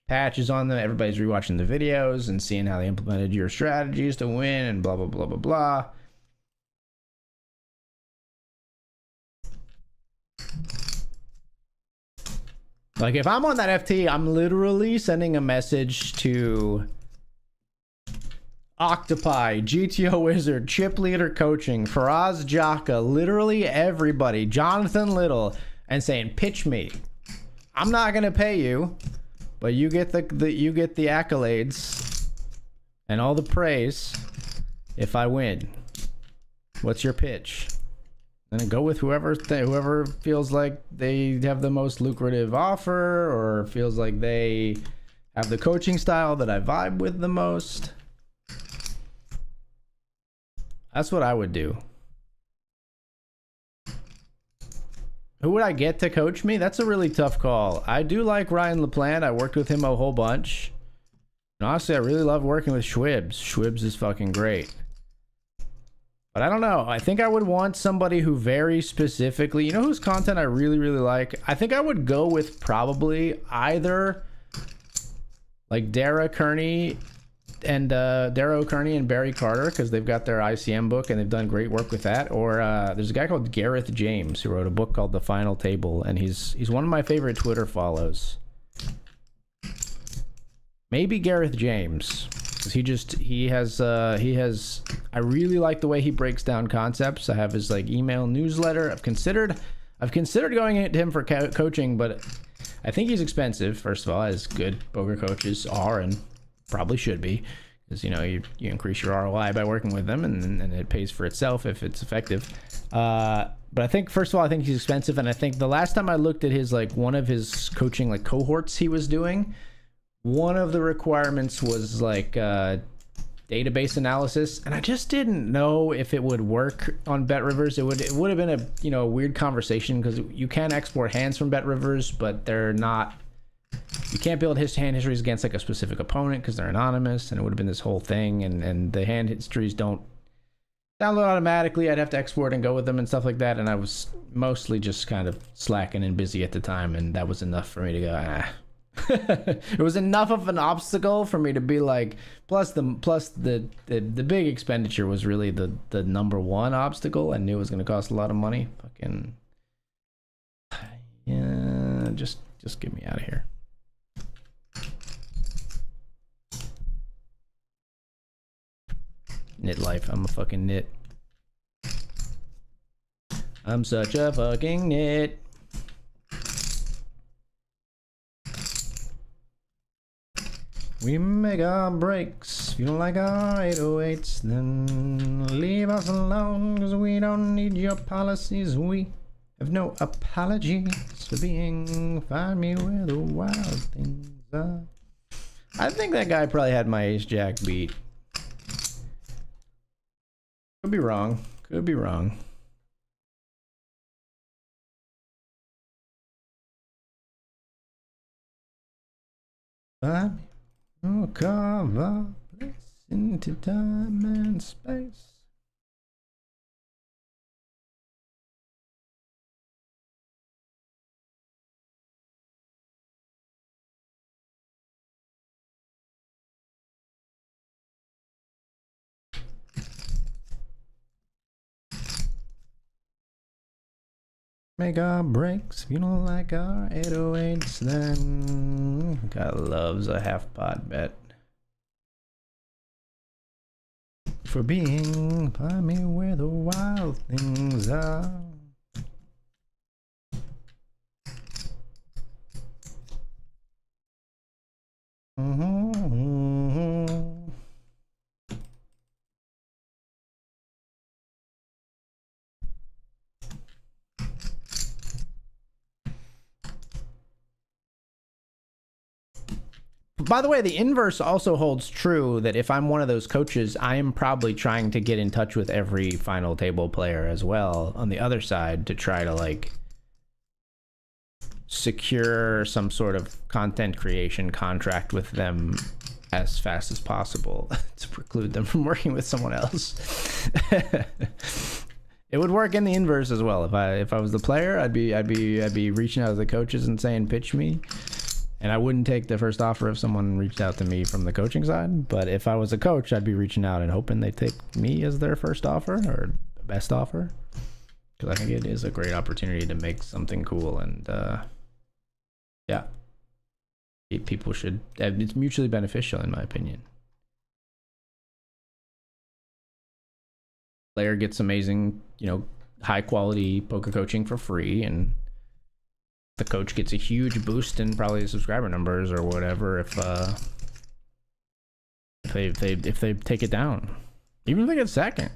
patch is on them. Everybody's rewatching the videos and seeing how they implemented your strategies to win, and blah blah blah blah blah. Like if I'm on that FT, I'm literally sending a message to Octopi, GTO Wizard, Chip Leader Coaching, Faraz Jaka, literally everybody, Jonathan Little, and saying, pitch me. I'm not gonna pay you, but you get the accolades and all the praise if I win. What's your pitch? And go with whoever feels like they have the most lucrative offer, or feels like they have the coaching style that I vibe with the most. That's what I would do. Who would I get to coach me? That's a really tough call. I do like Ryan LaPlante. I worked with him a whole bunch. And honestly, I really love working with Schwibs. Schwibs is fucking great. But I don't know. I think I would want somebody who very specifically, you know whose content I really, really like? I think I would go with probably either like Dara Kearney and Barry Carter, because they've got their ICM book and they've done great work with that. Or there's a guy called Gareth James who wrote a book called The Final Table, and he's one of my favorite Twitter follows. Maybe Gareth James. He has I really like the way he breaks down concepts. I have his like email newsletter. I've considered going to him for coaching, but I think he's expensive, first of all, as good poker coaches are, and probably should be, because you increase your ROI by working with them, and it pays for itself if it's effective. But I think, first of all, I think he's expensive, and I think the last time I looked at his one of his coaching cohorts he was doing, one of the requirements was database analysis, and I just didn't know if it would work on BetRivers. It would have been a weird conversation, because you can export hands from BetRivers, but they're not. You can't build hand histories against a specific opponent because they're anonymous, and it would have been this whole thing. And the hand histories don't download automatically. I'd have to export and go with them and stuff like that. And I was mostly just kind of slacking and busy at the time, and that was enough for me to go. It was enough of an obstacle for me to be plus the big expenditure was really the number one obstacle. I knew it was going to cost a lot of money. Fucking yeah, just get me out of here. Knit life. I'm a fucking knit. I'm such a fucking knit. We make our breaks. If you don't like our 808s, then leave us alone, because we don't need your policies. We have no apologies for being. Find me where the wild things are. I think that guy probably had my ace jack beat. Could be wrong. Could be wrong. Find me. Oh, carve our place into time and space. Make our breaks. If you don't like our 808s, then God loves a half pot bet. For being, find me where the wild things are. By the way, the inverse also holds true, that if I'm one of those coaches, I am probably trying to get in touch with every final table player as well on the other side to try to secure some sort of content creation contract with them as fast as possible to preclude them from working with someone else. It would work in the inverse as well. If I was the player, I'd be reaching out to the coaches and saying, pitch me. And I wouldn't take the first offer if someone reached out to me from the coaching side. But if I was a coach, I'd be reaching out and hoping they take me as their first offer or best offer. Because I think it is a great opportunity to make something cool. And yeah, people should. It's mutually beneficial, in my opinion. Player gets amazing, high quality poker coaching for free, and the coach gets a huge boost in probably subscriber numbers or whatever if they take it down, even if they get second.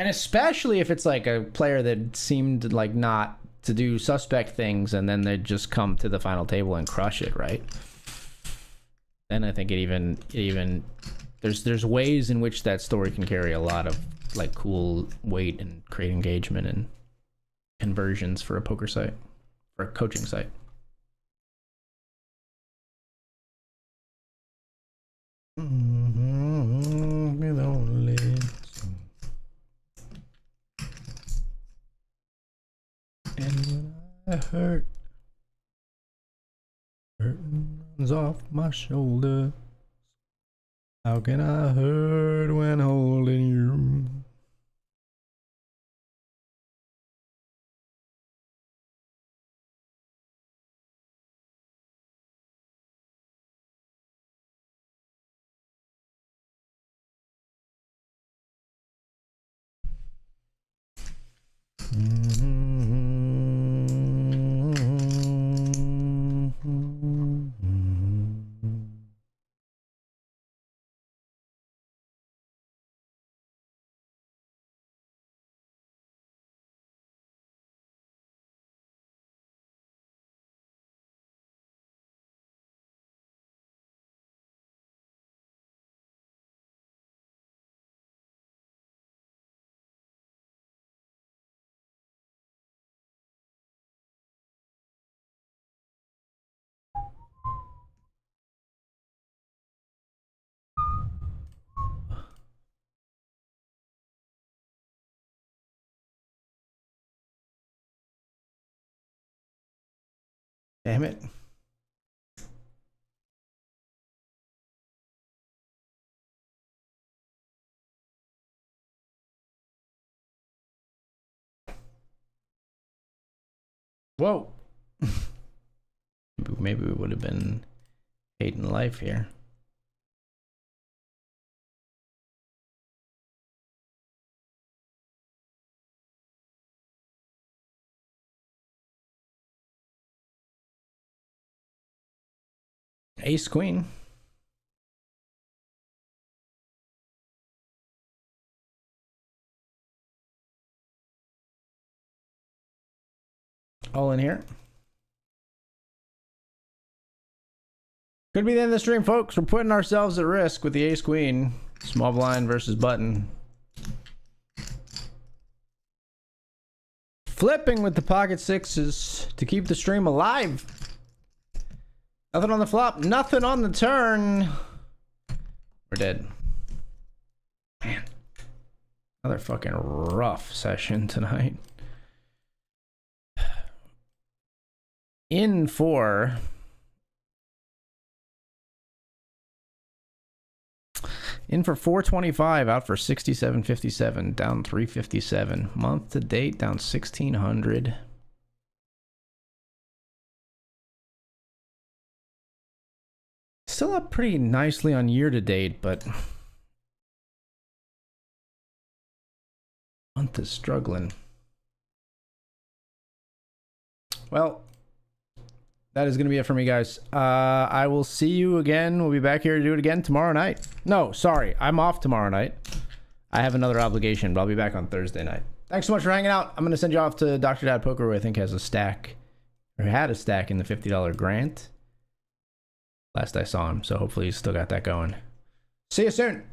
And especially if it's a player that seemed not to do suspect things, and then they just come to the final table and crush it, right? Then I think it even there's ways in which that story can carry a lot of cool weight and create engagement and conversions for a poker site, for a coaching site. And when I hurt, hurting runs off my shoulder. How can I hurt when holding you? Damn it. Whoa. Maybe we would have been hating life here. Ace queen. All in here. Could be the end of the stream, folks. We're putting ourselves at risk with the ace queen. Small blind versus button. Flipping with the pocket sixes to keep the stream alive. Nothing on the flop, nothing on the turn. We're dead. Man. Another fucking rough session tonight. In for In for 425, out for 67.57, down 357. Month to date, down 1,600. Still up pretty nicely on year to date, but month is struggling. Well, that is going to be it for me, guys. I will see you again. We'll be back here to do it again tomorrow night. No, sorry. I'm off tomorrow night. I have another obligation, but I'll be back on Thursday night. Thanks so much for hanging out. I'm going to send you off to Dr. Dad Poker, who I think has a stack, or had a stack in the $50 grant. Last I saw him, so hopefully he's still got that going. See you soon.